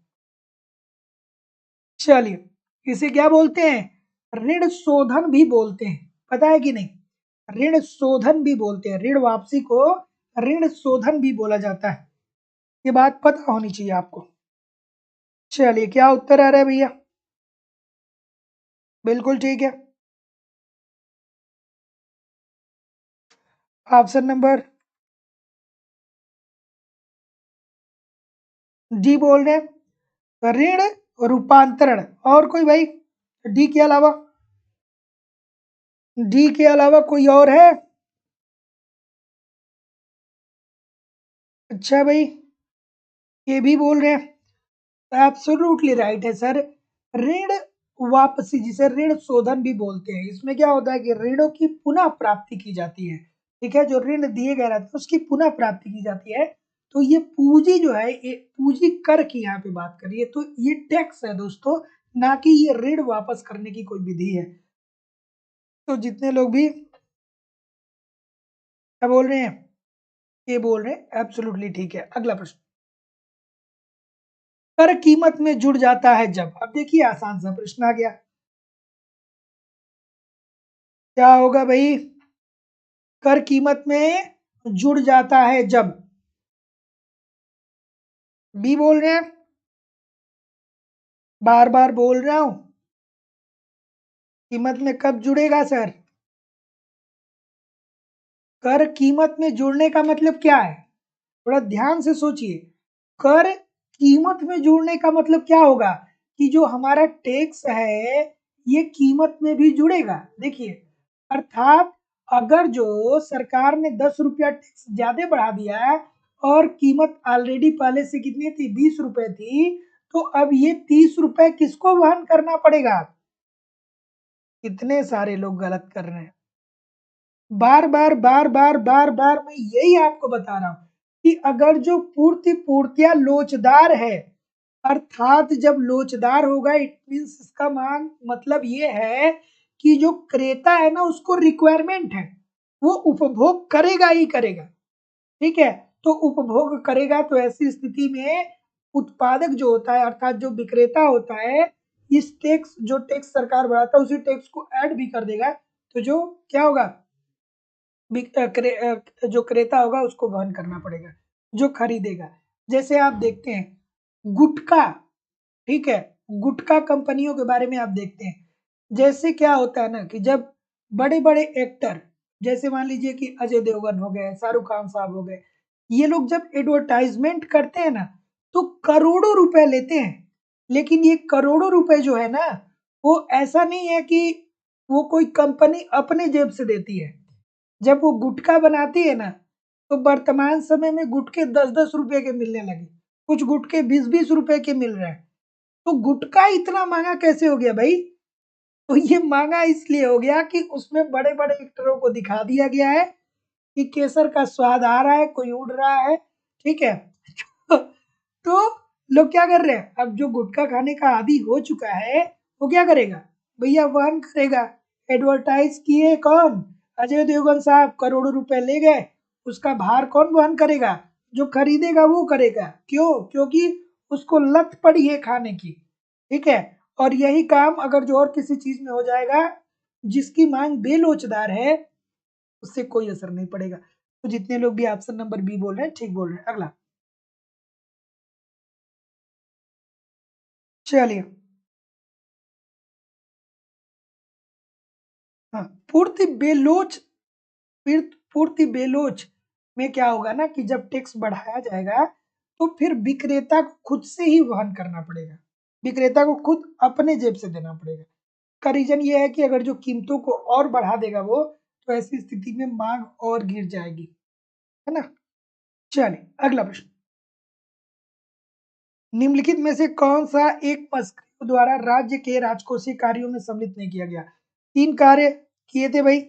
चलिए इसे क्या बोलते हैं? ऋण शोधन भी बोलते हैं, पता है कि नहीं? ऋण शोधन भी बोलते हैं, ऋण वापसी को ऋण शोधन भी बोला जाता है। ये बात पता होनी चाहिए आपको। चलिए क्या उत्तर आ रहा है भैया? बिल्कुल ठीक है, ऑप्शन नंबर डी बोल रहे हैं ऋण रूपांतरण। और कोई भाई डी के अलावा? डी के अलावा कोई और है? अच्छा भाई, ये भी बोल रहे हैं, एब्सोल्युटली राइट है सर। ऋण वापसी जिसे ऋण शोधन भी बोलते हैं, इसमें क्या होता है कि ऋणों की पुनः प्राप्ति की जाती है। ठीक है, जो ऋण दिए गए रहते हैं उसकी पुनः प्राप्ति की जाती है। तो ये पूंजी जो है, ये पूंजी कर की यहाँ पे बात करिए तो ये टैक्स है दोस्तों, ना कि ये ऋण वापस करने की कोई विधि है। तो जितने लोग भी क्या बोल रहे हैं, ये बोल रहे हैं एब्सोल्युटली ठीक है। अगला प्रश्न, कर कीमत में जुड़ जाता है जब। अब देखिए आसान सा प्रश्न आ गया, क्या होगा भाई? कर कीमत में जुड़ जाता है जब, बी बोल रहे हैं, बार बार बोल रहा हूं, कीमत में कब जुड़ेगा सर? कर कीमत में जुड़ने का मतलब क्या है? थोड़ा ध्यान से सोचिए। कर कीमत में जुड़ने का मतलब क्या होगा कि जो हमारा टैक्स है ये कीमत में भी जुड़ेगा। देखिए, अर्थात अगर जो सरकार ने 10 रुपया टैक्स ज्यादा बढ़ा दिया है और कीमत ऑलरेडी पहले से कितनी थी? 20 रुपए थी, तो अब ये 30 रुपए किसको वहन करना पड़ेगा? कितने सारे लोग गलत कर रहे हैं। बार बार बार बार बार बार मैं यही आपको बता रहा हूं कि अगर जो पूर्तिया लोचदार है, अर्थात जब लोचदार होगा इट मीन्स इसका मान मतलब ये है कि जो क्रेता है ना उसको रिक्वायरमेंट है, वो उपभोग करेगा ही करेगा। ठीक है, तो उपभोग करेगा तो ऐसी स्थिति में उत्पादक जो होता है अर्थात जो विक्रेता होता है, इस टैक्स जो टैक्स सरकार बढ़ाता है उसी टैक्स को ऐड भी कर देगा, तो जो क्या होगा, जो क्रेता होगा उसको वहन करना पड़ेगा, जो खरीदेगा। जैसे आप देखते हैं गुटखा, ठीक है, गुटखा कंपनियों के बारे में आप देखते हैं, जैसे क्या होता है ना कि जब बड़े बड़े एक्टर, जैसे मान लीजिए कि अजय देवगन हो गए, शाहरुख खान साहब हो गए, ये लोग जब एडवर्टाइजमेंट करते हैं ना तो करोड़ों रुपए लेते हैं। लेकिन ये करोड़ों रुपए जो है ना, वो ऐसा नहीं है कि वो कोई कंपनी अपने जेब से देती है। जब वो गुटखा बनाती है ना, तो वर्तमान समय में गुटखे 10-10 रुपए के मिलने लगे, कुछ गुटखे 20-20 रुपए के मिल रहे हैं। तो गुटखा इतना महँगा कैसे हो गया भाई? तो ये महँगा इसलिए हो गया कि उसमें बड़े-बड़े एक्टरों को दिखा दिया गया है कि केसर का स्वाद आ रहा है, कोई उड़ रहा है, ठीक है? तो लोग क्या कर रहे हैं, अब जो गुटखा खाने का आदी हो चुका है, वो क्या करेगा? भैया वहन करेगा। एडवर्टाइज किए कौन? अजय देवगन साहब करोड़ों रुपए ले गए, उसका भार कौन वहन करेगा? जो खरीदेगा वो करेगा। क्यों? क्योंकि उसको लत पड़ी है खाने की, ठीक है? और यही काम अगर जो और किसी चीज में हो जाएगा, जिसकी मांग बेलोचदार है, उससे कोई असर नहीं पड़ेगा। तो जितने लोग भी ऑप्शन नंबर बी बोल रहे हैं, ठीक बोल रहे हैं। अगला, चलिए, हाँ, पूर्ति बेलोच, फिर पूर्ति बेलोच में क्या होगा ना कि जब टैक्स बढ़ाया जाएगा तो फिर विक्रेता को खुद से ही वहन करना पड़ेगा, विक्रेता को खुद अपने जेब से देना पड़ेगा। का रीजन ये है कि अगर जो कीमतों को और बढ़ा देगा वो, तो ऐसी स्थिति में मांग और गिर जाएगी, है ना? चलिए अगला प्रश्न, निम्नलिखित में से कौन सा एक मस्कियो द्वारा राज्य के राजकोषीय कार्यों में सम्मिलित नहीं किया गया? तीन कार्य किए थे भाई।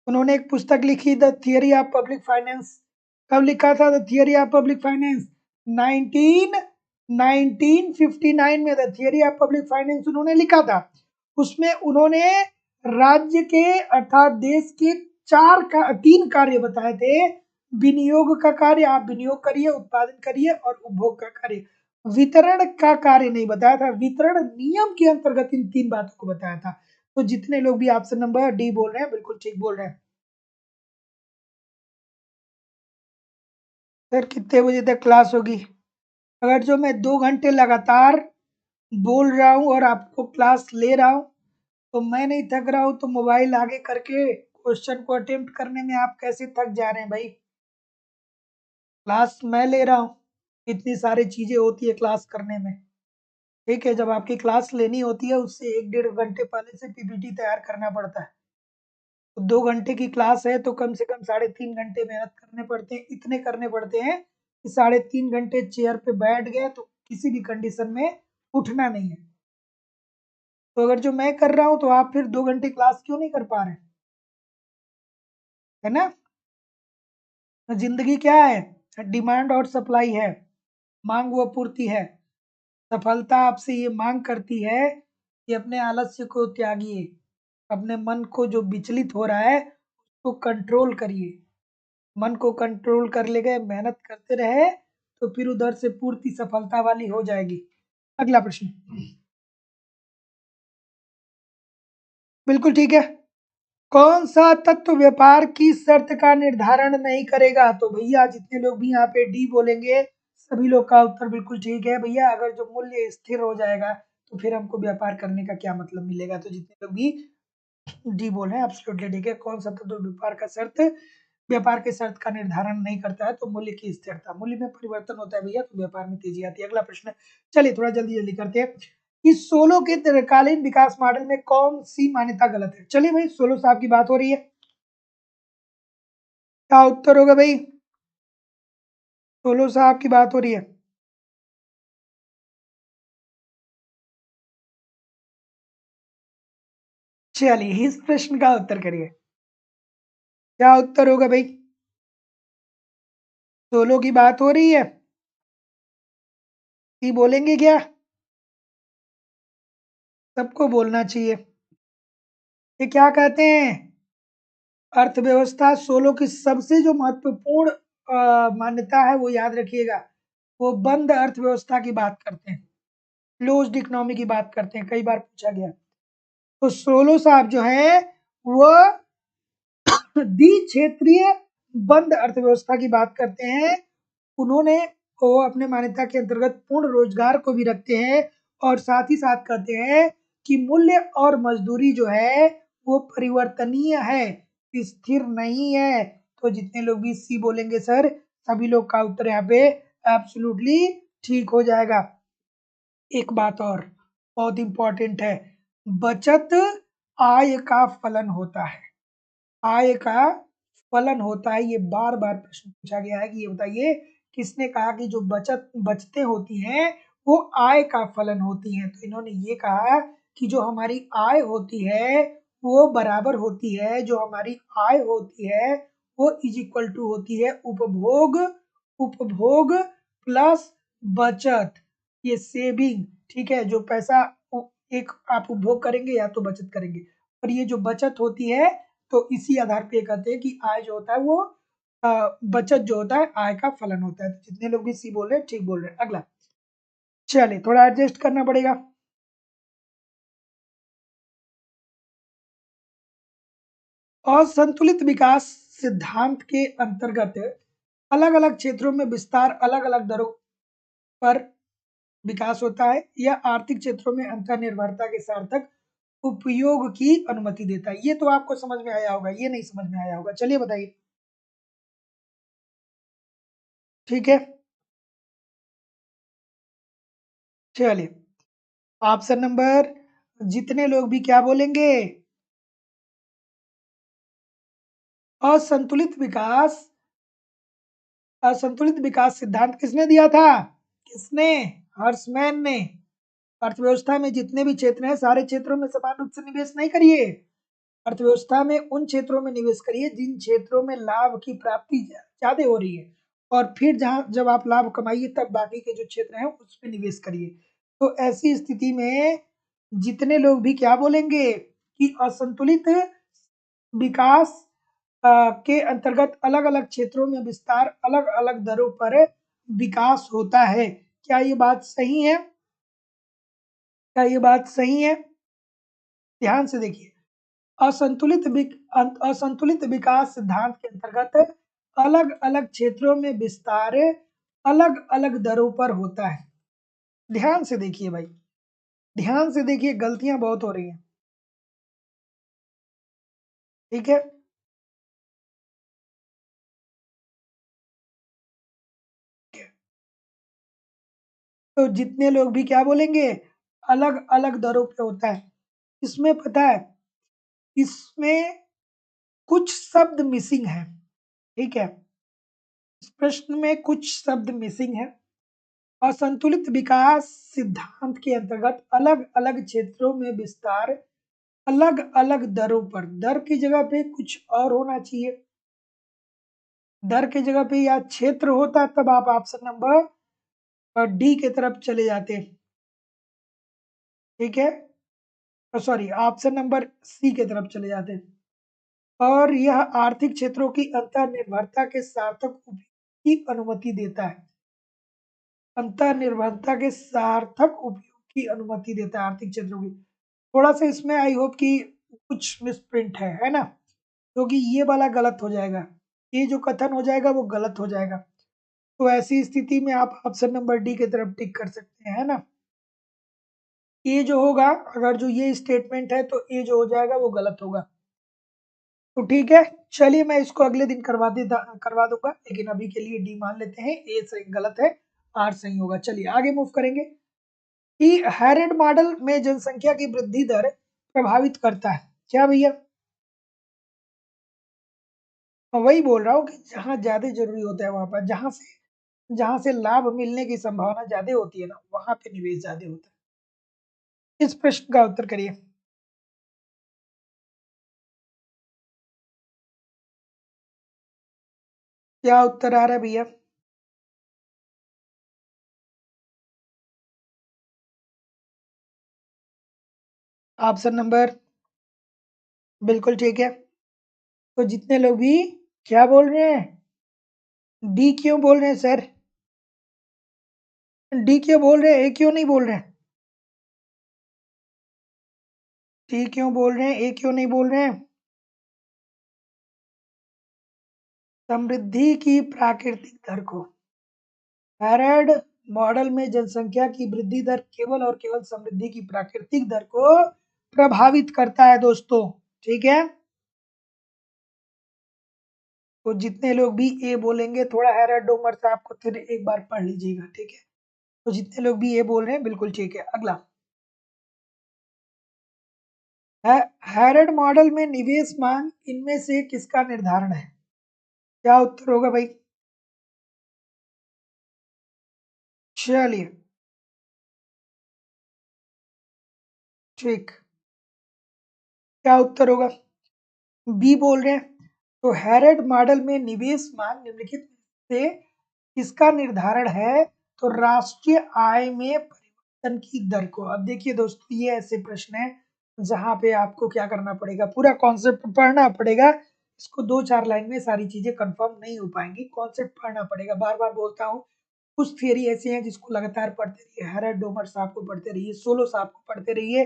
उन्होंने एक पुस्तक लिखी the theory of public finance. कब लिखा था the theory of public finance? 19 1959 में the theory of public finance उन्होंने लिखा था। उसमें उन्होंने राज्य के अर्थात देश के तीन कार्य बताए थे। विनियोग का कार्य, आप विनियोग करिए, उत्पादन करिए, और उपभोग का कार्य। वितरण का कार्य नहीं बताया था, वितरण नियम के अंतर्गत इन तीन बातों को बताया था। तो जितने लोग भी ऑप्शन नंबर डी बोल रहे हैं बिल्कुल ठीक बोल रहे हैं। सर कितने बजे तक क्लास होगी? अगर जो मैं 2 घंटे लगातार बोल रहा हूँ और आपको क्लास ले रहा हूँ, तो मैं नहीं थक रहा हूँ, तो मोबाइल आगे करके क्वेश्चन को अटेम्प्ट करने में आप कैसे थक जा रहे हैं भाई? क्लास मैं ले रहा हूँ, इतनी सारी चीजें होती है क्लास करने में, ठीक है? जब आपकी क्लास लेनी होती है उससे 1-1.5 घंटे पहले से पीपीटी तैयार करना पड़ता है। तो 2 घंटे की क्लास है तो कम से कम 3.5 घंटे मेहनत करने पड़ते हैं, इतने करने पड़ते हैं कि 3.5 घंटे चेयर पे बैठ गए तो किसी भी कंडीशन में उठना नहीं है। तो अगर जो मैं कर रहा हूँ तो आप फिर 2 घंटे क्लास क्यों नहीं कर पा रहे? है ना? तो जिंदगी क्या है? डिमांड और सप्लाई है, मांग व पूर्ति है। सफलता आपसे ये मांग करती है कि अपने आलस्य को त्यागिए, अपने मन को जो विचलित हो रहा है उसको कंट्रोल करिए। मन को कंट्रोल कर ले गए, मेहनत करते रहे, तो फिर उधर से पूर्ति सफलता वाली हो जाएगी। अगला प्रश्न, बिल्कुल ठीक है। कौन सा तत्व व्यापार की शर्त का निर्धारण नहीं करेगा? तो भैया जितने लोग भी यहाँ पे डी बोलेंगे, सभी लोग का उत्तर बिल्कुल ठीक है भैया। अगर जो मूल्य स्थिर हो जाएगा तो फिर हमको व्यापार करने का क्या मतलब मिलेगा? तो जितने लोग भी डी बोल रहे हैं एब्सोल्युटली ठीक है। कौन सा तत्व व्यापार के शर्त का निर्धारण नहीं करता है? तो मूल्य की स्थिरता, मूल्य में परिवर्तन होता है भैया तो व्यापार में तेजी आती है। अगला प्रश्न, चलिए थोड़ा जल्दी जल्दी करते हैं कि सोलो के दीर्घकालीन विकास मॉडल में कौन सी मान्यता गलत है? चलिए भाई, सोलो साहब की बात हो रही है, क्या उत्तर होगा भाई? सोलो साहब की बात हो रही है। चलिए इस प्रश्न का उत्तर करिए, क्या उत्तर होगा भाई? सोलो की बात हो रही है, कि बोलेंगे क्या? सबको बोलना चाहिए। ये क्या कहते हैं? अर्थव्यवस्था सोलो की सबसे जो महत्वपूर्ण मान्यता है वो याद रखिएगा, वो बंद अर्थव्यवस्था की बात करते हैं, क्लोज्ड इकोनॉमी की बात करते हैं, कई बार पूछा गया। तो सोलो साहब जो है वो द्विक्षेत्रीय बंद अर्थव्यवस्था की बात करते हैं। उन्होंने वो अपने मान्यता के अंतर्गत पूर्ण रोजगार को भी रखते हैं और साथ ही साथ कहते हैं कि मूल्य और मजदूरी जो है वो परिवर्तनीय है, स्थिर नहीं है। तो जितने लोग भी सी बोलेंगे सर, सभी लोग का उत्तर यहाँ पे एब्सोल्युटली ठीक हो जाएगा। एक बात और बहुत इंपॉर्टेंट है, बचत आय का फलन होता है। आय का फलन होता है, ये बार बार प्रश्न पूछा गया है कि ये बताइए किसने कहा कि जो बचतें होती हैं वो आय का फलन होती हैं। तो इन्होंने ये कहा कि जो हमारी आय होती है वो बराबर होती है, जो हमारी आय होती है वो इज इक्वल टू होती है उपभोग, उपभोग प्लस बचत, ये सेविंग। ठीक है, जो पैसा एक आप उपभोग करेंगे या तो बचत करेंगे, और ये जो बचत होती है तो इसी आधार पे कहते हैं कि आय जो होता है वो बचत जो होता है आय का फलन होता है। तो जितने लोग भी सी बोल रहे हैं ठीक बोल रहे हैं। अगला चलिए, थोड़ा एडजस्ट करना पड़ेगा। असंतुलित विकास सिद्धांत के अंतर्गत अलग अलग क्षेत्रों में विस्तार अलग अलग दरों पर विकास होता है, यह आर्थिक क्षेत्रों में अंतर्निर्भरता के सार्थक उपयोग की अनुमति देता है। ये तो आपको समझ में आया होगा, ये नहीं समझ में आया होगा, चलिए बताइए। ठीक है, चलिए ऑप्शन नंबर, जितने लोग भी क्या बोलेंगे? असंतुलित विकास, असंतुलित विकास सिद्धांत किसने दिया था? किसने? हर्समैन ने। अर्थव्यवस्था में जितने भी क्षेत्र हैं सारे क्षेत्रों में समान रूप से निवेश नहीं करिए, अर्थव्यवस्था में उन क्षेत्रों में निवेश करिए जिन क्षेत्रों में लाभ की प्राप्ति ज्यादा हो रही है, और फिर जहां जब आप लाभ कमाइए तब बाकी के जो क्षेत्र हैं उस पर निवेश करिए। तो ऐसी स्थिति में जितने लोग भी क्या बोलेंगे कि असंतुलित विकास के अंतर्गत अलग अलग क्षेत्रों में विस्तार अलग अलग दरों पर विकास होता है, क्या ये बात सही है? क्या ये बात सही है? ध्यान से देखिए, असंतुलित विकास सिद्धांत के अंतर्गत अलग अलग क्षेत्रों में विस्तार अलग अलग दरों पर होता है। ध्यान से देखिए भाई, ध्यान से देखिए, गलतियां बहुत हो रही हैं। ठीक है, तो जितने लोग भी क्या बोलेंगे, अलग अलग दरों पे होता है। इसमें पता है, इसमें कुछ शब्द मिसिंग है। ठीक है, इस प्रश्न में कुछ शब्द मिसिंग है। असंतुलित विकास सिद्धांत के अंतर्गत अलग अलग क्षेत्रों में विस्तार अलग अलग दरों पर, दर की जगह पे कुछ और होना चाहिए, दर की जगह पे या क्षेत्र होता तब आप ऑप्शन नंबर डी के तरफ चले जाते। ठीक है, सॉरी, ऑप्शन नंबर सी के तरफ चले जाते, और यह आर्थिक क्षेत्रों की अंतर्निर्भरता के सार्थक उपयोग की अनुमति देता है। अंतर्निर्भरता के सार्थक उपयोग की अनुमति देता है आर्थिक क्षेत्रों की। थोड़ा सा इसमें आई होप कि कुछ मिसप्रिंट है ना, क्योंकि ये वाला गलत हो जाएगा, ये जो कथन हो जाएगा वो गलत हो जाएगा। तो ऐसी स्थिति में आप ऑप्शन नंबर डी की तरफ टिक कर सकते हैं, है ना। ये जो होगा, अगर जो ये स्टेटमेंट है तो ये जो हो जाएगा वो गलत होगा। तो ठीक है, चलिए मैं इसको अगले दिन करवा दूंगा, लेकिन अभी के लिए डी मान लेते हैं, ए सही गलत है, आर सही होगा। चलिए आगे मूव करेंगे कि हैरेड मॉडल में जनसंख्या की वृद्धि दर प्रभावित करता है क्या भैया? मैं वही बोल रहा हूँ कि जहाँ ज्यादा जरूरी होता है वहां पर, जहां से लाभ मिलने की संभावना ज्यादा होती है ना, वहां पे निवेश ज्यादा होता है। इस प्रश्न का उत्तर करिए। क्या उत्तर आ रहा है भैया? ऑप्शन नंबर बिल्कुल ठीक है। तो जितने लोग भी क्या बोल रहे हैं, डी क्यों बोल रहे हैं सर? डी क्यों बोल रहे हैं, ए क्यों नहीं बोल रहे हैं? डी क्यों बोल रहे हैं, ए क्यों नहीं बोल रहे हैं? समृद्धि की प्राकृतिक दर को, हैरड मॉडल में जनसंख्या की वृद्धि दर केवल और केवल समृद्धि की प्राकृतिक दर को प्रभावित करता है दोस्तों। ठीक है, तो जितने लोग भी ए बोलेंगे, थोड़ा हैरड डोमर से आपको फिर एक बार पढ़ लीजिएगा। ठीक है, तो जितने लोग भी ए बोल रहे हैं बिल्कुल ठीक है। अगला है, हैरड मॉडल में निवेश मांग इनमें से किसका निर्धारण है? क्या उत्तर होगा भाई? चलिए, ठीक, क्या उत्तर होगा? बी बोल रहे हैं। तो हैरड मॉडल में निवेश मांग निम्नलिखित से किसका निर्धारण है? तो राष्ट्रीय आय में परिवर्तन की दर को। अब देखिए दोस्तों, ये ऐसे प्रश्न है जहां पे आपको क्या करना पड़ेगा, पूरा कॉन्सेप्ट पढ़ना पड़ेगा। इसको 2-4 लाइन में सारी चीजें कंफर्म नहीं हो पाएंगी, कॉन्सेप्ट पढ़ना पड़ेगा। बार बार बोलता हूँ, कुछ थियरी ऐसी है जिसको लगातार पढ़ते रहिए, हैरड डोमर साहब को पढ़ते रहिए, सोलो साहब को पढ़ते रहिए,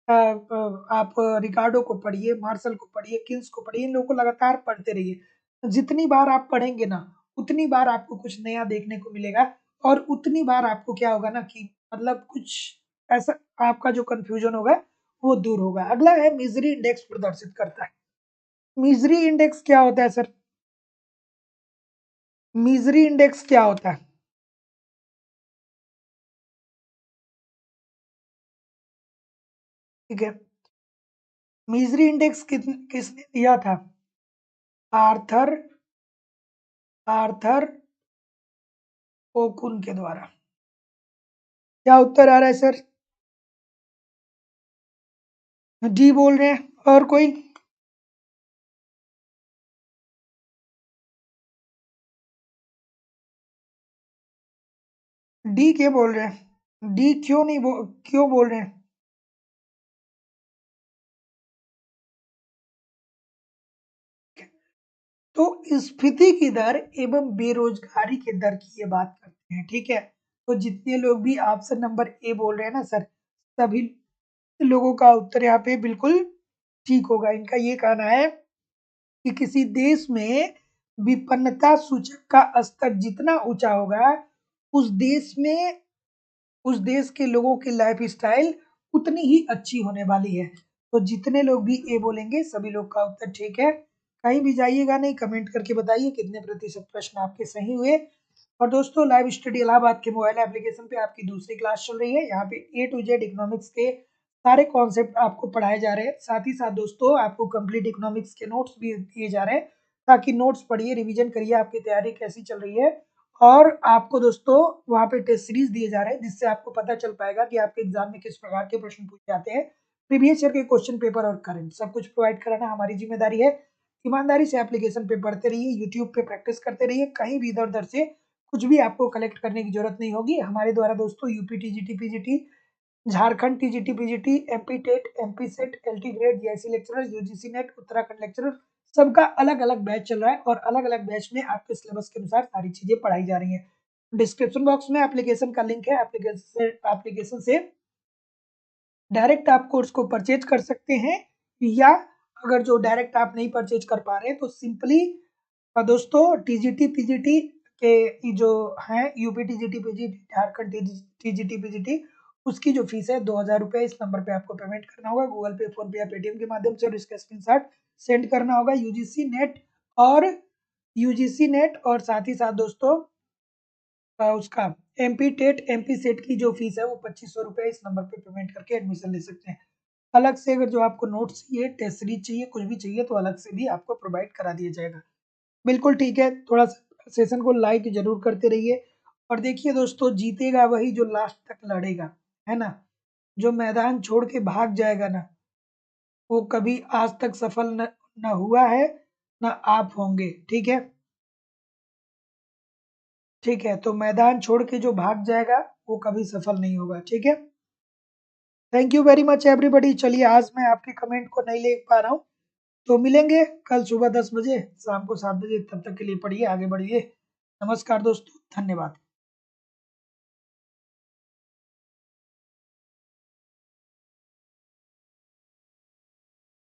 आप रिकार्डो को पढ़िए, मार्शल को पढ़िए, किन्स को पढ़िए, इन लोगों को लगातार पढ़ते रहिए। जितनी बार आप पढ़ेंगे ना, उतनी बार आपको कुछ नया देखने को मिलेगा, और उतनी बार आपको क्या होगा ना कि मतलब कुछ ऐसा आपका जो कंफ्यूजन होगा वो दूर होगा। अगला है मिजरी इंडेक्स प्रदर्शित करता है। मिजरी इंडेक्स क्या होता है सर? मिजरी इंडेक्स क्या होता है? ठीक है, मिजरी इंडेक्स किसने दिया था? आर्थर आर्थर ओकुन के द्वारा। क्या उत्तर आ रहा है सर? डी बोल रहे हैं, और कोई? डी क्या बोल रहे हैं? डी क्यों नहीं क्यों बोल रहे हैं? तो स्फीति की दर एवं बेरोजगारी की दर की ये बात करते हैं। ठीक है, तो जितने लोग भी ऑप्शन नंबर ए बोल रहे हैं ना सर, सभी लोगों का उत्तर यहाँ पे बिल्कुल ठीक होगा। इनका ये कहना है कि किसी देश में विपन्नता सूचक का स्तर जितना ऊंचा होगा, उस देश में उस देश के लोगों की लाइफ स्टाइल उतनी ही अच्छी होने वाली है। तो जितने लोग भी ए बोलेंगे, सभी लोग का उत्तर ठीक है। कहीं भी जाइएगा नहीं, कमेंट करके बताइए कितने प्रतिशत प्रश्न आपके सही हुए। और दोस्तों, लाइव स्टडी इलाहाबाद के मोबाइल एप्लीकेशन पे आपकी दूसरी क्लास चल रही है। यहाँ पे ए टू जेड इकोनॉमिक्स के सारे कॉन्सेप्ट आपको पढ़ाए जा रहे हैं। साथ ही साथ दोस्तों, आपको कंप्लीट इकोनॉमिक्स के नोट्स भी दिए जा रहे हैं, ताकि नोट्स पढ़िए, रिवीजन करिए, आपकी तैयारी कैसी चल रही है। और आपको दोस्तों वहाँ पे टेस्ट सीरीज दिए जा रहे हैं, जिससे आपको पता चल पाएगा कि आपके एग्जाम में किस प्रकार के प्रश्न पूछे जाते हैं। प्रीवियस ईयर के क्वेश्चन पेपर और करंट सब कुछ प्रोवाइड कराना हमारी जिम्मेदारी है। ईमानदारी से एप्लीकेशन पे पढ़ते रहिए, यूट्यूब पे प्रैक्टिस करते रहिए, कहीं भी इधर उधर से कुछ भी आपको कलेक्ट करने की जरूरत नहीं होगी। हमारे द्वारा दोस्तों UP TGT PGT, Jharkhand TGT PGT, MP TET, MP SET, LT grade, JIC lecturer, UGC NET, Uttarakhand lecturer, सबका अलग अलग बैच चल रहा है, और अलग अलग बैच में आपके सिलेबस के अनुसार सारी चीजें पढ़ाई जा रही हैं। डिस्क्रिप्शन बॉक्स में एप्लीकेशन का लिंक है, एप्लीकेशन से डायरेक्ट आप कोर्स को परचेज कर सकते हैं, या अगर जो डायरेक्ट आप नहीं परचेज कर पा रहे हैं, तो सिंपली दोस्तों टीजीटी पीजीटी के जो है, UP TGT PGT, Jharkhand TGT PGT, उसकी जो फीस है 2,000 रुपये, इस नंबर पे आपको पेमेंट करना होगा, गूगल पे, फोन पे या पेटीएम के माध्यम से, और इसका स्क्रीनशॉट सेंड करना होगा। और यूजीसी नेट और साथ ही साथ दोस्तों उसका एमपी टेट, एमपी सेट की जो फीस है वो 2,500 रुपये, इस नंबर पे पेमेंट करके एडमिशन ले सकते हैं। अलग से अगर जो आपको नोट्स चाहिए, टेस्ट सीरीज चाहिए, कुछ भी चाहिए, तो अलग से भी आपको प्रोवाइड करा दिया जाएगा। बिल्कुल ठीक है, थोड़ा सा सेशन को लाइक जरूर करते रहिए। और देखिए दोस्तों, जीतेगा वही जो लास्ट तक लड़ेगा, है ना। जो मैदान छोड़ के भाग जाएगा ना, वो कभी आज तक सफल न हुआ है, ना आप होंगे। ठीक है, ठीक है, तो मैदान छोड़ के जो भाग जाएगा वो कभी सफल नहीं होगा। ठीक है। Thank you very much everybody. चलिए आज मैं आपके कमेंट को नहीं ले पा रहा हूँ, तो मिलेंगे कल सुबह 10 बजे, शाम को 7 बजे। तब तक के लिए पढ़िए, आगे बढ़िए। नमस्कार दोस्तों, धन्यवाद।